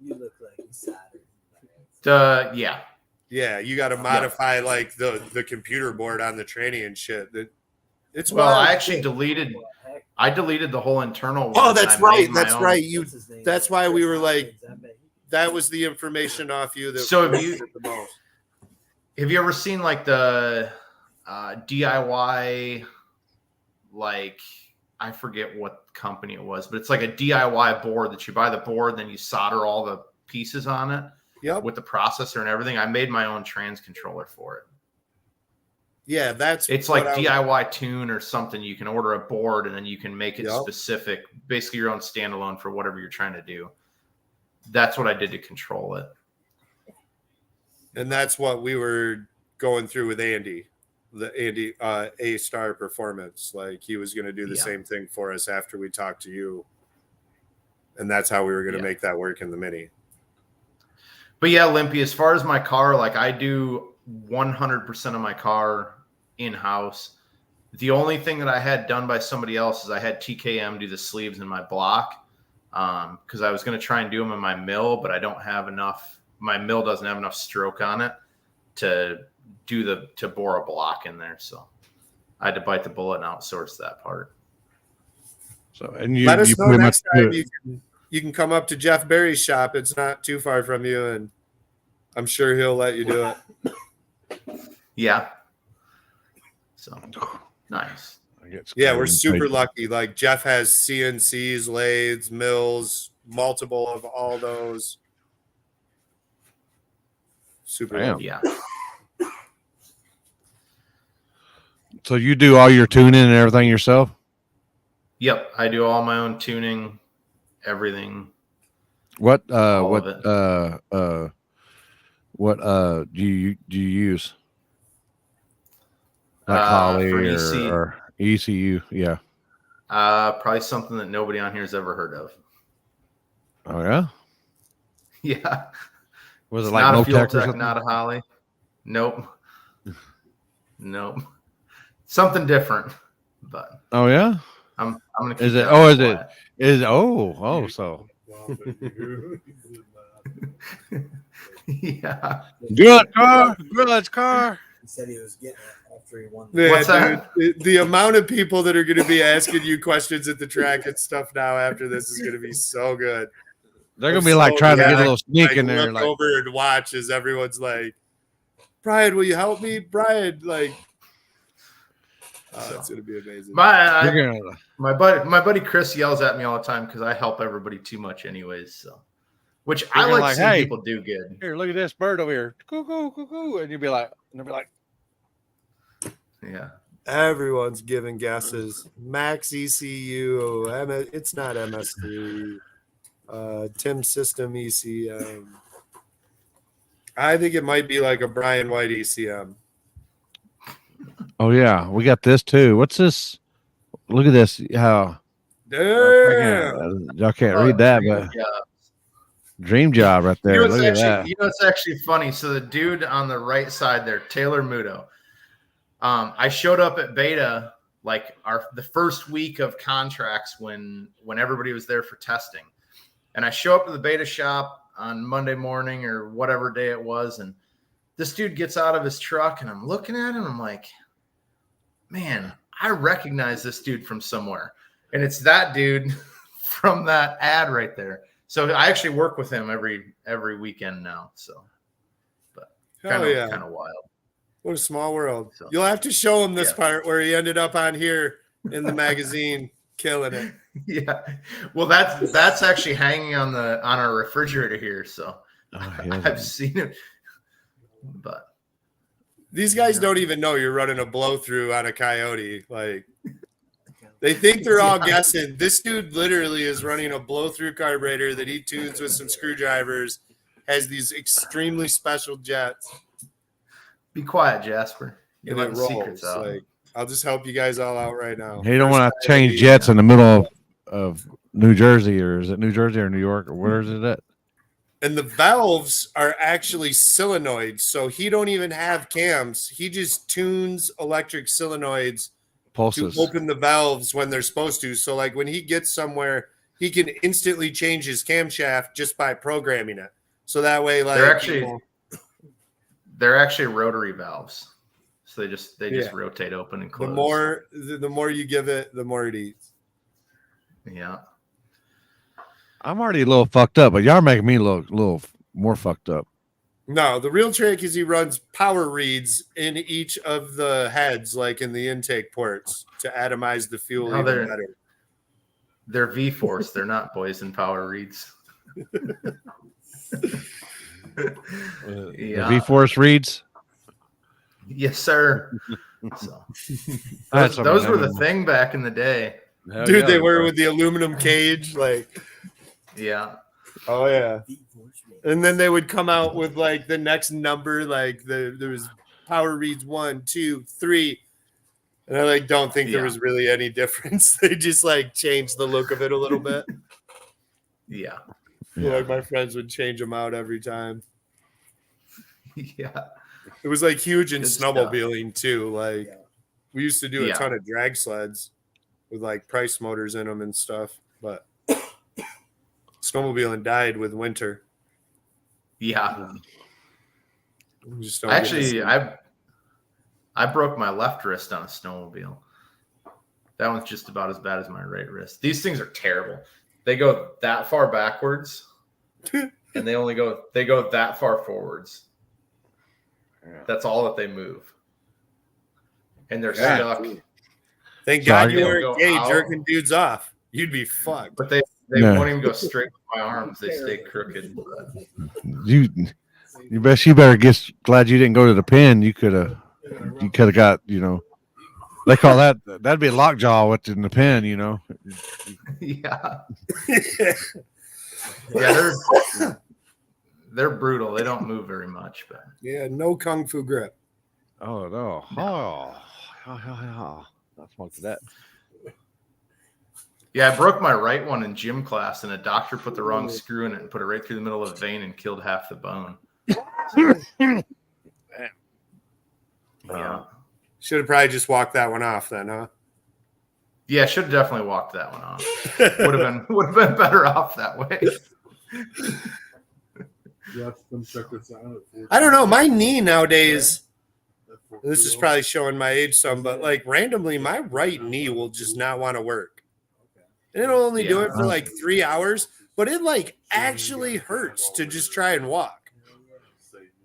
You look like you soldered. Yeah. Yeah, you got to modify like the computer board on the tranny and shit. It's Well, wild. I actually deleted the whole internal one. Oh, and that's I right. made my That's own. right. That's why we were like, that was the information off you. That So have we you- needed the most. Have you ever seen like the DIY, like, I forget what company it was, but it's like a DIY board that you buy the board, then you solder all the pieces on it with the processor and everything. I made my own trans controller for it. Yeah, It's like DIY Tune or something. You can order a board and then you can make it specific, basically your own standalone for whatever you're trying to do. That's what I did to control it. And that's what we were going through with Andy, A-Star Performance. Like, he was going to do the same thing for us after we talked to you. And that's how we were going to make that work in the Mini. But yeah, Limpy, as far as my car, like, I do 100% of my car in-house. The only thing that I had done by somebody else is I had TKM do the sleeves in my block, because I was going to try and do them in my mill, but I don't have enough. My mill doesn't have enough stroke on it to bore a block in there. So I had to bite the bullet and outsource that part. So, and you let us you know pretty next much time you can come up to Jeff Berry's shop. It's not too far from you, and I'm sure he'll let you do it. Yeah. So nice. Yeah, we're super lucky. Like, Jeff has CNCs, lathes, mills, multiple of all those. Super lucky. Yeah. So you do all your tuning and everything yourself? Yep, I do all my own tuning, everything. What All what of do you use? Like Holly for or ECU? Yeah. Probably something that nobody on here has ever heard of. Oh yeah. Yeah. Was it It's like not no a fuel tech or tech, something? not a Holly. Nope. Nope. Something different. But Oh yeah. I'm gonna keep Is it? that Oh, one is it? quiet. Is so Yeah. good car, good car. He said he was getting it after he won. Yeah, What's that? dude, the amount of people that are going to be asking you questions at the track and stuff now after this is going to be so good. They're gonna be like trying to get a little sneak Like, in there, look like over and watch as everyone's like, Brian, will you help me? Brian, like, it's going to be amazing. you're gonna, My buddy Chris yells at me all the time because I help everybody too much anyways. So, which I gonna like seeing hey, people do good. here, look at this bird over here, cuckoo, cuckoo, and you'll be like, Yeah. Everyone's giving guesses. Max ECU. It's not MS3. Tim System ECM. I think it might be like a Brian White ECM. oh yeah, we got this too. What's this? Look at this. How Damn. y'all can't read that, but dream job right there. Look at that. You know, it's actually funny. So the dude on the right side there, Taylor Muto. I showed up at Beta like the first week of contracts when everybody was there for testing, and I show up to the Beta shop on Monday morning or whatever day it was, and this dude gets out of his truck, and I'm looking at him. I'm like, man, I recognize this dude from somewhere, and it's that dude from that ad right there. So I actually work with him every weekend now. So, but kind of wild. What a small world. So, You'll have to show him this part where he ended up on here in the magazine killing it. Yeah. Well, that's actually hanging on our refrigerator here. So I've seen it. But these guys don't even know you're running a blow through on a Coyote. Like, they think they're all guessing. This dude literally is running a blow through carburetor that he tunes with some screwdrivers, has these extremely special jets. Be quiet, Jasper. You're And it letting secrets rolls. out. Like, I'll just help you guys all out right now. You don't want to change jets in the middle of New Jersey, or is it New Jersey or New York, or where is it at? And the valves are actually solenoids, so he don't even have cams. He just tunes electric solenoids Pulses. to open the valves when they're supposed to. So, like, when he gets somewhere, he can instantly change his camshaft just by programming it. So that way, like, they're actually rotary valves. So they just rotate open and close. The more you give it, the more it eats. Yeah. I'm already a little fucked up, but y'all are making me look a little more fucked up. No, the real trick is he runs power reads in each of the heads, like in the intake ports, to atomize the fuel even better. They're V-Force. They're not Boyson power reads. The V-Force reads? Yes, sir. So, those were the thing back in the day. Hell dude, yeah, they were with the aluminum cage. Like, yeah. Oh, yeah. And then they would come out with like the next number, like there was power reads 1, 2, 3. And I like don't think there was really any difference. They just like changed the look of it a little bit. Yeah. Like my friends would change them out every time. Yeah. It was like huge in snowmobiling too. Like we used to do a ton of drag sleds with like price motors in them and stuff, but snowmobiling died with winter. Yeah. I broke my left wrist on a snowmobile. That one's just about as bad as my right wrist. These things are terrible. They go that far backwards and they go that far forwards. That's all that they move. And they're stuck. Thank God you weren't gay jerking dudes off. You'd be fucked. But they won't even go straight with my arms. They stay crooked. You better get glad you didn't go to the pen. You could have got, they call that'd be a lockjaw within the pen, Yeah. Yeah, they're brutal. They don't move very much, but no kung fu grip. Oh no. Oh. That's one for that. Yeah, I broke my right one in gym class, and a doctor put the wrong screw in it and put it right through the middle of the vein and killed half the bone. Yeah. Should have probably just walked that one off then, huh? Yeah, should have definitely walked that one off. would have been better off that way. I don't know. My knee nowadays, this is probably showing my age some, but like randomly, my right knee will just not want to work. And it'll only do it for like 3 hours, but it like actually hurts to just try and walk.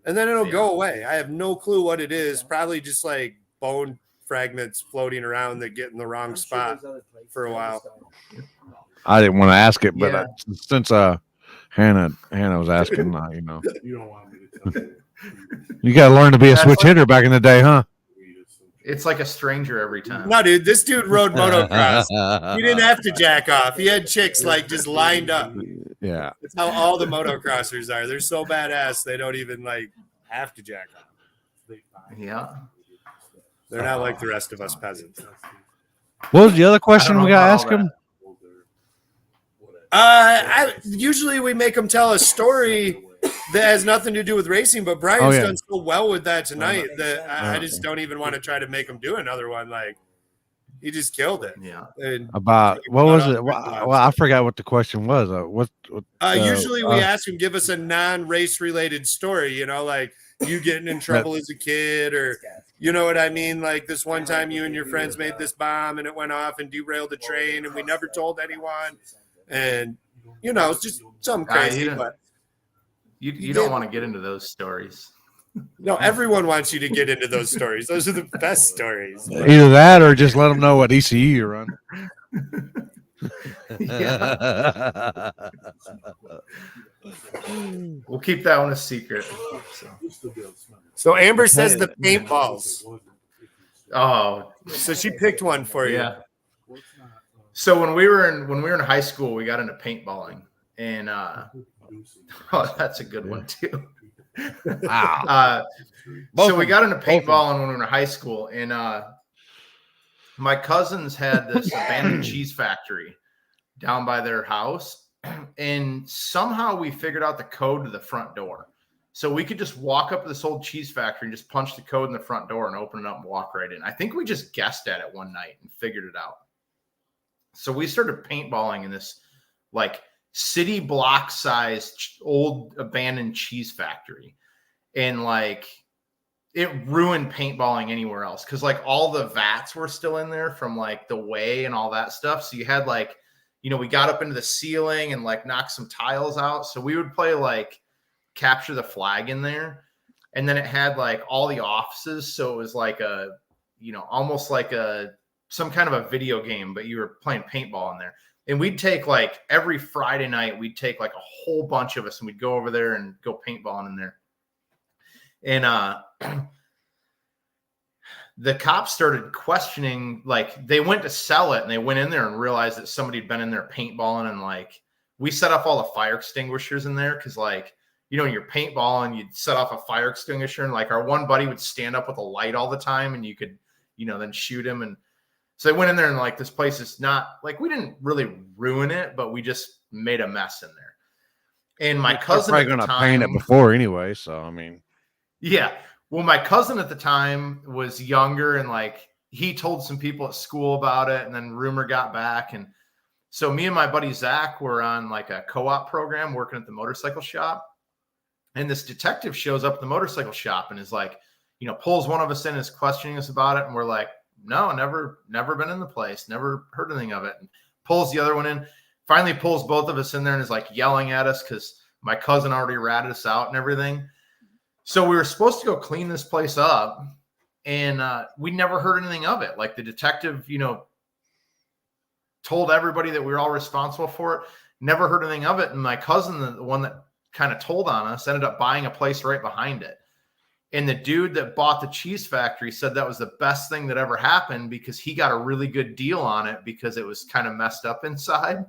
And then it'll go away. I have no clue what it is. Probably just like bone fragments floating around that get in the wrong spot for a while. I didn't want to ask it, but since Hannah was asking, you know, You don't want me to tell you. you got to learn to be a switch hitter back in the day, huh? It's like a stranger every time. No, dude, this dude rode motocross. He didn't have to jack off. He had chicks like just lined up. Yeah, That's how all the motocrossers are. They're so badass they don't even like have to jack off. Yeah. They're not like the rest of us peasants. what was the other question we got to ask him? Usually we make them tell a story that has nothing to do with racing, but Brian's done so well with that tonight that I just don't even want to try to make him do another one. Like he just killed it. Yeah. And About what was it? Well, I forgot what the question was. usually we ask him give us a non-race related story. You know, like you getting in trouble as a kid, or you know what I mean. Like this one time you and your friends made this bomb and it went off and derailed the train, and we never told anyone. And you know, it's just something crazy, but. You don't want to get into those stories. No, everyone wants you to get into those stories. Those are the best stories. Either that or just let them know what ECU you run. Yeah. We'll keep that one a secret. So Amber says the paintballs. Oh, So she picked one for you. yeah. So when we were in high school, we got into paintballing, and oh, that's a good one too. Wow. So we got into paintballing when we were in high school, and my cousins had this abandoned cheese factory down by their house, and somehow we figured out the code to the front door. So we could just walk up to this old cheese factory and just punch the code in the front door and open it up and walk right in. I think we just guessed at it one night and figured it out. So we started paintballing in this like city block sized old abandoned cheese factory, and like it ruined paintballing anywhere else because like all the vats were still in there from like the whey and all that stuff. So you had like, you know, we got up into the ceiling and like knocked some tiles out. So we would play like capture the flag in there, and then it had like all the offices. So it was like a, you know, almost like some kind of a video game, but you were playing paintball in there. And we'd take like every Friday night, we'd take like a whole bunch of us and we'd go over there and go paintballing in there. And the cops started questioning, like they went to sell it and they went in there and realized that somebody had been in there paintballing, and like we set off all the fire extinguishers in there because like, you know, you're paintballing, you'd set off a fire extinguisher, and like our one buddy would stand up with a light all the time and you could, you know, then shoot him. And so they went in there and like, this place is not like, we didn't really ruin it, but we just made a mess in there. And my cousin probably going to paint it before anyway. So, I mean, yeah. Well, my cousin at the time was younger, and like he told some people at school about it, and then rumor got back. And so me and my buddy Zach were on like a co-op program working at the motorcycle shop. And this detective shows up at the motorcycle shop and is like, you know, pulls one of us in, is questioning us about it. And we're like, no, never been in the place, never heard anything of it. And pulls the other one in, finally pulls both of us in there and is like yelling at us because my cousin already ratted us out and everything. So we were supposed to go clean this place up, and we never heard anything of it. Like the detective, you know, told everybody that we were all responsible for it, never heard anything of it. And my cousin, the one that kind of told on us, ended up buying a place right behind it. And the dude that bought the cheese factory said that was the best thing that ever happened because he got a really good deal on it because it was kind of messed up inside,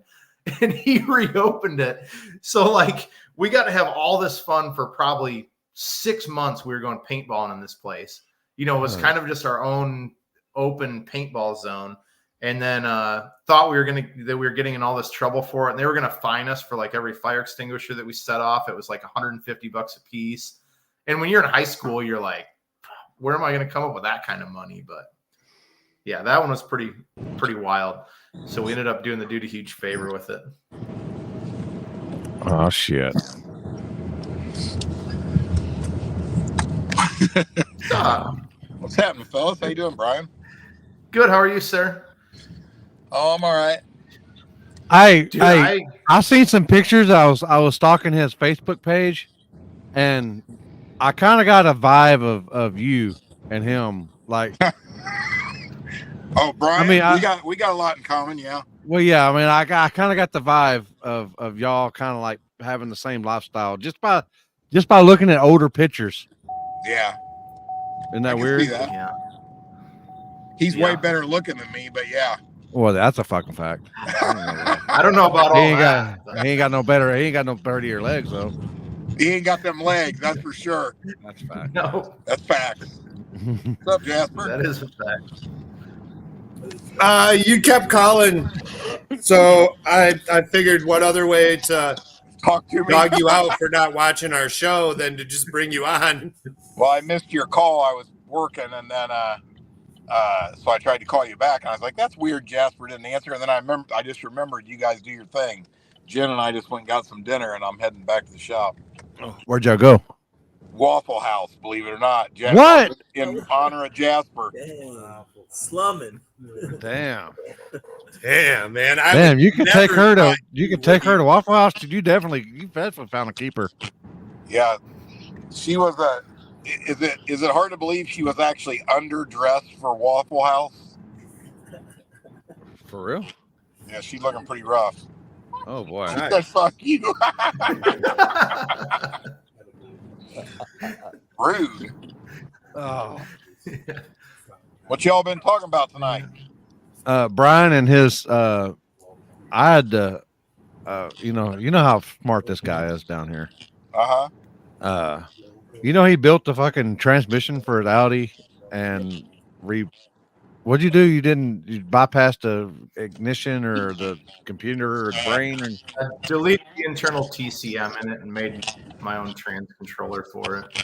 and he reopened it. So like we got to have all this fun for probably 6 months. We were going paintballing in this place. You know, it was kind of just our own open paintball zone. and then thought we were getting in all this trouble for it, and they were gonna fine us for like every fire extinguisher that we set off. It was like $150 a piece. And when you're in high school, you're like, where am I gonna come up with that kind of money? But yeah, that one was pretty wild. So we ended up doing the dude a huge favor with it. Oh shit. What's happening, fellas? How you doing, Brian? Good. How are you, sir? Oh, I'm all right. I seen some pictures. I was stalking his Facebook page, and I kind of got a vibe of you and him. Like, Oh, Brian, I mean, we got a lot in common, yeah. well, yeah. I mean, I kind of got the vibe of y'all kind of like having the same lifestyle just by looking at older pictures. Yeah. Isn't I that can weird? see that. Yeah. He's way better looking than me, but yeah. Well, that's a fucking fact. I don't know about all He ain't that. got no prettier legs though. He ain't got them legs, that's for sure. That's a fact. No, That's facts. What's up, Jasper? that is a fact. You kept calling, so I figured what other way to Talk to me. dog you out for not watching our show than to just bring you on. Well, I missed your call. I was working, and then so I tried to call you back, and I was like, "That's weird." Jasper didn't answer, and then I just remembered you guys do your thing. Jen and I just went and got some dinner, and I'm heading back to the shop. Where'd y'all go? Waffle House, believe it or not. Jen, What? in honor of Jasper? Dang. Slumming. Damn. Damn, man. Damn, you can take her to Waffle House. You definitely found a keeper. Yeah, she was a. Is it hard to believe she was actually underdressed for Waffle House? For real? Yeah, she's looking pretty rough. Oh boy. She said, "Fuck you." Rude. Oh. What y'all been talking about tonight? Brian and his I had to you know how smart this guy is down here. Uh-huh. He built the fucking transmission for his Audi and what'd you do? You bypassed the ignition or the computer or the brain and Delete the internal TCM in it and made my own trans controller for it.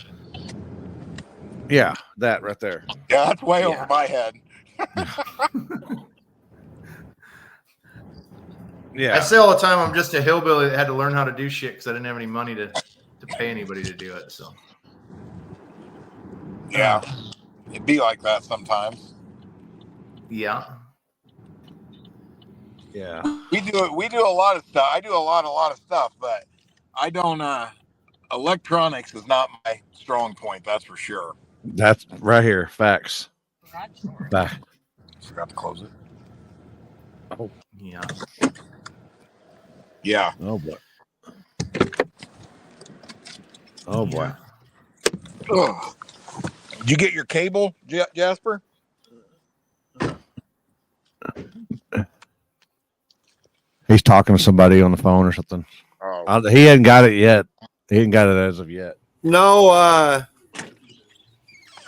yeah, that right there. Yeah, that's way over my head. Yeah. I say all the time I'm just a hillbilly that had to learn how to do shit because I didn't have any money to pay anybody to do it. So Yeah, it'd be like that sometimes. yeah. Yeah. We do a lot of stuff. I do a lot of stuff, but I don't. Electronics is not my strong point. That's for sure. That's right here. Facts. Bye. Forgot to close it. Oh. Yeah. Yeah. Oh boy. Oh boy. Ugh. Did you get your cable, Jasper? He's talking to somebody on the phone or something. Oh. He hadn't got it yet. He ain't got it as of yet. No, I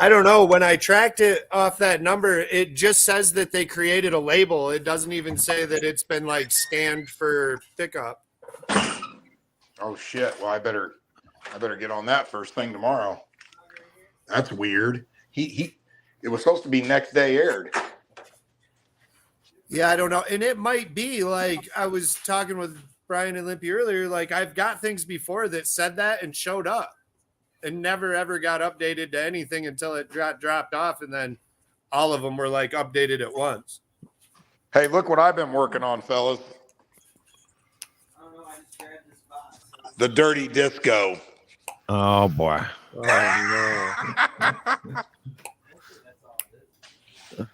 don't know. When I tracked it off that number, it just says that they created a label. It doesn't even say that it's been like scanned for pickup. Oh shit! Well, I better get on that first thing tomorrow. That's weird. It was supposed to be next day aired. Yeah, I don't know. And it might be like I was talking with Brian and Limpy earlier. Like I've got things before that said that and showed up and never ever got updated to anything until it dropped off. And then all of them were like updated at once. Hey, look what I've been working on, fellas. The Dirty Disco. Oh boy. Oh, no.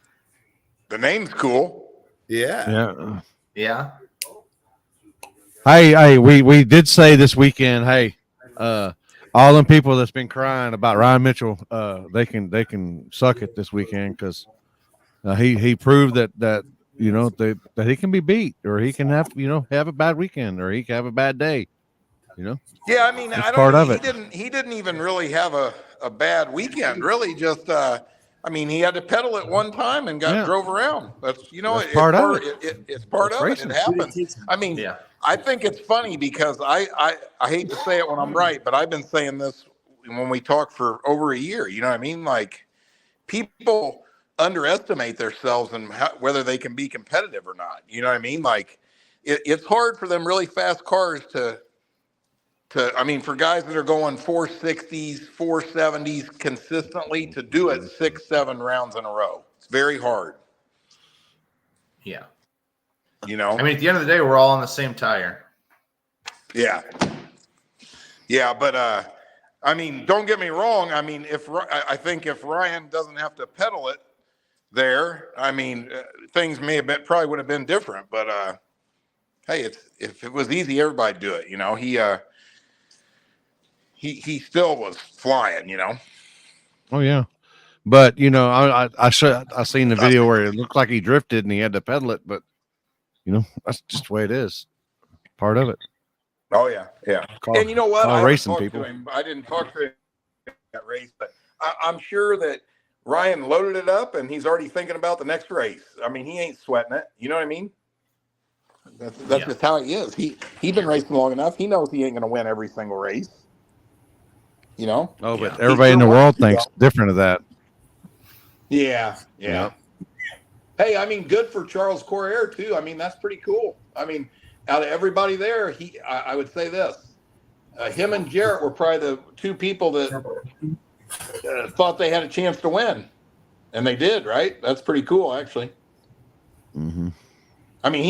The name's cool. Yeah. Yeah. Hey, we did say this weekend, hey, all them people that's been crying about Ryan Mitchell, they can suck it this weekend because he proved that that he can be beat, or he can have a bad weekend, or he can have a bad day. Yeah, I mean, It's part of it. He didn't even really have a bad weekend. Really, just I mean, he had to pedal it one time and drove around. That's That's part of it. It's part That's of racing. it. It happens. I mean, I think it's funny because I hate to say it when I'm right, but I've been saying this when we talk for over a year. You know what I mean? Like, people underestimate themselves and whether they can be competitive or not. You know what I mean? Like, it's hard for them really fast cars to I mean, for guys that are going 460s, 470s consistently to do it 6-7 rounds in a row. It's very hard. Yeah. You know? I mean, at the end of the day, we're all on the same tire. Yeah. Yeah, but I mean, don't get me wrong. I mean, I think if Ryan doesn't have to pedal it there, I mean, things probably would have been different. But hey, if it was easy, everybody'd do it. You know, he still was flying, you know. Oh yeah, but you know, I seen the video where it looked like he drifted and he had to pedal it, but you know, that's just the way it is. Part of it. Oh yeah, yeah. And you know what? I racing people. I didn't talk to him at that race, but I'm sure that Ryan loaded it up and he's already thinking about the next race. I mean, he ain't sweating it. You know what I mean? That's just how he is. He's been racing long enough. He knows he ain't going to win every single race. You know? Oh, but everybody in the world thinks different of that. Yeah. Hey, I mean, good for Charles Corriere too. I mean, that's pretty cool. I mean, out of everybody there, I would say this: him and Jarrett were probably the two people that thought they had a chance to win, and they did. Right? That's pretty cool, actually. Mm-hmm. I mean,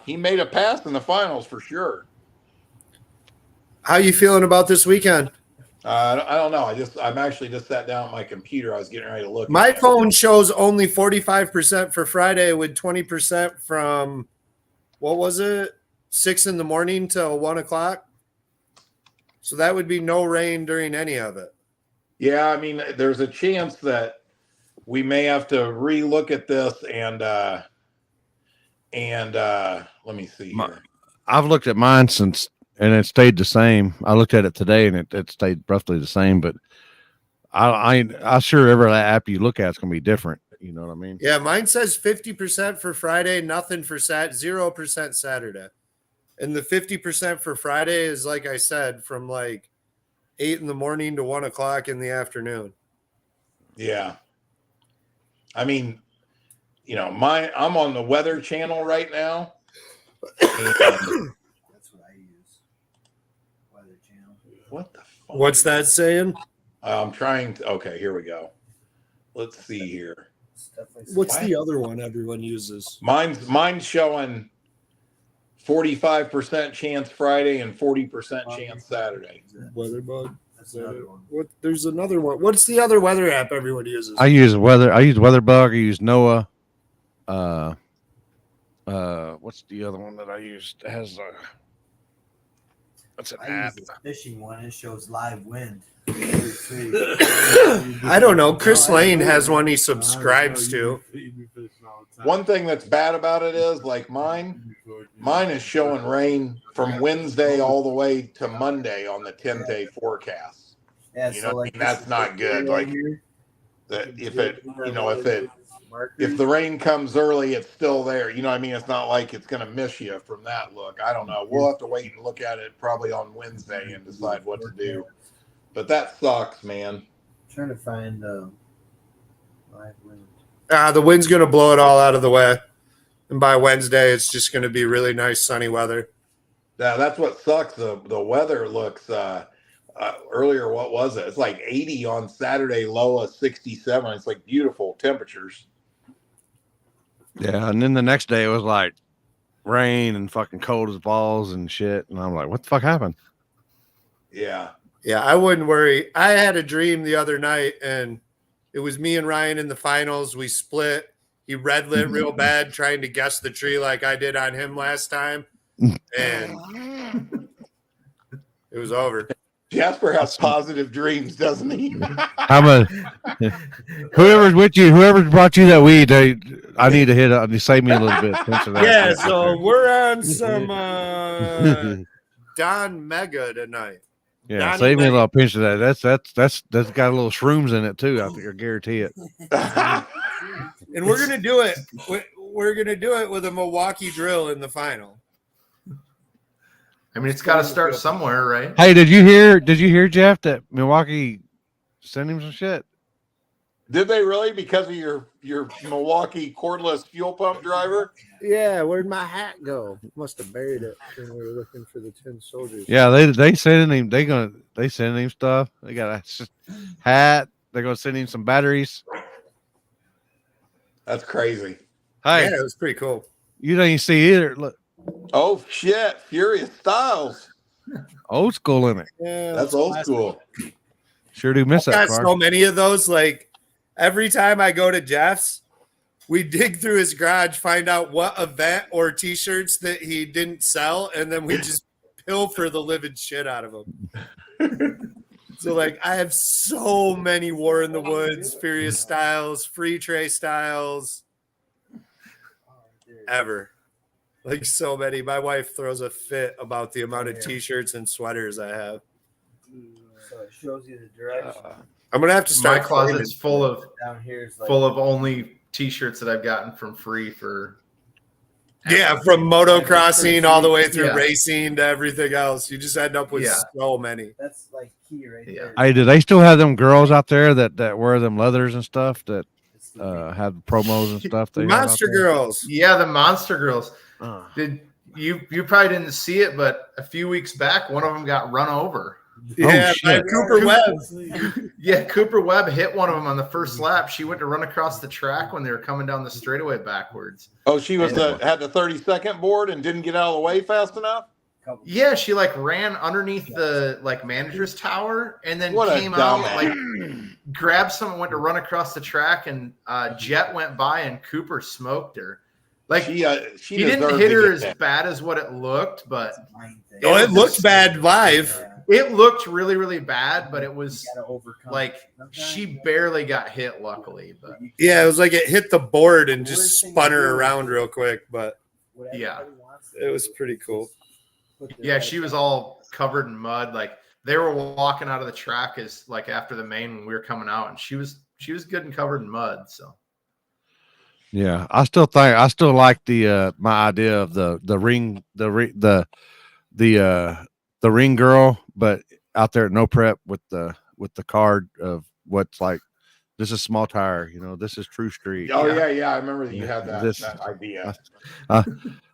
he made a pass in the finals for sure. How you feeling about this weekend? I don't know. I'm actually just sat down at my computer. I was getting ready to look. My phone shows only 45% for Friday with 20% from, what was it, 6 in the morning till 1 o'clock? So that would be no rain during any of it. Yeah, I mean, there's a chance that we may have to relook at this and let me see here. I've looked at mine since. And it stayed the same. I looked at it today, and it stayed roughly the same. But I'm sure every app you look at is going to be different. You know what I mean? Yeah, mine says 50% for Friday, nothing for 0% Saturday, and the 50% for Friday is, like I said, from like 8 in the morning to 1 o'clock in the afternoon. Yeah, I mean, you know, I'm on the Weather Channel right now. What the fuck? What's that saying? I'm trying to. Okay, here we go. Let's see here. What's the other one everyone uses? Mine's showing 45% chance Friday and 40% chance Saturday. WeatherBug. There's another one. What's the other weather app everyone uses? I use WeatherBug. I use NOAA. What's the other one that I use? It has what's an app? Use the fishing one. It shows live wind. I don't know. Chris Lane has one he subscribes to. One thing that's bad about it is, like mine is showing rain from Wednesday all the way to Monday on the 10-day forecast. Yeah, you know, like, that's not good. Like that, if the rain comes early, it's still there. You know what I mean? It's not like it's going to miss you from that look. I don't know. We'll have to wait and look at it probably on Wednesday and decide what to do. But that sucks, man. I'm trying to find live wind. The wind's going to blow it all out of the way. And by Wednesday, it's just going to be really nice sunny weather. Yeah, that's what sucks. The weather looks earlier. What was it? It's like 80 on Saturday, low of 67. It's like beautiful temperatures. Yeah, and then the next day it was like rain and fucking cold as balls and shit. And I'm like, what the fuck happened? Yeah. Yeah, I wouldn't worry. I had a dream the other night, and it was me and Ryan in the finals. We split. He red lit real bad, trying to guess the tree like I did on him last time. And it was over. Jasper has positive dreams, doesn't he? Whoever's with you, whoever's brought you that weed, I need to hit it. Save me a little bit. Yeah, so we're on some Don Mega tonight. Yeah, Donnie save me a might- little pinch of that. That's got a little shrooms in it too. I guarantee it. And we're gonna do it. We're gonna do it with a Milwaukee drill in the final. I mean, it's got to start somewhere, right? Hey, did you hear Jeff that Milwaukee sent him some shit? Did they really? Because of your Milwaukee cordless fuel pump driver? Yeah, where'd my hat go? Must have buried it when we were looking for the 10 soldiers. Yeah, they sending him. They sending him stuff. They got a hat. They're gonna send him some batteries. That's crazy. Hey, Yeah, it was pretty cool. you didn't see either. Look, Oh shit! Furious Styles. old school in it. Yeah, That's old school. Sure do miss that got car. so many of those. Like every time I go to Jeff's, we dig through his garage, find out what event or T-shirts that he didn't sell, and then we just pilfer the living shit out of them. So, like, I have so many War in the Woods, Furious Styles, Free Trey Styles, ever. Like, so many. My wife throws a fit about the amount of T-shirts and sweaters I have. So it shows you the direction. I'm gonna have to start. My closet's full of Down here is like only T-shirts that I've gotten from Free for. Yeah, from motocrossing all the way through Yeah. racing to everything else. You just end up with so many. that's like key right Yeah. there. Hey, do they still have them girls out there that wear them leathers and stuff that have promos and stuff? They have out Monster there? Girls. Yeah, the Monster Girls. Uh, Did you probably didn't see it, but a few weeks back, one of them got run over. Yeah, by shit. Cooper Webb. Yeah, Cooper Webb hit one of them on the first lap. She went to run across the track when they were coming down the straightaway backwards. Oh, she was had the 30-second board and didn't get out of the way fast enough. Yeah, she like ran underneath the like manager's tower and then What a came out, dumbass. like grabbed someone, went to run across the track, and Jet went by and Cooper smoked her. Like She he didn't deserved hit to her get as that. bad as what it looked, but Oh, it looked bad live. it looked really, really bad. But it was You gotta overcome like she barely got hit, luckily. But Yeah, it was like it hit the board and just spun her around real quick, but yeah, it was pretty cool. yeah, she was all covered in mud. Like they were walking out of the track as like after the main when we were coming out, and she was good and covered in mud. So yeah, I still like the my idea of the ring girl, but out there at no prep with the card of what's like. This is small tire, this is True Street. Oh yeah. I remember that you had that, This- that idea.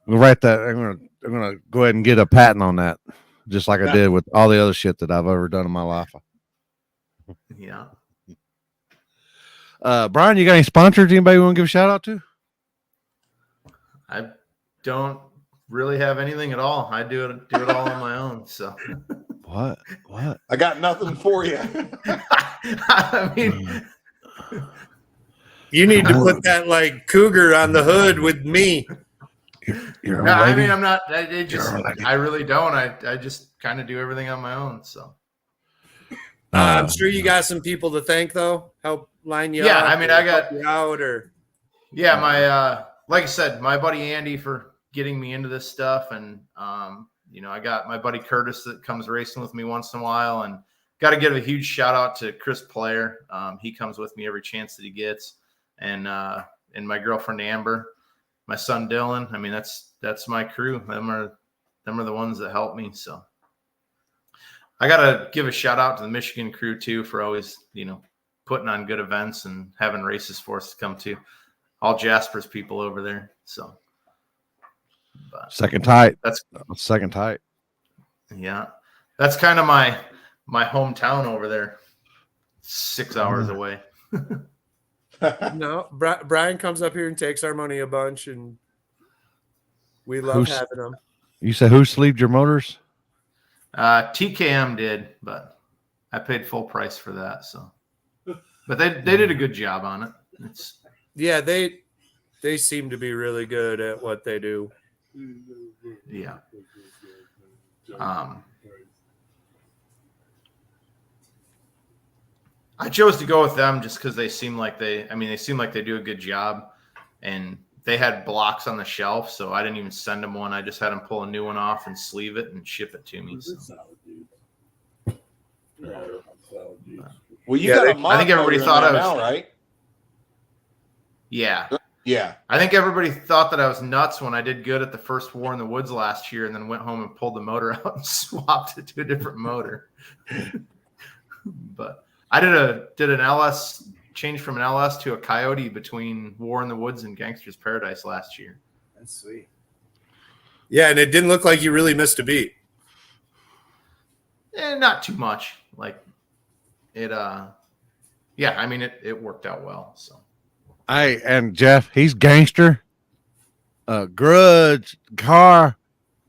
We'll write that. I'm gonna go ahead and get a patent on that, just like I did with all the other shit that I've ever done in my life. yeah. Brian, you got any sponsors? Anybody want to give a shout out to? I don't really have anything at all. I do it all on my own. So What? I got nothing for you. I mean, You need to put that like cougar on the hood with me. You're no, a I lady? mean, I'm not. I really don't. I just kind of do everything on my own. So I'm sure you got some people to thank though. Help line you Yeah, up. I mean, I got- help you out or yeah, my like I said, my buddy Andy for getting me into this stuff, and I got my buddy Curtis that comes racing with me once in a while, and got to give a huge shout out to Chris Player. He comes with me every chance that he gets, and my girlfriend Amber, my son Dylan. I mean, that's my crew. Them are the ones that help me. So I got to give a shout out to the Michigan crew too for always, putting on good events and having races for us to come to. All Jasper's people over there. So but second tight. that's Second tight. yeah. That's kind of my hometown over there. 6 hours away. no. Brian comes up here and takes our money a bunch, and we love Who's- having him. You said who sleeved your motors? TKM did, but I paid full price for that. So, but they did a good job on it. It's Yeah, they seem to be really good at what they do. yeah. I chose to go with them just because they seem like they do a good job, and they had blocks on the shelf, so I didn't even send them one. I just had them pull a new one off and sleeve it and ship it to me. So. Well, you Yeah, got a they- mod I think everybody motor in thought there I was- now, right? Yeah. Yeah. I think everybody thought that I was nuts when I did good at the first War in the Woods last year and then went home and pulled the motor out and swapped it to a different motor. But I did an LS change from an LS to a Coyote between War in the Woods and Gangster's Paradise last year. That's sweet. Yeah, and it didn't look like you really missed a beat. Not too much. Like it yeah, I mean it worked out well. So And Jeff, he's gangster. Grudge car.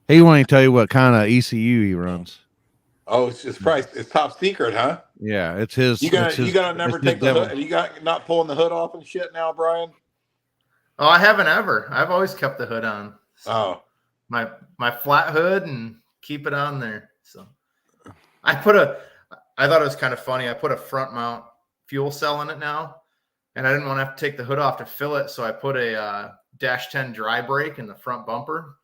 He won't even tell you what kind of ECU he runs. Oh, it's probably it's top secret, huh? Yeah, it's his. You gotta never take the hood. You got not pulling the hood off and shit now, Brian. Oh, I haven't ever. I've always kept the hood on. So Oh, my flat hood and keep it on there. So I thought it was kind of funny. I put a front mount fuel cell in it now, and I didn't want to have to take the hood off to fill it, so I put a dash 10 dry brake in the front bumper,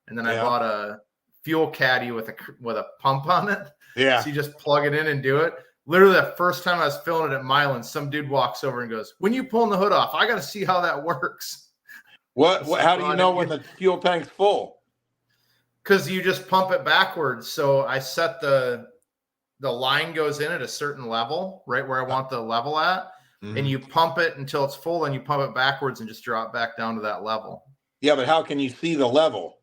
and then I bought a fuel caddy with a pump on it. yeah. So you just plug it in and do it. Literally, the first time I was filling it at Milan, some dude walks over and goes, "When you pulling the hood off, I got to see how that works." What? How do you know when the fuel tank's full? Because you just pump it backwards. So I set the line goes in at a certain level, right where I want the level at, and you pump it until it's full, and you pump it backwards and just drop back down to that level. Yeah, but how can you see the level?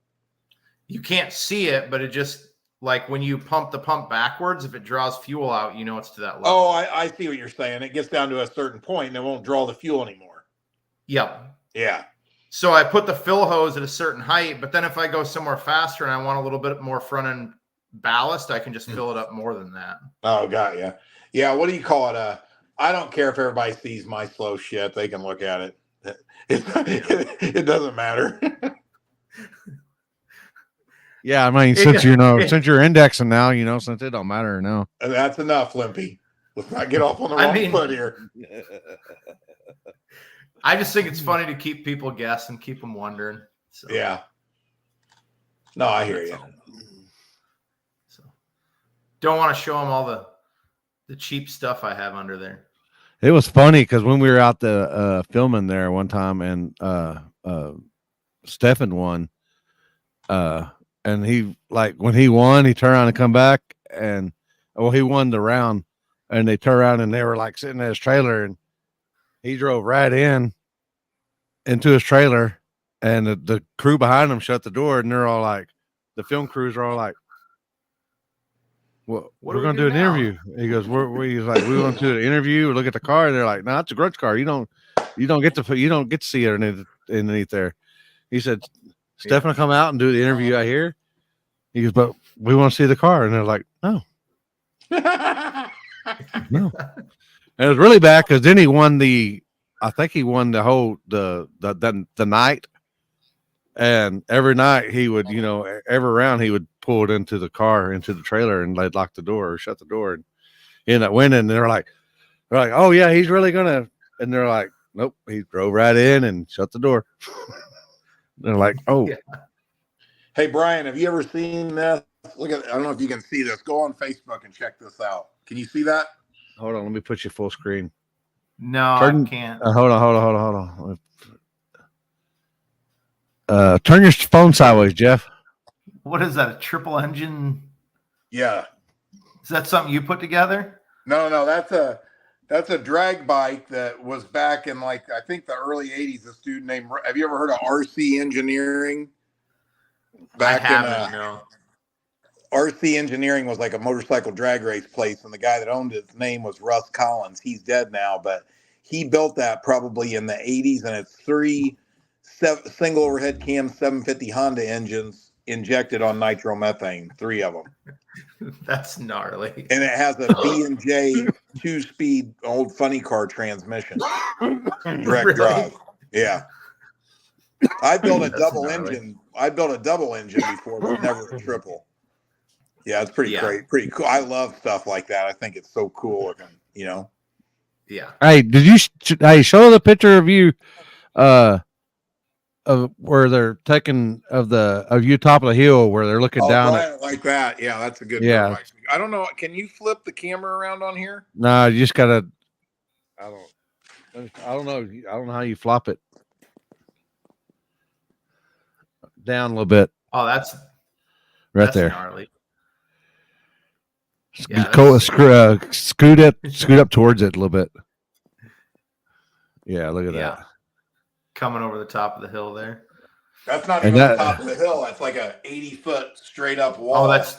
You can't see it, but it just like when you pump the pump backwards, if it draws fuel out, you know it's to that level. Oh, I see what you're saying. It gets down to a certain point and it won't draw the fuel anymore. Yep. Yeah. So I put the fill hose at a certain height, but then if I go somewhere faster and I want a little bit more front end ballast, I can just fill it up more than that. Oh, got ya. Yeah. What do you call it? I don't care if everybody sees my slow shit. They can look at it. It doesn't matter. Yeah, I mean, since since you're indexing now, since it don't matter now. That's enough, Limpy. Let's not get off on the wrong foot here. I just think it's funny to keep people guessing, keep them wondering. So. Yeah. No, I hear you. So, don't want to show them all the cheap stuff I have under there. It was funny because when we were out the filming there one time, and Stefan won, and he when he won, he turned around and come back, and he won the round, and they turned around and they were sitting in his trailer, and he drove right into his trailer, and the crew behind him shut the door, and they're all the film crews are all well, we're going to do an interview. He goes, he's like, we want to do an interview, look at the car. And they're like, no, it's a grudge car. You don't get to see it underneath there. He said, Stefan will come out and do the interview out here. He goes, but we want to see the car. And they're like, no. No. And it was really bad because then he won I think he won the whole, the night. And every night he would, every round he would pull it into the car, into the trailer, and they'd lock the door or shut the door, and he ended up winning. And they're like, oh yeah, he's really gonna. And they're like, nope, he drove right in and shut the door. They're like, oh. Yeah. Hey Brian, have you ever seen this? Look at, I don't know if you can see this. Go on Facebook and check this out. Can you see that? Hold on, let me put you full screen. No, I can't. Hold on. Turn your phone sideways, Jeff. What is that? A triple engine? Yeah. Is that something you put together? No. That's a drag bike that was back in I think the early '80s. This dude named. Have you ever heard of RC Engineering? Back no. RC Engineering was like a motorcycle drag race place, and the guy that owned its name was Russ Collins. He's dead now, but he built that probably in the '80s, and it's 3 single overhead cam 750 Honda engines injected on nitromethane, 3 of them. That's gnarly. And it has a B&J 2-speed old funny car transmission, direct drive. Yeah. I built a double engine. I built a double engine before, but never a triple. Yeah, it's pretty great, pretty cool. I love stuff like that. I think it's so cool looking, Yeah. Hey, did you show the picture of you of where they're taking of you top of the hill where they're looking down like that? Yeah, that's a good. Yeah, I don't know. Can you flip the camera around on here? No, you just gotta. I don't know. I don't know how you flop it down a little bit. Oh, that's There. gnarly. Scoot up towards it a little bit. Yeah, look at that. Coming over the top of the hill there. That's not even on top of the hill. That's like a 80-foot straight up wall. Oh, that's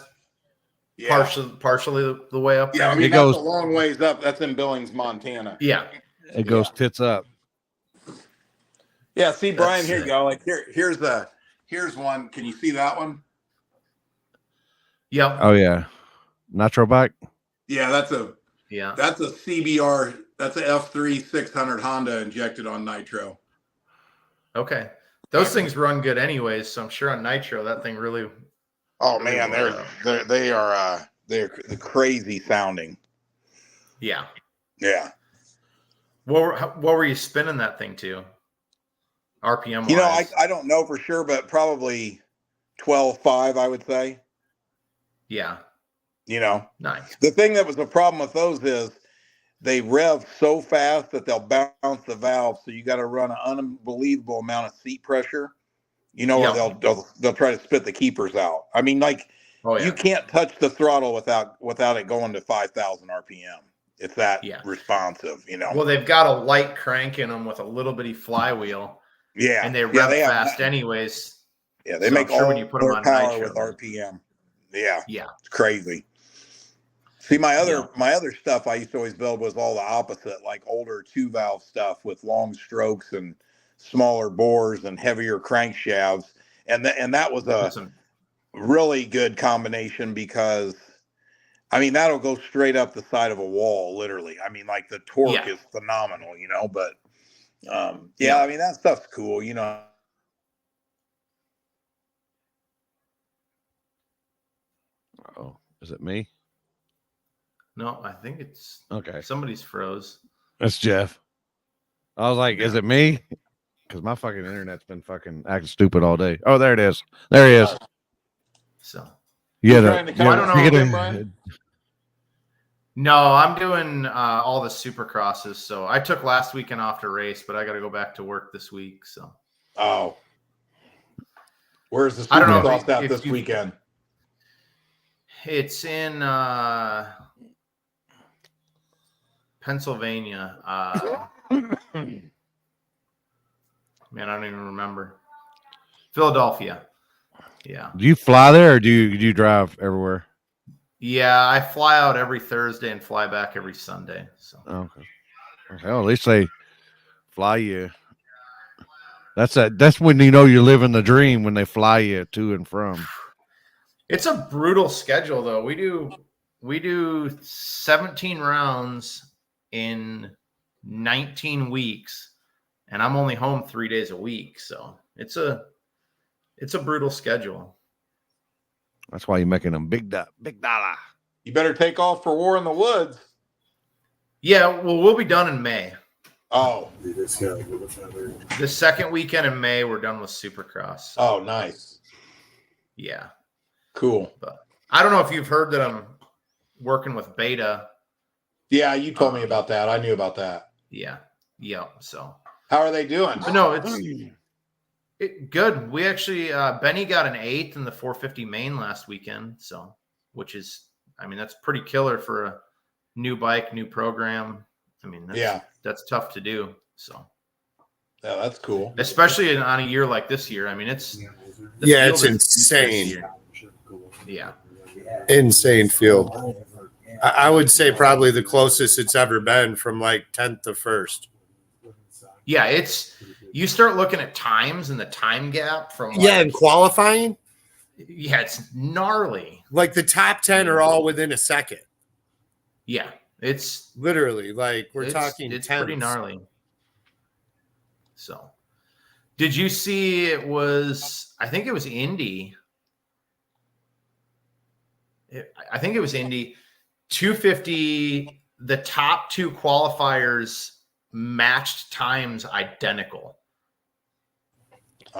partially the way up there. Yeah, I mean, that's a long ways up. That's in Billings, Montana. Yeah. It goes tits up. Yeah, see, Brian, here you go. Like here's one. Can you see that one? Yep. Oh yeah. Nitro bike? Yeah, that's a CBR. That's a F3 600 Honda injected on nitro. Okay. Those things run good anyways, so I'm sure on nitro that thing really. Oh man, they're crazy sounding. Yeah. Yeah. What were you spinning that thing to? RPM wise? You know, I don't know for sure, but probably 12.5, I would say. Yeah. You know, nice. The thing that was the problem with those is they rev so fast that they'll bounce the valve. So you got to run an unbelievable amount of seat pressure, you know, or they'll try to spit the keepers out. I mean, like you can't touch the throttle without it going to 5,000 RPM. It's that responsive, you know. Well, they've got a light crank in them with a little bitty flywheel. Yeah. And they rev fast anyways. Yeah, they make all when you put them on power nitro with RPM. Yeah. Yeah. It's crazy. See, my other stuff I used to always build was all the opposite, like older 2-valve stuff with long strokes and smaller bores and heavier crankshafts. And that was a really good combination because, I mean, that'll go straight up the side of a wall, literally. I mean, like the torque is phenomenal, you know, but I mean, that stuff's cool, you know. Oh, is it me? No, I think it's okay. Somebody's froze. That's Jeff. I was like, is it me? Because my fucking internet's been fucking acting stupid all day. Oh, there it is. There he is. So I don't know. No, I'm doing all the supercrosses. So I took last weekend off to race, but I got to go back to work this week. So where's the supercross at this weekend? It's in Pennsylvania. Man, I don't even remember. Philadelphia. Yeah. Do you fly there or do you drive everywhere? Yeah, I fly out every Thursday and fly back every Sunday. So okay. Well, at least they fly you. That's when you know you're living the dream, when they fly you to and from. It's a brutal schedule though. We do 17 rounds in 19 weeks, and I'm only home 3 days a week. So it's a brutal schedule. That's why you're making them big dollar. You better take off for War in the Woods. Yeah, well, we'll be done in May. Oh. The second weekend in May, we're done with Supercross. So. Oh, nice. Yeah. Cool. But I don't know if you've heard that I'm working with Beta. Yeah, you told me about that. I knew about that. Yeah. Yeah. So how are they doing? But no, good. We actually Benny got an 8th in the 450 main last weekend. So which is, I mean, that's pretty killer for a new bike, new program. I mean, that's tough to do. So yeah, that's cool. Especially on a year like this year. I mean, it's insane. Yeah. Insane field. I would say probably the closest it's ever been from like 10th to 1st. Yeah, you start looking at times and the time gap from and qualifying. Yeah, it's gnarly. Like the top 10 are all within a second. Yeah, it's literally like we're talking. It's pretty gnarly. So, did you see I think it was Indy. I think it was Indy 250. The top 2 qualifiers matched times identical.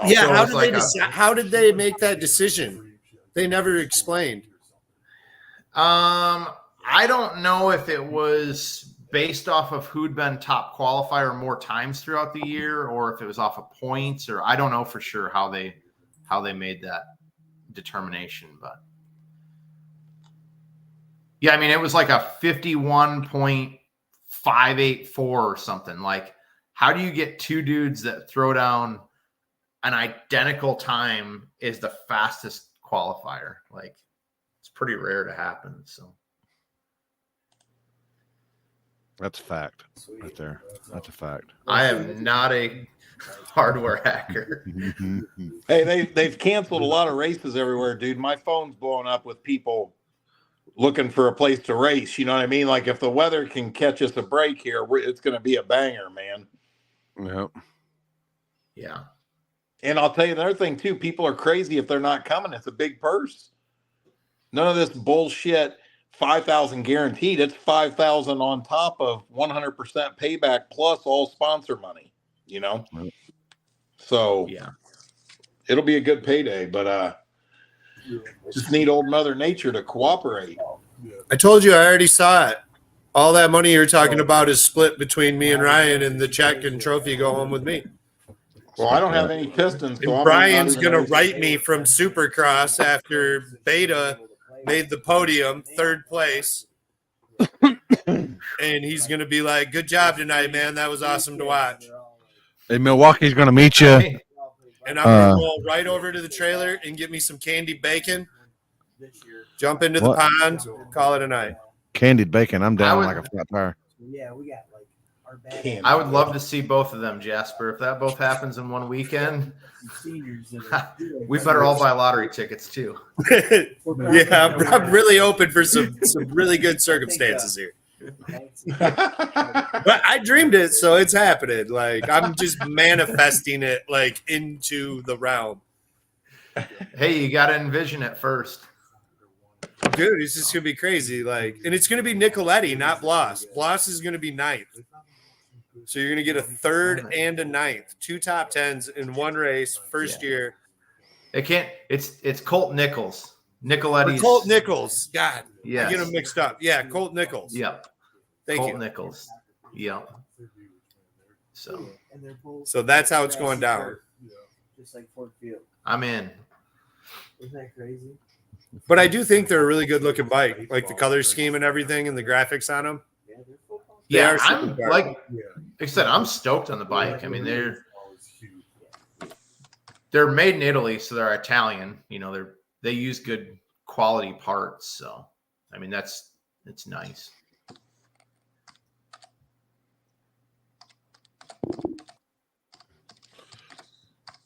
Yeah, so how did they make that decision? They never explained. I don't know if it was based off of who'd been top qualifier more times throughout the year, or if it was off of points, or I don't know for sure how they made that determination. But yeah, I mean, it was like a 51.584 or something. Like, how do you get two dudes that throw down an identical time is the fastest qualifier? Like, it's pretty rare to happen. So That's a fact right there. That's a fact. I am not a hardware hacker. Hey, they've canceled a lot of races everywhere, dude. My phone's blowing up with people looking for a place to race. You know what I mean? Like, if the weather can catch us a break here, it's going to be a banger, man. Yep. Yeah. And I'll tell you another thing too. People are crazy if they're not coming. It's a big purse. None of this bullshit. 5,000 guaranteed. It's 5,000 on top of 100% payback plus all sponsor money. You know. So Yeah, it'll be a good payday, but just need old Mother Nature to cooperate. I told you I already saw it. All that money you're talking about is split between me and Ryan, and the check and trophy go home with me. Well, I don't have any Pistons. So And Brian's going to write me from Supercross after Beta made the podium, third place. And he's going to be like, good job tonight, man. That was awesome to watch. Hey, Milwaukee's going to meet you. And I'm going to roll right over to the trailer and get me some candied bacon, jump into the pond, call it a night. Candied bacon. I'm down like a flat tire. Yeah, we got like our bad. I would love to see both of them, Jasper. If that both happens in one weekend, we better all buy lottery tickets too. Yeah, I'm really open for some really good circumstances here. But I dreamed it, so it's happening. Like, I'm just manifesting it like into the realm. Hey, you got to envision it first. Dude, it's just gonna be crazy. Like, and it's gonna be Nicoletti, not Bloss. Bloss is gonna be ninth. So you're gonna get a third and a ninth, 2 top tens in one race, first year. It can't. It's Colt Nichols. Nicoletti's Colt Nichols. God, yes. I get them mixed up. Yeah, Colt Nichols. Yep. Thank Colt you. Nichols. Yep. So that's how it's going down. Just like Ford Field. I'm in. Isn't that crazy? But I do think they're a really good looking bike, like the color scheme and everything, and the graphics on them. Yeah, I'm like I said, I'm stoked on the bike. I mean, they're made in Italy, so they're Italian. You know, they use good quality parts. So, I mean, it's nice.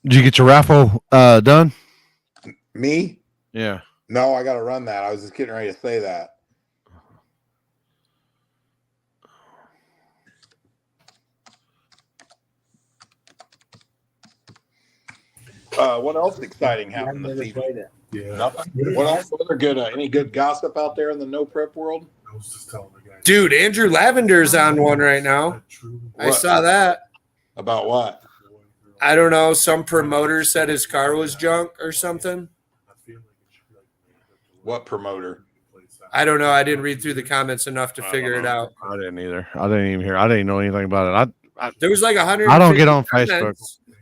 Did you get your raffle done? Me? Yeah. No, I got to run that. I was just getting ready to say that. What else exciting happened this evening? Nothing. What else? Other good? Any good gossip out there in the no prep world? Dude, Andrew Lavender's on one right now. I saw that. About what? I don't know. Some promoter said his car was junk or something. What promoter? I don't know. I didn't read through the comments enough to figure it out. I didn't either. I didn't even hear. I didn't know anything about it. There was like 100. I don't get on Facebook.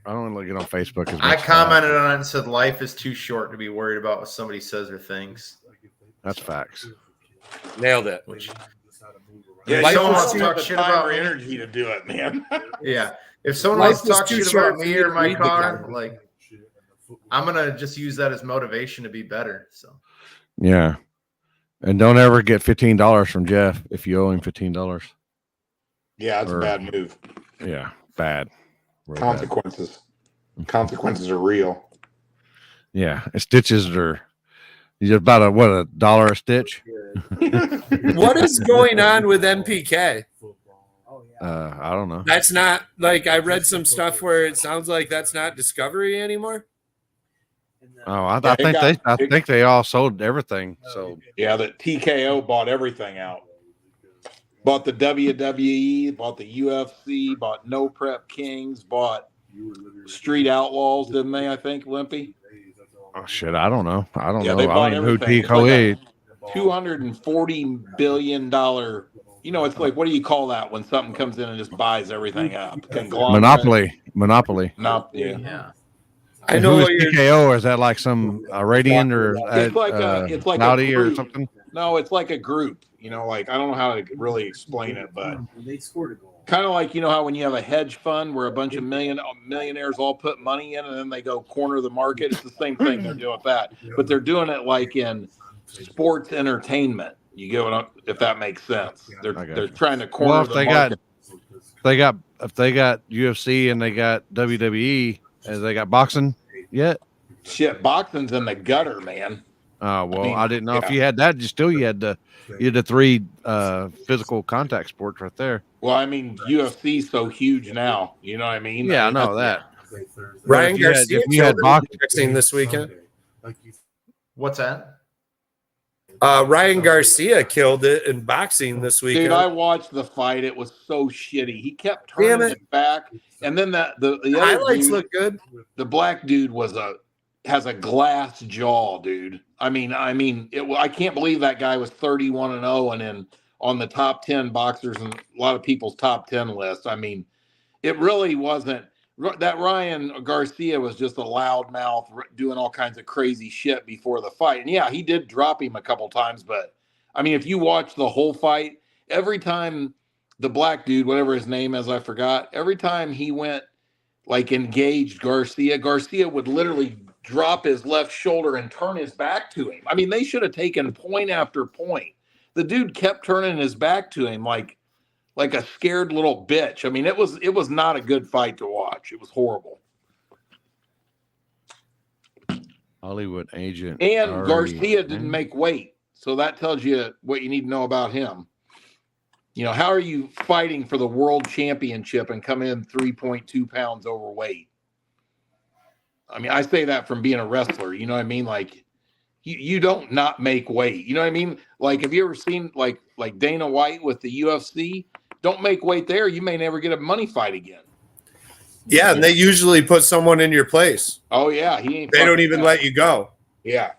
I don't get on Facebook. As much I commented on it and said life is too short to be worried about what somebody says or thinks. That's facts. Nailed it. Yeah, If someone you wants to don't talk have the shit time about or me, energy to do it, man. yeah. If someone Life wants to is talk too shit short about for me you to or my read the car, comments. like I'm gonna just use that as motivation to be better. So Yeah. And don't ever get $15 from Jeff if you owe him $15. Yeah, it's a bad move. Yeah, bad. Real Consequences. Consequences are real. Yeah, and stitches are about $1 a stitch. What is going on with MPK? I don't know. That's not like I read some stuff where it sounds like that's not Discovery anymore. Oh, I think they all sold everything. So yeah, the TKO bought everything out. Bought the WWE, bought the UFC, bought No Prep Kings, bought Street Outlaws, didn't they? I think Limpy. Oh shit, I don't know. I don't know. They I bought don't even know who everything. TKO is. $240 billion. You know, it's like, what do you call that when something comes in and just buys everything up? Conglomerate. Monopoly. No, yeah. Yeah. I know Who what is you're. TKO, or is that like some Radiant or It's like a Saudi or group. something? No, it's like a group. You know, like I don't know how to really explain it, but They scored a goal. kind of like, you know, how when you have a hedge fund where a bunch of millionaires all put money in and then they go corner the market. It's the same thing they're doing with that, but they're doing it like in sports entertainment. You get what if that makes sense. They're trying to corner Well, if the they market. if they got UFC and they got WWE, and they got boxing yet? Shit, boxing's in the gutter, man. Oh well, mean, I didn't know if yeah. you had that. You had the three physical contact sports right there. Well, I mean, UFC's so huge now. You know what I mean? Yeah, I mean, know that. Ryan if you had- Garcia if you had killed boxing- boxing this weekend. What's that? Ryan Garcia killed it in boxing this weekend. Dude, I watched the fight. It was so shitty. He kept turning it back, and then the other highlights dude, look good. the black dude has a glass jaw, dude. I mean, I can't believe that guy was 31-0 and in on the top 10 boxers and a lot of people's top 10 list. I mean, it really wasn't. That Ryan Garcia was just a loudmouth doing all kinds of crazy shit before the fight. And yeah, he did drop him a couple times, but I mean, if you watch the whole fight, every time the black dude, whatever his name is, I forgot, every time he went like engaged Garcia would literally drop his left shoulder and turn his back to him. I mean, they should have taken point after point. The dude kept turning his back to him like a scared little bitch. I mean, it was not a good fight to watch. It was horrible. Hollywood agent. And Garcia didn't make weight. So that tells you what you need to know about him. You know, how are you fighting for the world championship and coming in 3.2 pounds overweight? I mean, I say that from being a wrestler. You know what I mean? Like, you don't not make weight. You know what I mean? Like, have you ever seen like Dana White with the UFC? Don't make weight there. You may never get a money fight again. Yeah, and they usually put someone in your place. Oh yeah, he ain't. They don't even let you go. Yeah.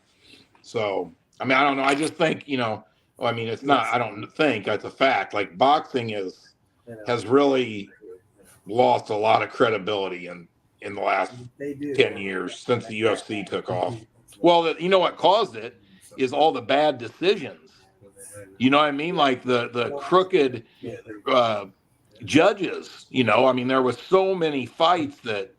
So I mean, I don't know. I just think, you know. I mean, it's not. I don't think that's a fact. Like boxing has really lost a lot of credibility in the last 10 years since the UFC took off. Well, you know what caused it is all the bad decisions. You know what I mean? Like the crooked judges, you know, I mean, there was so many fights that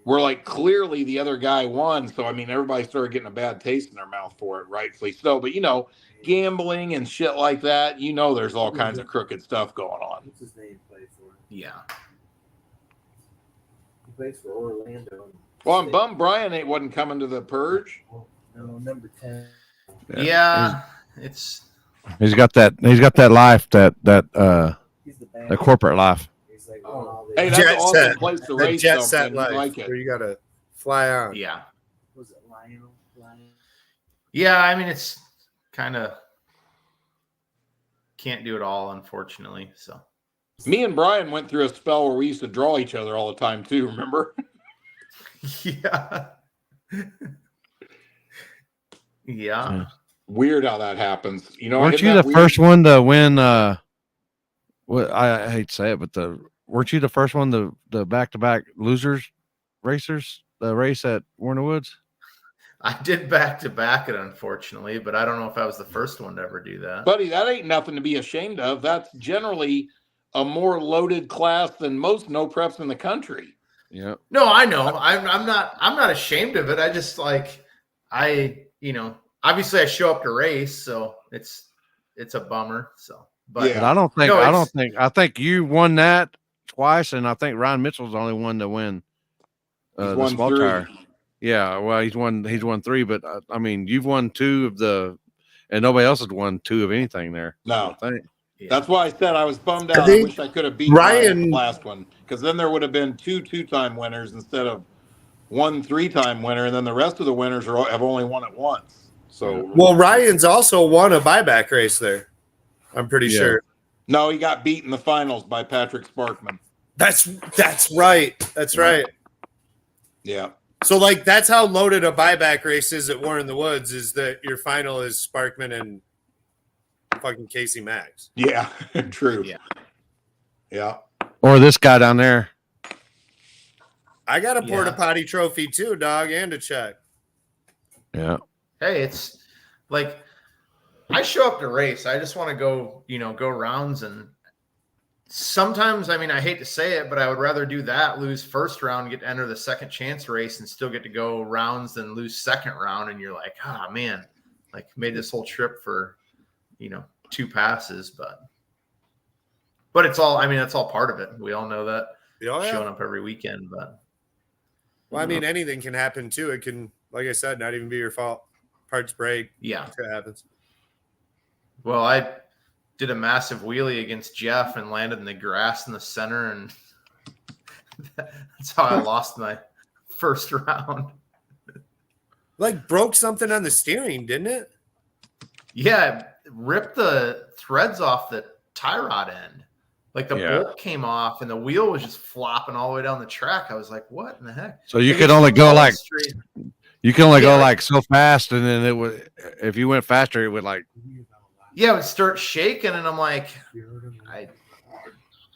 were like clearly the other guy won. So, I mean, everybody started getting a bad taste in their mouth for it, rightfully so. But, you know, gambling and shit like that, you know, there's all kinds of crooked stuff going on. What's his name play for? Yeah. He plays for Orlando. Well, I'm bummed Brian wasn't coming to the Purge. No, number 10. Yeah. He's got that life, that He's the band. the corporate life. He's like, Hey, that's an awesome place to race jet set something. I life, like it. where you gotta fly on. Yeah. was it Lionel? Yeah. I mean, it's kind of can't do it all, unfortunately. So Me and Brian went through a spell where we used to draw each other all the time too. Remember? yeah. Yeah. Weird how that happens. You know, Weren't isn't you that the weird? first one to win? What I hate to say it, but weren't you the first one the back-to-back losers racers, the race at Warner Woods? I did back to back it, unfortunately, but I don't know if I was the first one to ever do that. Buddy, that ain't nothing to be ashamed of. That's generally a more loaded class than most no preps in the country. Yeah. No, I know. I'm not ashamed of it. I just you know, obviously I show up to race, so it's a bummer. So, but Yeah. But I think you won that twice, and I think Ryan Mitchell's the only one to win He's the won small 3. tire. Yeah, well, he's won 3, but I mean, you've won 2 of the, and nobody else has won 2 of anything there. No. I think. yeah. That's why I said I was bummed out. I think wish I could have beaten Ryan- the last one, because then there would have been 2 two-time winners instead of 1 3-time winner, and then the rest of the winners have only won it once. So, Well, Ryan's also won a buyback race there. I'm pretty Yeah. sure. no, he got beat in the finals by Patrick Sparkman. That's right. That's right. Yeah. So, like, that's how loaded a buyback race is at War in the Woods, is that your final is Sparkman and fucking Casey Max. Yeah, true. Yeah. Yeah. Or this guy down there. I got a Yeah. porta potty trophy too, dog, and a check. Yeah. Hey, it's like I show up to race. I just want to go, go rounds. And sometimes, I mean, I hate to say it, but I would rather do that, lose first round, get to enter the second chance race and still get to go rounds than lose second round. And you're like, oh man, like made this whole trip for, 2 passes, but it's all, I mean, that's all part of it. We all know that. Oh, yeah. Showing up every weekend, but Well, I mean, anything can happen too. It can, like I said, not even be your fault. Parts break. yeah. It happens. Well, I did a massive wheelie against Jeff and landed in the grass in the center, and that's how I lost my first round. Like broke something on the steering, didn't it? Yeah, it ripped the threads off the tie rod end. Like the Yeah. bolt came off and the wheel was just flopping all the way down the track. I was like, what in the heck? So you Like, could it's only go going like straight. you can only Yeah, go like- like so fast, and then it would if you went faster, it would like Yeah, it would start shaking, and I'm like,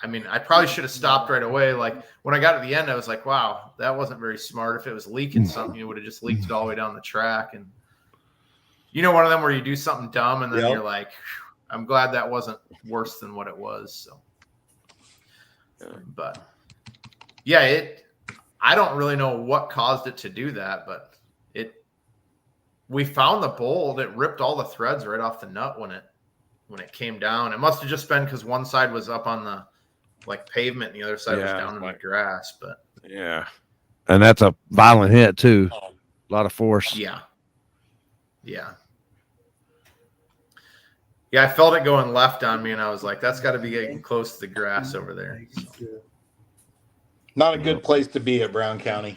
I mean, I probably should have stopped right away. Like when I got to the end, I was like, wow, that wasn't very smart. If it was leaking something, it would have just leaked it all the way down the track. And one of them where you do something dumb and then Yep. you're like, I'm glad that wasn't worse than what it was. So, but yeah, I don't really know what caused it to do that, but we found the bolt. It ripped all the threads right off the nut when it came down. It must have just been because one side was up on the pavement and the other side was down in the grass. But yeah, and that's a violent hit too. A lot of force. yeah. I felt it going left on me, and I was like, that's got to be getting close to the grass over there. Not a good place to be at Brown County.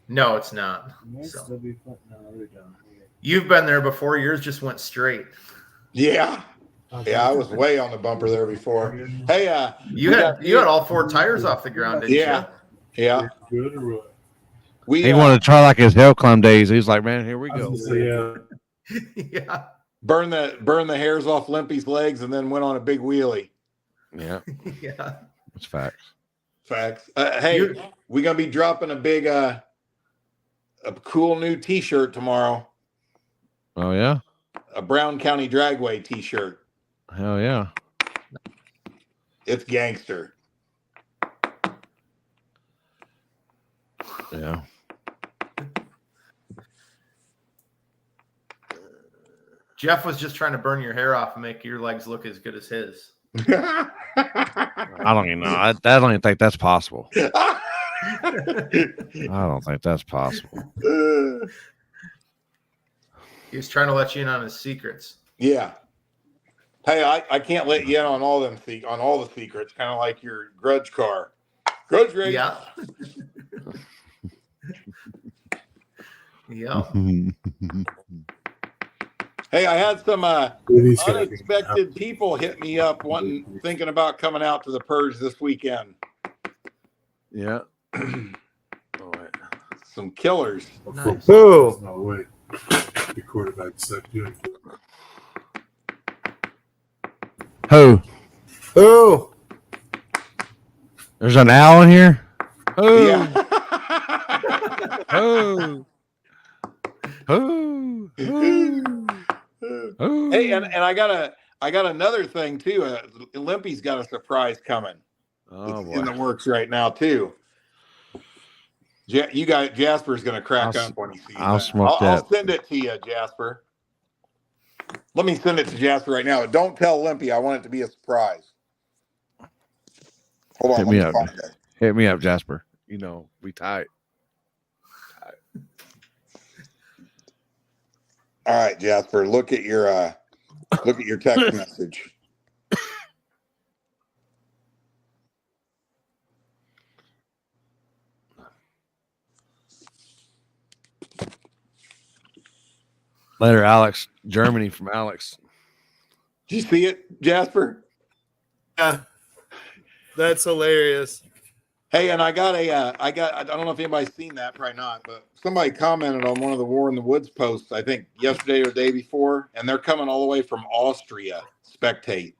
No, it's not. So. You've been there before. Yours just went straight. Yeah. Yeah, I was way on the bumper there before. Hey, You had all 4 tires off the ground, didn't yeah. Yeah. We He wanted to try like his hell climb days. He was like, man, here we go. you? Yeah. burn the hairs off Limpy's legs and then went on a big wheelie. Yeah, Yeah. that's facts. Facts. Hey, we're gonna be dropping a big a cool new T-shirt tomorrow. Oh yeah, A Brown County Dragway T-shirt. hell yeah. It's gangster. Yeah. Jeff was just trying to burn your hair off and make your legs look as good as his. I don't even know. I don't even think that's possible. I don't think that's possible. He was trying to let you in on his secrets. Yeah. Hey, I can't let you in on all the secrets. Kind of like your grudge car. Grudge race. Yeah. Yeah. Hey, I had some unexpected people hit me up thinking about coming out to the Purge this weekend. Yeah. All right. Some killers. Nice. Who? No, wait. The quarterback sucked you. Who? There's an owl in here. Oh. Yeah. Oh. Oh. Oh. Hey, and I got another thing too. Limpy's got a surprise coming. Oh, It's in the boy. works right now too. You got Jasper's going to crack up when he sees I'll that. smoke I'll that. send it to you, Jasper. Let me send it to Jasper right now. Don't tell Limpy. I want it to be a surprise. Hold on. Hit let me me up. find it. Hit me up, Jasper. We tight. All right, Jasper. Look at your text message. Later, Alex. Germany from Alex. Did you see it, Jasper? Yeah. That's hilarious. Hey, and I don't know if anybody's seen that, probably not, but somebody commented on one of the War in the Woods posts, I think yesterday or the day before, and they're coming all the way from Austria, spectate.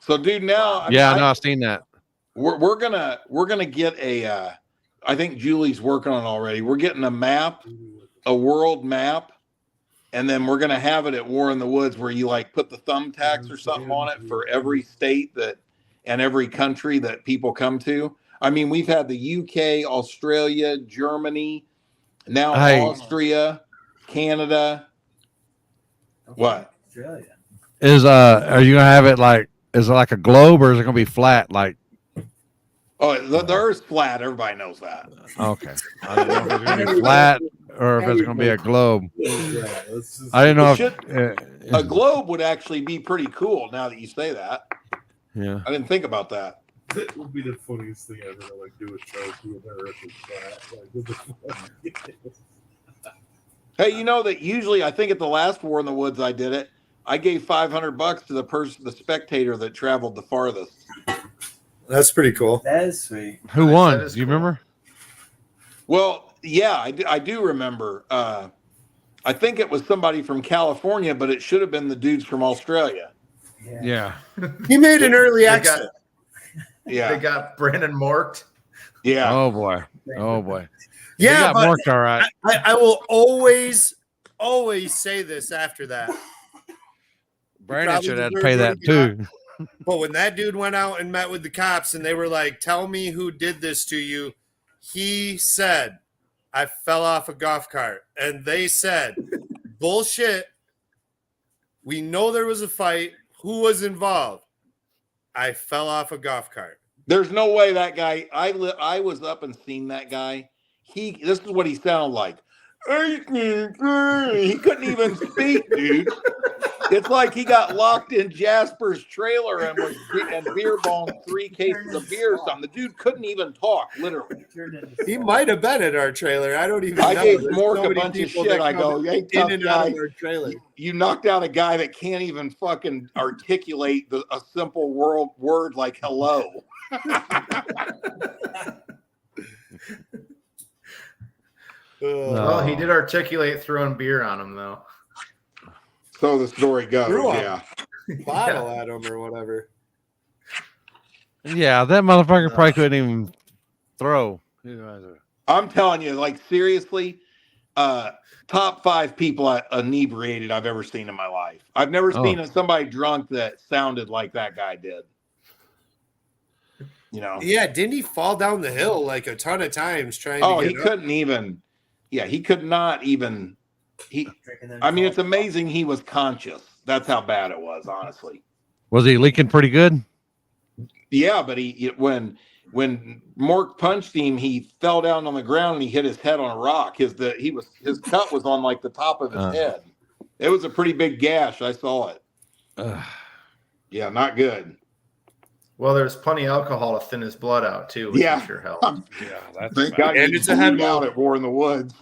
So, dude, now, I've seen that. We're gonna get a, I think Julie's working on it already. We're getting a map, a world map, and then we're gonna have it at War in the Woods where you like put the thumbtacks or something on it for every state and every country that people come to. I mean, we've had the UK, Australia, Germany, now Austria, Canada. What? Australia. Are you gonna have it like? Is it like a globe or is it gonna be flat? Like, oh, the Earth's flat. Everybody knows that. Okay, I didn't know if it's gonna be flat or if it's gonna be a globe. I didn't know if a globe would actually be pretty cool. Now that you say that, yeah, I didn't think about that. It would be the funniest thing ever to like do a show to America. Hey, you know that usually I think at the last War in the Woods I did it. I gave $500 to the spectator that traveled the farthest. That's pretty cool. That is sweet. Who won? Do you remember? Well, yeah, I do remember. I think it was somebody from California, but it should have been the dudes from Australia. Yeah. He made an early exit. Yeah. They got Brandon marked. Yeah. Oh boy. Oh boy. Yeah, but marked all right. I will always say this after that. Brandon should have to pay that too. But when that dude went out and met with the cops and they were like, "Tell me who did this to you," he said, "I fell off a golf cart." And they said, "Bullshit. We know there was a fight. Who was involved?" "I fell off a golf cart." There's no way that guy. I was up and seen that guy. This is what he sounded like. He couldn't even speak, dude. It's like he got locked in Jasper's trailer and beer bonged 3 cases of beer or something. The dude couldn't even talk, literally. He might have been at our trailer. I don't even know. I gave There's Mork so a many bunch of people shit. that I come go, "Hey, in tough and out guy, of our trailer." you knocked out a guy that can't even fucking articulate a simple word like hello." Well, he did articulate throwing beer on him, though. So the story goes, Threw him. yeah. Bottle at him or whatever. Yeah, that motherfucker probably couldn't even throw. I'm telling you, like seriously, top 5 people inebriated I've ever seen in my life. I've never seen somebody drunk that sounded like that guy did. You know? Yeah, didn't he fall down the hill like a ton of times trying to get he up? couldn't even. Yeah, he could not even. I mean, it's amazing he was conscious. That's how bad it was, honestly. Was he leaking pretty good? Yeah, but when Mork punched him, he fell down on the ground and he hit his head on a rock. His cut was on like the top of his head. It was a pretty big gash. I saw it. Yeah, not good. Well, there's plenty of alcohol to thin his blood out too, which I'm sure helped. Yeah, that's got and it's a head out at War in the Woods.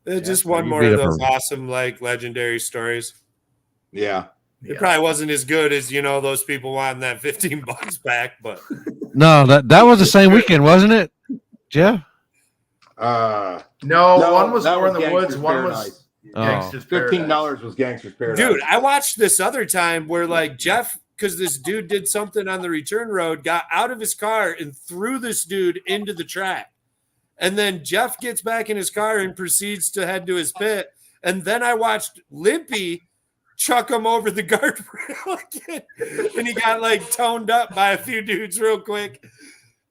Just one more of those awesome, like legendary stories. Yeah. It probably wasn't as good as those people wanting that $15 back, but no, that was the same weekend, wasn't it? Jeff? No, one was War in the Woods, one was Gangster's Paradise. $15 was Gangster's Paradise. Dude, I watched this other time where like Jeff, because this dude did something on the return road, got out of his car and threw this dude into the track. And then Jeff gets back in his car and proceeds to head to his pit. And then I watched Limpy chuck him over the guardrail again. And he got like toned up by a few dudes real quick.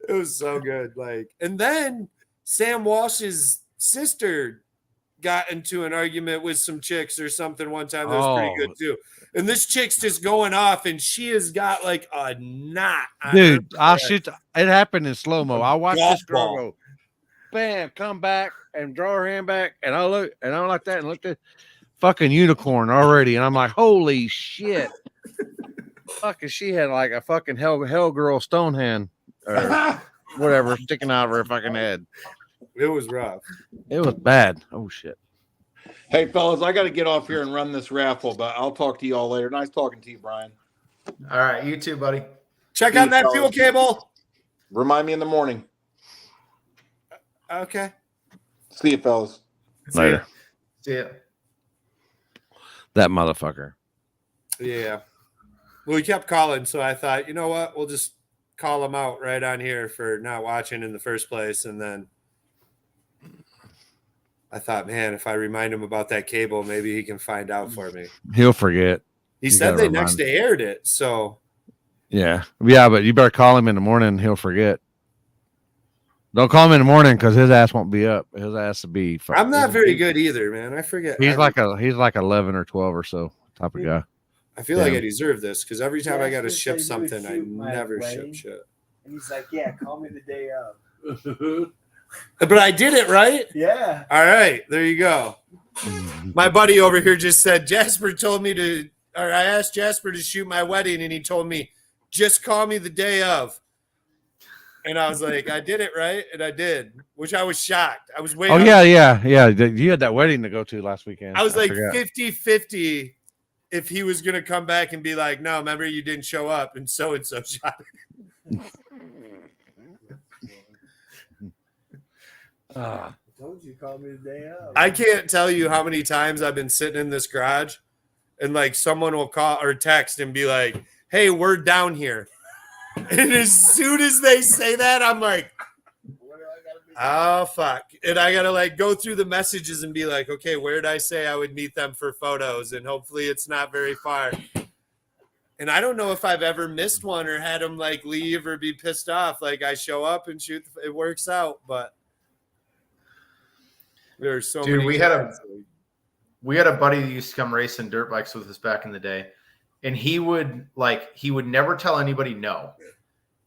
It was so good. And then Sam Walsh's sister got into an argument with some chicks or something one time. That was pretty good too. And this chick's just going off and she has got like a knot. Dude, it happened in slow-mo. I watched this girl go, bam, come back and draw her hand back. And I look, and I'm like that and looked at fucking unicorn already. And I'm like, holy shit. Fucking, she had like a fucking hell girl stone hand or whatever sticking out of her fucking head. It was rough. It was bad. Oh shit. Hey fellas, I got to get off here and run this raffle, but I'll talk to you all later. Nice talking to you, Brian. All right, you too, buddy. Check See out you, that fellas. fuel cable. Remind me in the morning. Okay. See you, fellas. Later. See ya. That motherfucker. Yeah. Well, he kept calling, so I thought, you know what? We'll just call him out right on here for not watching in the first place. And then I thought, man, if I remind him about that cable, maybe he can find out for me. He'll forget. He You said gotta they remind next him. aired it, so Yeah, but you better call him in the morning. He'll forget. Don't call him in the morning because his ass won't be up. His ass will be. I'm not very good either, man. I forget. He's like 11 or 12 or so type of guy. I feel like Yeah. I deserve this because every time I got to Jasper ship said he would something, I shoot my never ship wedding. shit. And he's like, yeah, call me the day of. But I did it right. Yeah. All right, there you go. My buddy over here just said Jasper told me to, or I asked Jasper to shoot my wedding, and he told me just call me the day of. And I was like, I did it right, and I did, which I was shocked. I was waiting. Oh yeah. You had that wedding to go to last weekend. I was like forgot. 50-50 if he was going to come back and be like, no, remember you didn't show up, and so shot it. I told you, call me the day of. I can't tell you how many times I've been sitting in this garage and like someone will call or text and be like, hey, we're down here. And as soon as they say that, I'm like, oh, fuck. And I got to like go through the messages and be like, okay, where did I say I would meet them for photos? And hopefully it's not very far. And I don't know if I've ever missed one or had them like leave or be pissed off. Like I show up and shoot, it works out, but there's so Dude, many. we had a buddy that used to come racing dirt bikes with us back in the day, and he would never tell anybody no.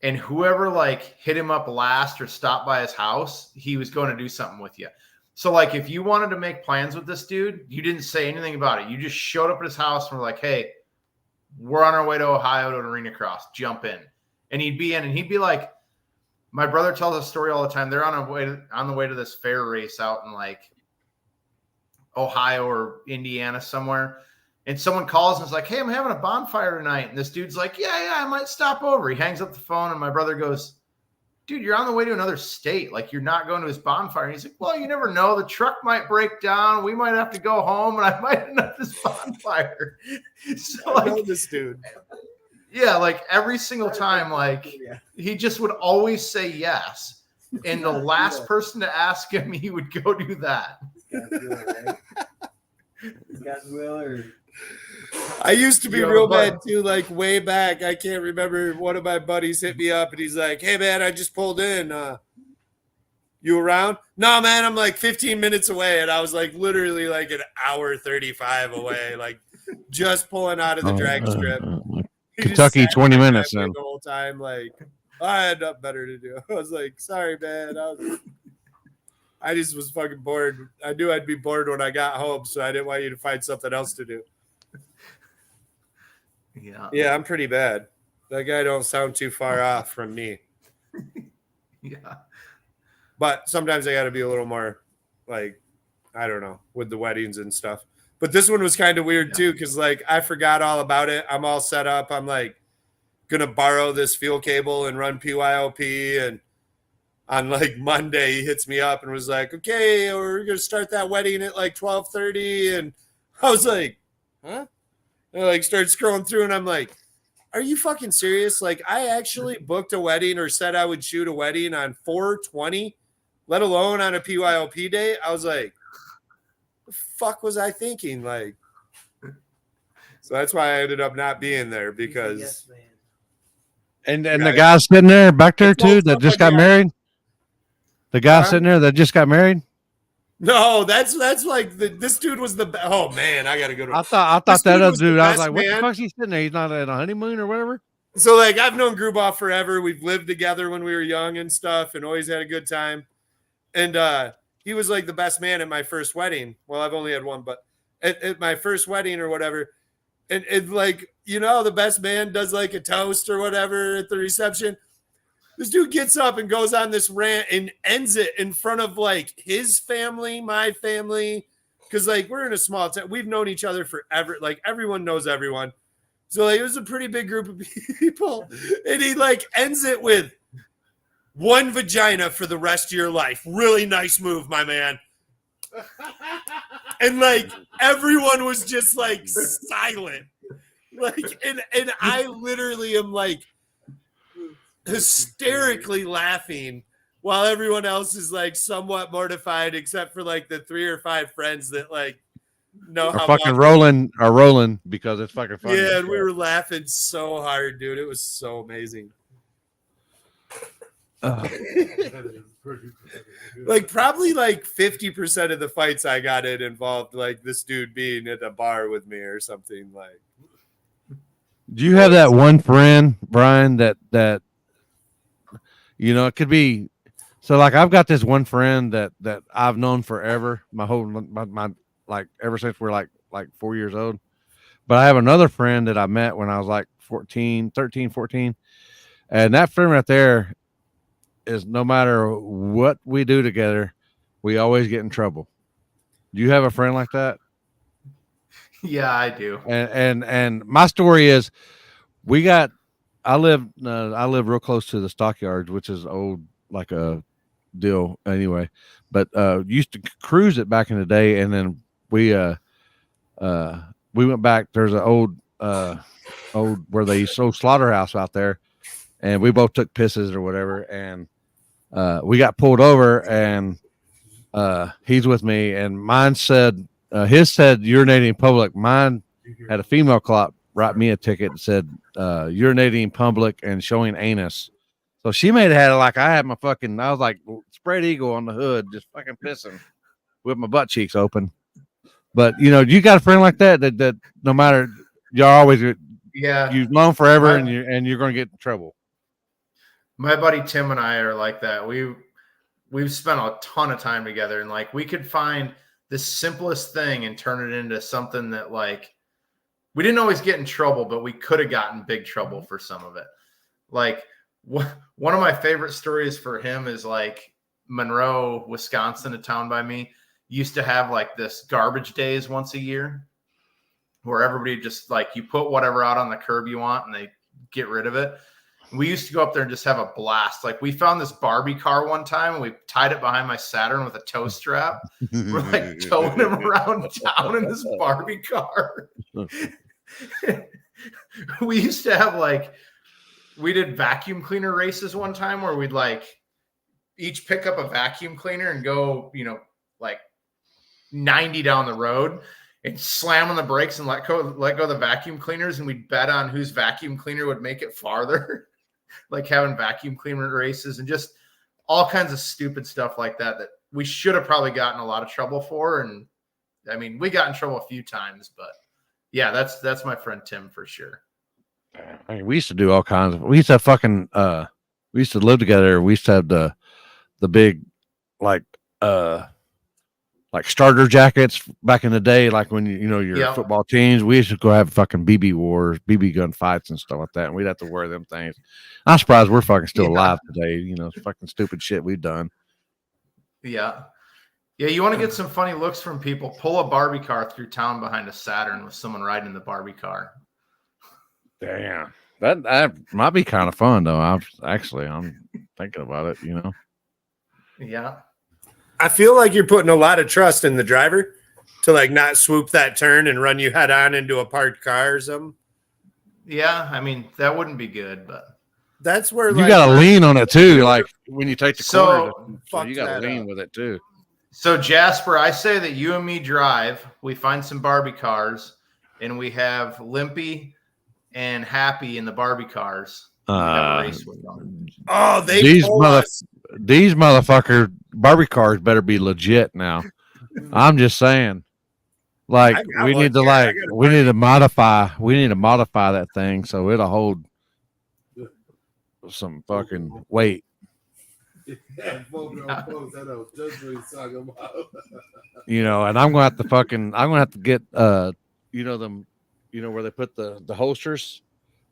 And whoever like hit him up last or stopped by his house, he was going to do something with you. So like if you wanted to make plans with this dude, you didn't say anything about it. You just showed up at his house and were like, hey, we're on our way to Ohio to an arena cross. Jump in. And he'd be in and he'd be like, my brother tells a story all the time. They're on the way to this fair race out in like Ohio or Indiana somewhere. And someone calls and is like, hey, I'm having a bonfire tonight. And this dude's like, yeah, I might stop over. He hangs up the phone and my brother goes, dude, you're on the way to another state. Like you're not going to his bonfire. And he's like, well, you never know. The truck might break down. We might have to go home and I might end up this bonfire. So I know this dude. Yeah, like every single time, like he just would always say yes. And the last person to ask him, he would go do that. Got Will I used to be Yo, real bud. mad too, like way back. I can't remember. One of my buddies hit me up and he's like, hey man, I just pulled in. You around? No, man, I'm like 15 minutes away. And I was like literally like an hour 35 away, like just pulling out of the drag strip. He just Kentucky, sat 20 there minutes the then. whole time. Like I had nothing better to do. I was like, sorry, man. I just was fucking bored. I knew I'd be bored when I got home, so I didn't want you to find something else to do. Yeah, I'm pretty bad. That guy don't sound too far off from me. Yeah. But sometimes I got to be a little more, like, I don't know, with the weddings and stuff. But this one was kind of weird too, because like I forgot all about it. I'm all set up. I'm like gonna borrow this fuel cable and run PYOP. And on like Monday, he hits me up and was like, "Okay, we're gonna start that wedding at like 12:30." And I was like, "Huh?" And I like started scrolling through, and I'm like, "Are you fucking serious? Like, I actually booked a wedding or said I would shoot a wedding on 4/20, let alone on a PYOP day." I was like, "The fuck was I thinking?" Like, so that's why I ended up not being there because. Yes, man. And Got the it. guy's sitting there back there It's all too that stuff just like got that. married. The guy Huh? sitting there that just got married. No, that's like this dude was the oh man, I gotta go to. I thought This that dude other was the dude. I was best like, what man. the fuck's he sitting there? He's not at a honeymoon or whatever. So like I've known Grubauer forever. We've lived together when we were young and stuff, and always had a good time. And he was like the best man at my first wedding. Well, I've only had one, but at my first wedding or whatever. And like, you know, the best man does like a toast or whatever at the reception. This dude gets up and goes on this rant and ends it in front of like his family, my family. Cause like we're in a small town. We've known each other forever. Like everyone knows everyone. So like, it was a pretty big group of people. And he like ends it with one vagina for the rest of your life. Really nice move, my man. And like everyone was just like silent. Like and I literally am like hysterically laughing while everyone else is like somewhat mortified, except for like the 3 or 5 friends that like know Are how fucking much rolling because it's fucking funny. yeah, and we were laughing so hard, dude. It was so amazing. Like probably like 50% of the fights I got in involved like this dude being at a bar with me or something. Like, Do you have that one friend, Brian, that you know, it could be so like I've got this one friend that I've known forever, my like ever since we're like 4 years old. But I have another friend that I met when I was like 13, 14. And that friend right there is no matter what we do together, we always get in trouble. Do you have a friend like that? Yeah, I do. And my story is I live real close to the stockyards, which is old like a deal anyway. But used to cruise it back in the day, and then we went back. There's an old where they sold slaughterhouse out there, and we both took pisses or whatever, and we got pulled over, and he's with me, and mine said his said urinating in public. Mine had a female cop write me a ticket and said urinating in public and showing anus. So she made it like I had I was like spread eagle on the hood, just fucking pissing with my butt cheeks open. But you know, you got a friend like that no matter, y'all always you've known forever, and you're going to get in trouble. My buddy Tim and I are like that. We've spent a ton of time together, and like we could find the simplest thing and turn it into something that like we didn't always get in trouble, but we could have gotten big trouble for some of it. Like one of my favorite stories for him is like Monroe, Wisconsin, a town by me, used to have like this garbage days once a year where everybody just like you put whatever out on the curb you want and they get rid of it. We used to go up there and just have a blast. Like we found this Barbie car one time and we tied it behind my Saturn with a tow strap. We're like towing him around town in this Barbie car. We used to have like, we did vacuum cleaner races one time where we'd like each pick up a vacuum cleaner and go, you know, like 90 down the road and slam on the brakes and let go of the vacuum cleaners. And we'd bet on whose vacuum cleaner would make it farther. Like having vacuum cleaner races and just all kinds of stupid stuff like that we should have probably gotten a lot of trouble for. And I mean, we got in trouble a few times, but yeah, that's my friend Tim for sure. I mean, we used to do all kinds of. We used to have fucking. We used to live together. We used to have the big, like starter jackets back in the day. Like when you know your football teams, we used to go have fucking BB wars, BB gun fights and stuff like that. And we'd have to wear them things. I'm surprised we're fucking still alive today. You know, it's fucking stupid shit we've done. Yeah. Yeah, you want to get some funny looks from people. Pull a Barbie car through town behind a Saturn with someone riding the Barbie car. Damn, that might be kind of fun though. I'm thinking about it. You know. Yeah. I feel like you're putting a lot of trust in the driver to like not swoop that turn and run you head on into a parked car or something. Yeah, I mean that wouldn't be good, but that's where you got to lean on it too. Like when you take the corner, so you got to lean with it too. So Jasper, I say that you and me drive. We find some Barbie cars, and we have Limpy and Happy in the Barbie cars. Race with them. Oh, these motherfucker Barbie cars better be legit now. I'm just saying. Like we need to modify that thing so it'll hold some fucking weight. You know, and I'm gonna have to get you know them, you know where they put the holsters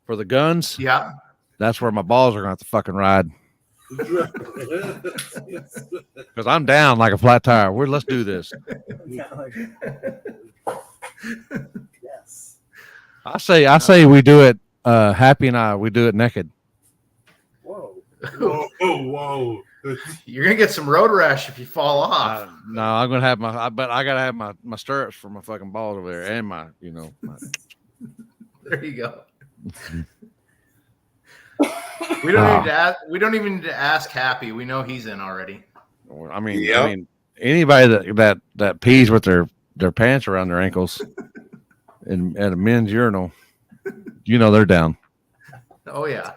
for the guns. Yeah, that's where my balls are gonna have to fucking ride. Because I'm down like a flat tire. Let's do this. Yes. I say we do it. Happy and I, we do it naked. Whoa. Whoa. You're gonna get some road rash if you fall off. No, I'm gonna have but I gotta have my stirrups for my fucking balls over there, and my. There you go. We don't even need to ask Happy. We know he's in already. I mean, anybody that pees with their pants around their ankles at a men's urinal, they're down. Oh yeah.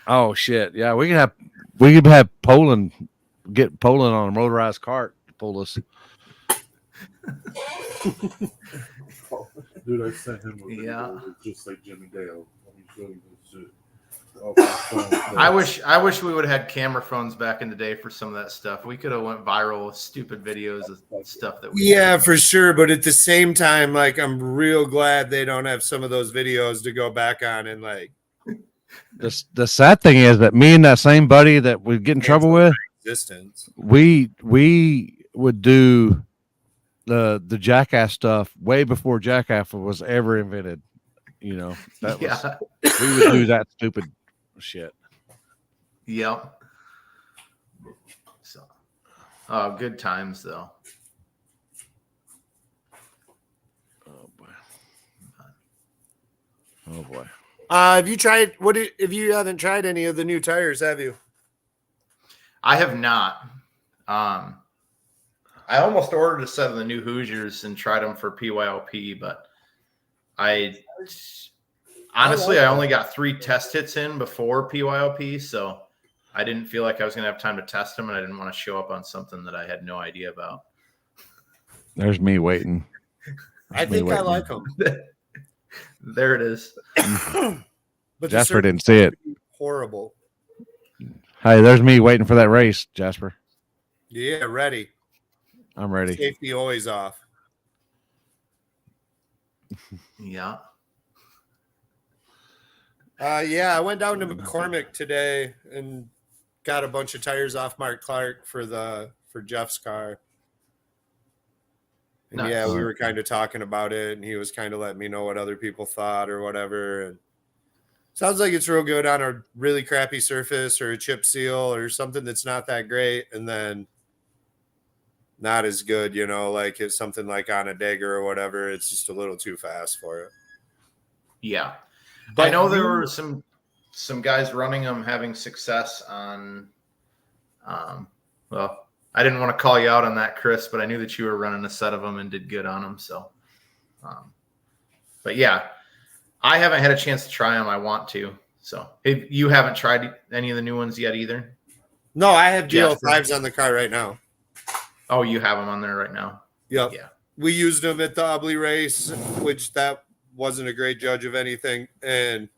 Oh shit! Yeah, we could have Poland on a motorized cart to pull us. Dude, I sent him a Yeah. just like Jimmy Dale. Let me show you this shit. I wish we would have had camera phones back in the day for some of that stuff. We could have went viral with stupid videos of stuff that we Yeah, for sure. But at the same time, like, I'm real glad they don't have some of those videos to go back on and like. The sad thing is that me and that same buddy that we get in trouble with, existence. we would do the jackass stuff way before jackass was ever invented. We would do that stupid shit. Yep. So, good times though. Oh boy. Oh boy. Have you tried? If you haven't tried any of the new tires? Have you? I have not. I almost ordered a set of the new Hoosiers and tried them for PYOP, but I only got 3 test hits in before PYOP, so I didn't feel like I was going to have time to test them, and I didn't want to show up on something that I had no idea about. There's me waiting. I think I like them. There it is. But Jasper didn't see it. Horrible. Hey, there's me waiting for that race, Jasper. Yeah, ready. I'm ready. Safety always off. Yeah. I went down to McCormick today and got a bunch of tires off Mark Clark for Jeff's car. And Nice. yeah, we were kind of talking about it, and he was kind of letting me know what other people thought or whatever. And sounds like it's real good on a really crappy surface or a chip seal or something that's not that great, and then not as good, like it's something like on a Dagger or whatever. It's just a little too fast for it. Yeah. But I know there were some guys running them having success on well, I didn't want to call you out on that, Chris, but I knew that you were running a set of them and did good on them. So, but yeah, I haven't had a chance to try them. I want to. So, if you haven't tried any of the new ones yet either? No, I have GL5s on the car right now. Oh, you have them on there right now? Yep. Yeah. We used them at the Ubley race, which that wasn't a great judge of anything, and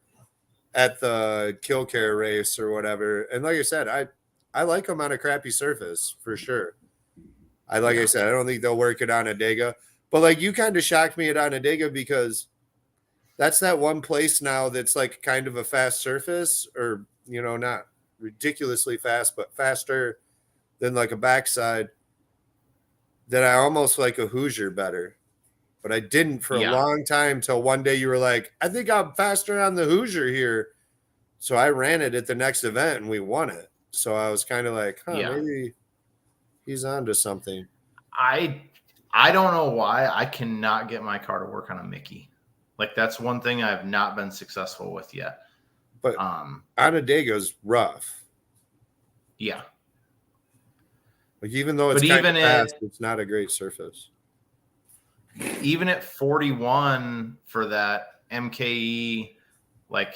at the Kill Care race or whatever. And like I said, I like them on a crappy surface for sure. I said, I don't think they'll work it on a Dega, but like you kind of shocked me at Onondaga because that's that one place now that's like kind of a fast surface, or not ridiculously fast, but faster than like a backside, that I almost like a Hoosier better. But I didn't for a long time till one day you were like, I think I'm faster on the Hoosier here. So I ran it at the next event and we won it. So I was kind of like, maybe he's onto something. I don't know why I cannot get my car to work on a Mickey. Like that's one thing I've not been successful with yet. But Onondaga's rough. Yeah. Like even though it's kind of fast, it's not a great surface. Even at 41 for that MKE like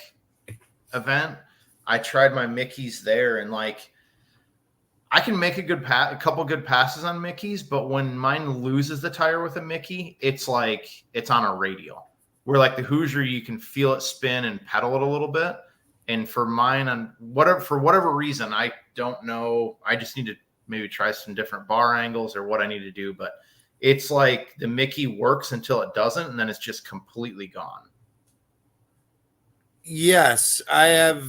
event, I tried my Mickeys there, and like I can make a couple good passes on Mickeys, but when mine loses the tire with a Mickey, it's like it's on a radial. Where like the Hoosier, you can feel it spin and pedal it a little bit. And for mine, for whatever reason, I don't know. I just need to maybe try some different bar angles or what I need to do, but it's like the Mickey works until it doesn't, and then it's just completely gone. Yes, I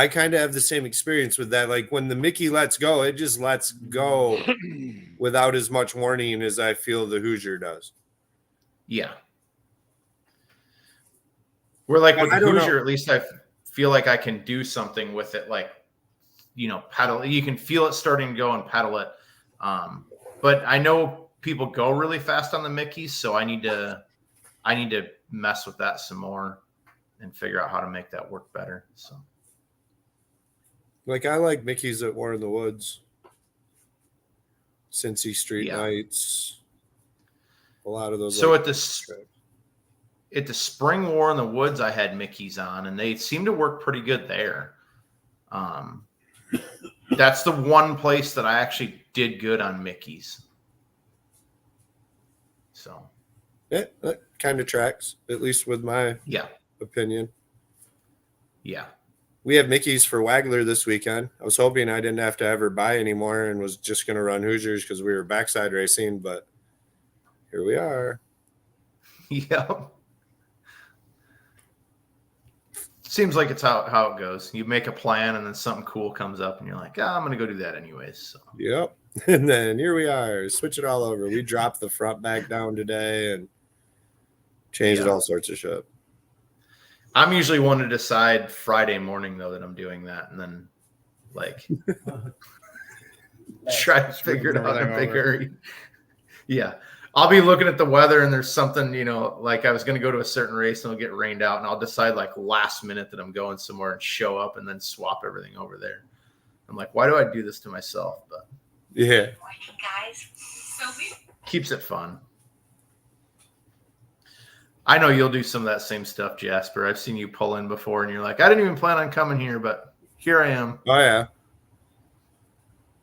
kind of have the same experience with that. Like when the Mickey lets go, it just lets go without as much warning as I feel the Hoosier does. Yeah. We're like with I don't Hoosier, know. at least I feel like I can do something with it, like, pedal. You can feel it starting to go and pedal it. But I know people go really fast on the Mickeys, so I need to mess with that some more and figure out how to make that work better. So, Like I like Mickey's at War in the Woods, Cincy Street Nights, a lot of those. So like, at the Spring War in the Woods, I had Mickey's on, and they seem to work pretty good there. That's the one place that I actually did good on Mickey's. So, that kind of tracks, at least with my opinion. Yeah. We have Mickey's for Wagler this weekend. I was hoping I didn't have to ever buy anymore and was just going to run Hoosiers because we were backside racing, but here we are. Yep. Seems like it's how it goes. You make a plan and then something cool comes up and you're like, I'm going to go do that anyways. So. Yep. And then here we are. Switch it all over. We dropped the front back down today and changed all sorts of shit. I'm usually one to decide Friday morning, though, that I'm doing that. And then, like, try to figure it out in a big hurry. Yeah. I'll be looking at the weather and there's something, like I was going to go to a certain race and it'll get rained out. And I'll decide, like, last minute that I'm going somewhere and show up and then swap everything over there. I'm like, why do I do this to myself? But yeah. Guys, keeps it fun. I know you'll do some of that same stuff, Jasper. I've seen you pull in before and you're like, I didn't even plan on coming here, but here I am. Oh, yeah.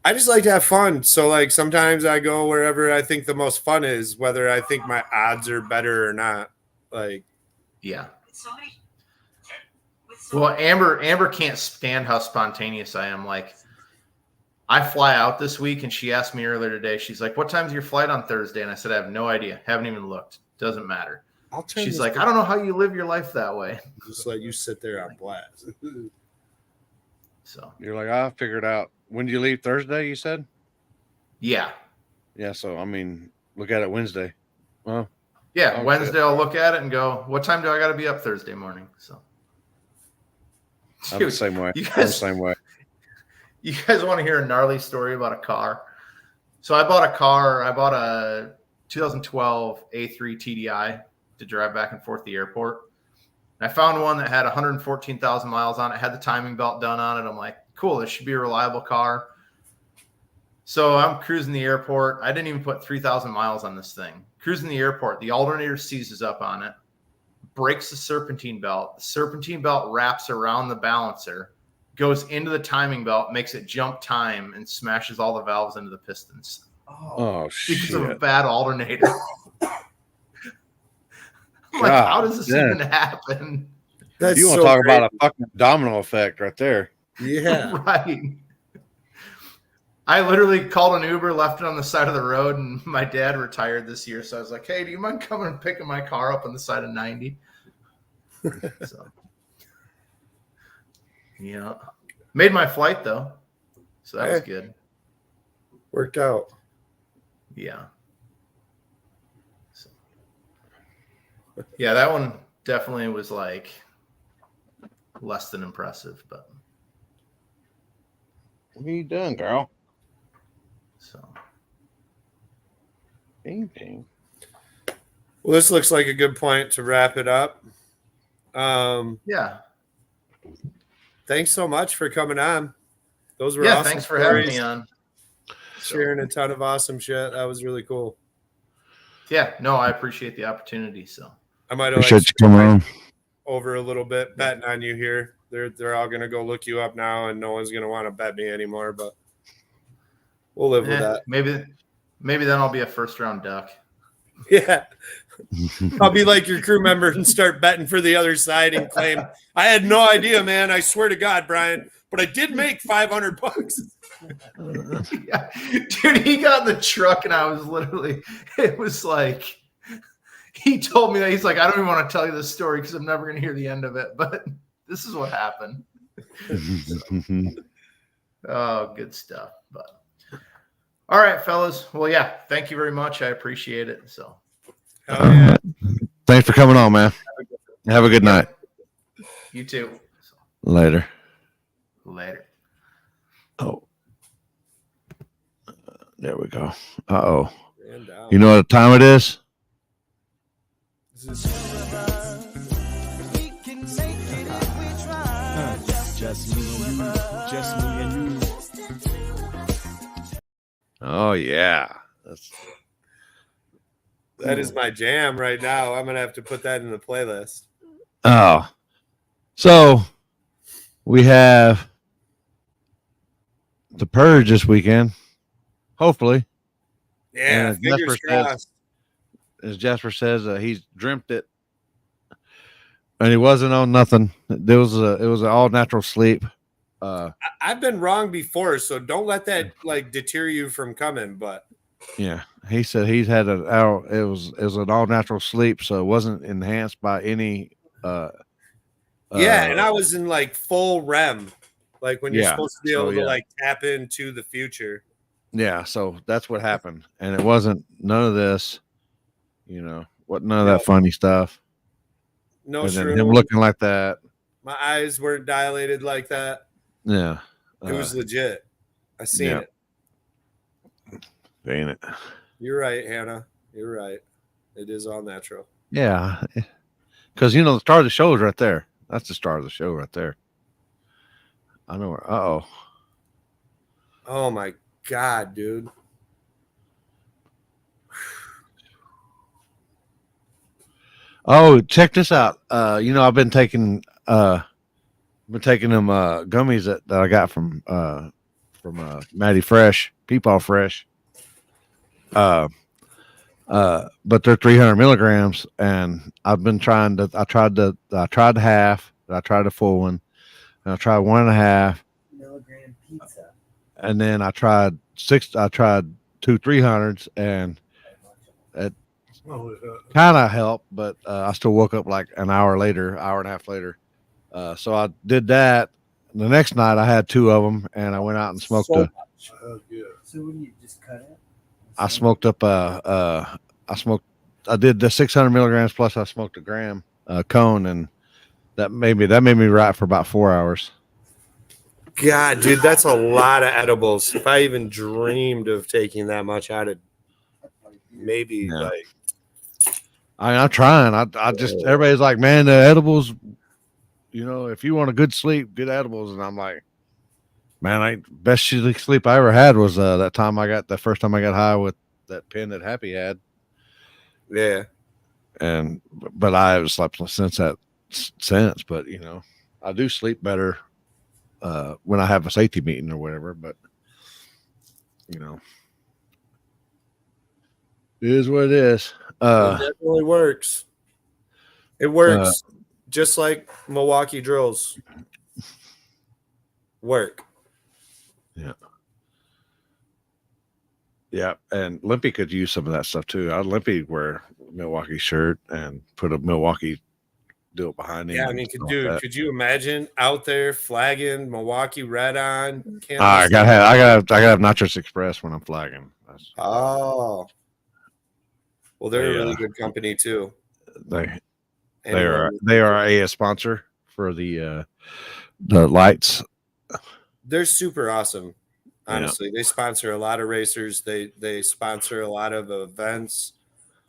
I just like to have fun. So, like, sometimes I go wherever I think the most fun is, whether I think my odds are better or not. Like, yeah. Well, Amber can't stand how spontaneous I am. Like, I fly out this week, and she asked me earlier today, she's like, what time's your flight on Thursday? And I said, I have no idea. Haven't even looked. Doesn't matter. She's like, I don't know how you live your life that way. Just like you sit there on blast. So you're like, I'll figure it out. When do you leave? Thursday, you said? Yeah. Yeah, so, I mean, look at it Wednesday. Well, yeah, Wednesday I'll look at it and go, what time do I got to be up Thursday morning? So I'm the same way. You guys want to hear a gnarly story about a car? So I bought a 2012 A3 TDI to drive back and forth to the airport. And I found one that had 114,000 miles on it, had the timing belt done on it. I'm like, cool, this should be a reliable car. So I'm cruising the airport. I didn't even put 3,000 miles on this thing. Cruising the airport, the alternator seizes up on it, breaks the serpentine belt. The serpentine belt wraps around the balancer, goes into the timing belt, makes it jump time, and smashes all the valves into the pistons. Oh, shit. Because of a bad alternator. I'm like, how does this even happen? That's you want to talk about a fucking domino effect right there. Yeah. Right. I literally called an Uber, left it on the side of the road, and my dad retired this year. So I was like, hey, do you mind coming and picking my car up on the side of 90? So, yeah. Made my flight, though. So that was good. Worked out. Yeah. So, yeah, that one definitely was like less than impressive, but. What are you doing, girl? So. Ping, ping. Well, this looks like a good point to wrap it up. Yeah. Thanks so much for coming on. Those were awesome. Thanks for having me on. Sharing a ton of awesome shit. That was really cool. Yeah, no, I appreciate the opportunity. So I might have appreciate you coming on over a little bit, betting on you here. They're all gonna go look you up now, and no one's gonna want to bet me anymore. But we'll live with that. Maybe then I'll be a first round duck. Yeah. I'll be like your crew member and start betting for the other side and claim I had no idea, man. I swear to God, Brian, but I did make $500. Yeah. Dude, he got in the truck and I was literally, it was like, he told me that he's like, I don't even want to tell you this story because I'm never going to hear the end of it, but this is what happened. Oh, good stuff. But all right, fellas. Well, yeah, thank you very much. I appreciate it. So Hell yeah. Thanks for coming on, man. Have a good night. You too. Later. Later. Oh, there we go. Uh-oh. Man down. You know what time it is? This is Just me and you. Just me and you. Oh, yeah. that is my jam right now. I'm gonna have to put that in the playlist. Oh. So, we have the Purge this weekend. Hopefully. Yeah, And fingers Jasper crossed. As Jasper says, he's dreamt it. And he wasn't on nothing. It was an all natural sleep. I've been wrong before, so don't let that like deter you from coming. But Yeah, he said he's had it was an all natural sleep, so it wasn't enhanced by any. yeah, and I was in like full REM, like when you're Yeah, supposed to be so, able to yeah. like tap into the future. Yeah, so that's what happened, and it wasn't none of this. What none of that funny stuff. No And then shroom. him looking like that. My eyes weren't dilated like that. Yeah, It was legit. I seen yeah. it. Ain't it? You're right, Hannah. You're right. It is all natural. Yeah, because the star of the show is right there. That's the star of the show right there. I know where. Uh-oh. Oh my God, dude. Oh, check this out. I've been taking them gummies that I got from Maddie Fresh, Peepaw Fresh. But they're 300 milligrams, and I've been trying to. I tried the half, I tried the full one, and I tried 1.5 milligram pizza. and then I tried 6. I tried 2 300s, and it kind of helped, but I still woke up like an hour and a half later. So I did that. The next night I had 2 of them, and I went out and smoked So Oh, yeah. So what do you just cut it? I smoked up I did the 600 milligrams plus I smoked a gram cone, and that made me right for about 4 hours. God, dude, that's a lot of edibles. If I even dreamed of taking that much out of maybe Yeah. like I'm trying. I just everybody's like, man, the edibles, if you want a good sleep, good edibles, and I'm like, man, best sleep I ever had was the first time I got high with that pen that Happy had. yeah. But I haven't slept since. But I do sleep better when I have a safety meeting or whatever. But it is what it is. It definitely works. It works just like Milwaukee drills work. Yeah, and Limpy could use some of that stuff too. Limpy wear a Milwaukee shirt and put a Milwaukee deal behind him. Yeah, I mean, could you imagine out there flagging Milwaukee red on? I gotta have Nitrous Express when I'm flagging. Oh, well, they're a really good company too. They are a sponsor for the lights. They're super awesome. Honestly, They sponsor a lot of racers. They sponsor a lot of events.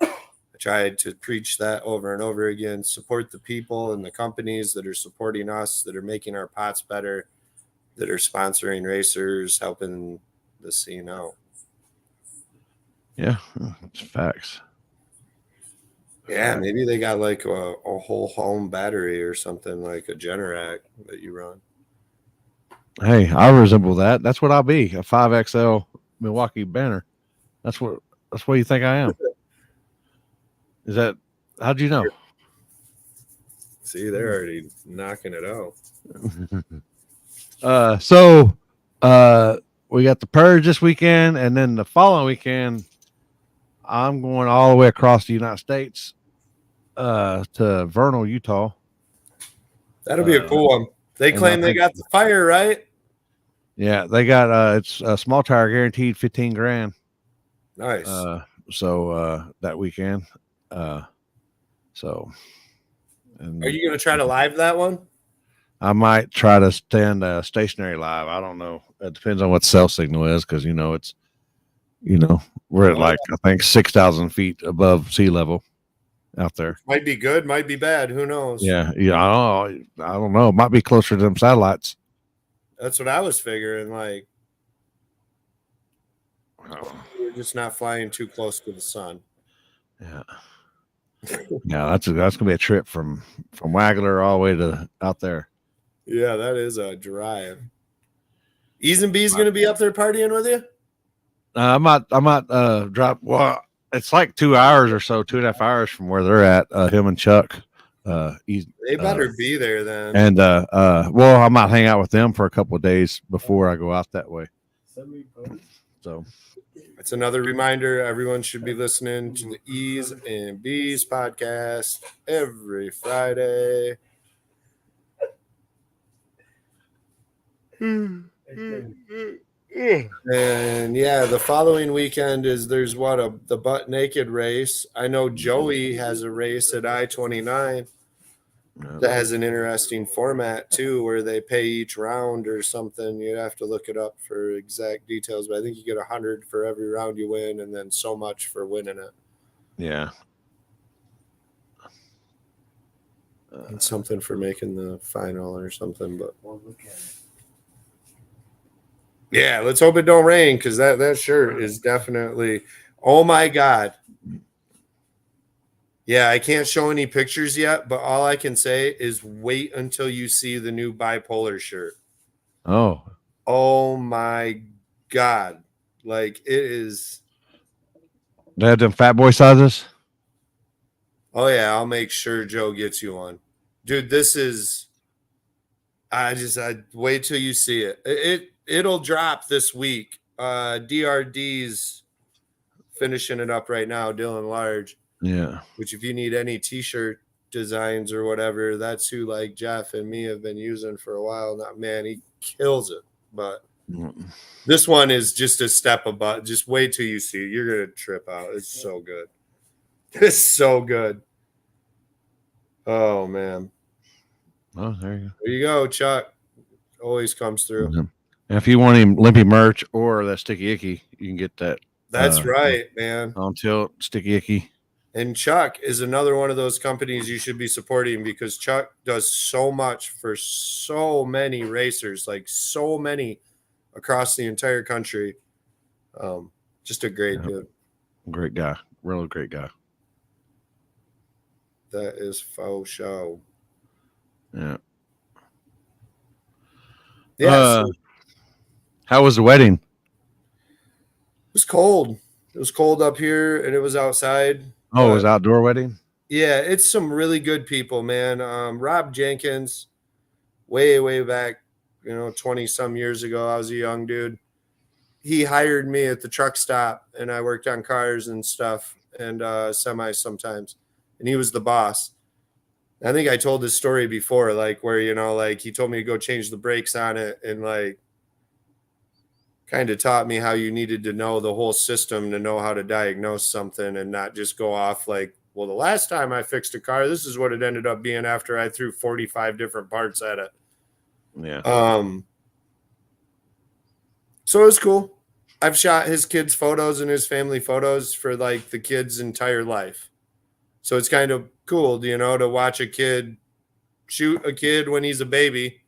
I tried to preach that over and over again. Support the people and the companies that are supporting us, that are making our pots better, that are sponsoring racers, helping the scene out. Yeah, it's facts. Yeah, maybe they got like a whole home battery or something, like a Generac that you run. Hey, I resemble that. That's what I'll be, a 5XL Milwaukee banner. That's what you think I am. Is that, how'd you know? See, they're already knocking it out. So we got the Purge this weekend, and then the following weekend, I'm going all the way across the United States to Vernal, Utah. That'll be a cool one. They claim they got the fire, right? Yeah, they got it's a small tire guaranteed $15,000. Nice. So that weekend, So, and Are you going to try to live that one? I might try to stand stationary live. I don't know. It depends on what cell signal is, because it's we're at Oh, like I think 6,000 feet above sea level out there. Might be good, might be bad. Who knows? Yeah, I don't know. It might be closer to them satellites. That's what I was figuring. Like, Oh, we're just not flying too close to the sun. yeah, yeah. That's gonna be a trip from Wagler all the way to out there. Yeah, that is a drive. Ease and B's going to be up there partying with you? I might drop. Well, it's like 2 hours or so, 2.5 hours from where they're at. Him and Chuck. They better be there then. And well, I might hang out with them for a couple of days before I go out that way. So it's another reminder. Everyone should be listening to the E's and B's podcast every Friday. And yeah, the following weekend there's the butt naked race. I know Joey has a race at I-29 that has an interesting format too, where they pay each round or something. You'd have to look it up for exact details, but I think you get 100 for every round you win, and then so much for winning it. Yeah. And something for making the final or something, but yeah, let's hope it don't rain, because that shirt is definitely, oh my God. Yeah, I can't show any pictures yet, but all I can say is wait until you see the new bipolar shirt. Oh my God. Like, it is. They have them fat boy sizes. Oh yeah, I'll make sure Joe gets you one. Dude, this is, I wait till you see it. It'll drop this week. DRD's finishing it up right now, Dylan Large. Yeah. Which, if you need any t-shirt designs or whatever, that's who like Jeff and me have been using for a while now. Man, he kills it. But this one is just a step above. Just wait till you see it. You're gonna trip out. It's so good. It's so good. Oh man. Oh, there you go. There you go, Chuck. Always comes through. Mm-hmm. And if you want him Limpy merch or that Sticky Icky, you can get that. That's right, man. On tilt, Sticky Icky. And Chuck is another one of those companies you should be supporting, because Chuck does so much for so many racers, like so many across the entire country. Just a great dude. Great guy. Really great guy. That is faux show. Yeah. Yeah. How was the wedding? It was cold. It was cold up here, and it was outside. Oh, it was outdoor wedding? Yeah, it's some really good people, man. Rob Jenkins, way back, 20-some years ago, I was a young dude. He hired me at the truck stop, and I worked on cars and stuff and semis sometimes. And he was the boss. I think I told this story before, like where, he told me to go change the brakes on it, and like kind of taught me how you needed to know the whole system to know how to diagnose something, and not just go off like, well, the last time I fixed a car, this is what it ended up being after I threw 45 different parts at it. Yeah. So it was cool. I've shot his kids' photos and his family photos for like the kid's entire life. So it's kind of cool, to watch a kid shoot a kid when he's a baby,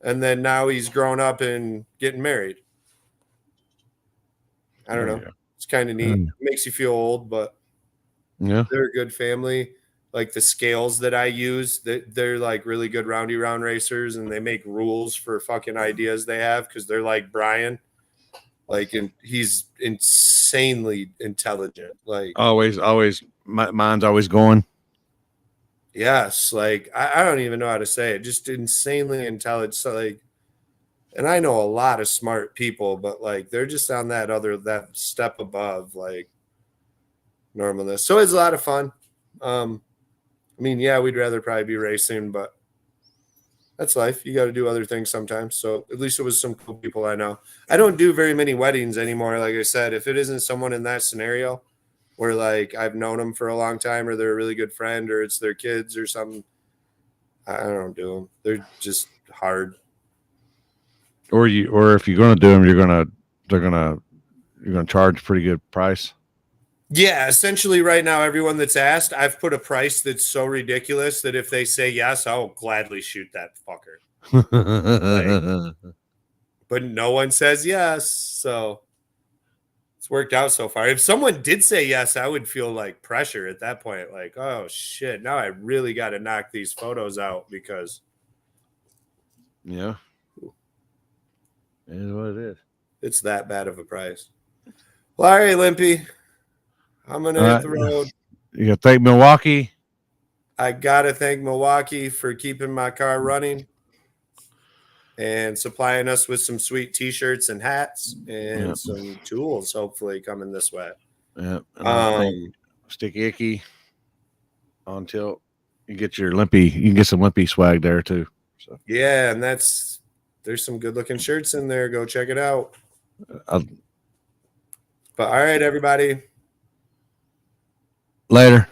and then now he's grown up and getting married. I don't know. It's kind of neat. It makes you feel old, but yeah, they're a good family. Like the scales that I use, they're like really good roundy round racers, and they make rules for fucking ideas they have, because they're like Brian. Like, and he's insanely intelligent. Like always, mine's always going. Yes, like I don't even know how to say it. Just insanely intelligent. So like, and I know a lot of smart people, but like they're just on that step above like normalness. So it's a lot of fun. I mean, yeah, we'd rather probably be racing, but that's life. You got to do other things sometimes. So at least it was some cool people I know. I don't do very many weddings anymore. Like I said, if it isn't someone in that scenario, where like I've known them for a long time, or they're a really good friend, or it's their kids or something. I don't do them. They're just hard. Or if you're gonna do them, you're gonna charge a pretty good price. Yeah, essentially right now, everyone that's asked, I've put a price that's so ridiculous that if they say yes, I'll gladly shoot that fucker. But no one says yes, so it's worked out so far. If someone did say yes, I would feel like pressure at that point. Like, oh shit, now I really got to knock these photos out because yeah, it is what it is. it's that bad of a price. Well, all right, Limpy. I'm going to hit the road. You got to thank Milwaukee. I got to thank Milwaukee for keeping my car running and supplying us with some sweet T-shirts and hats and some tools, hopefully, coming this way. Yeah. Sticky Icky on tilt. You get your Limpy. You can get some Limpy swag there, too. So. Yeah, and there's some good-looking shirts in there. Go check it out. But all right, everybody. Later.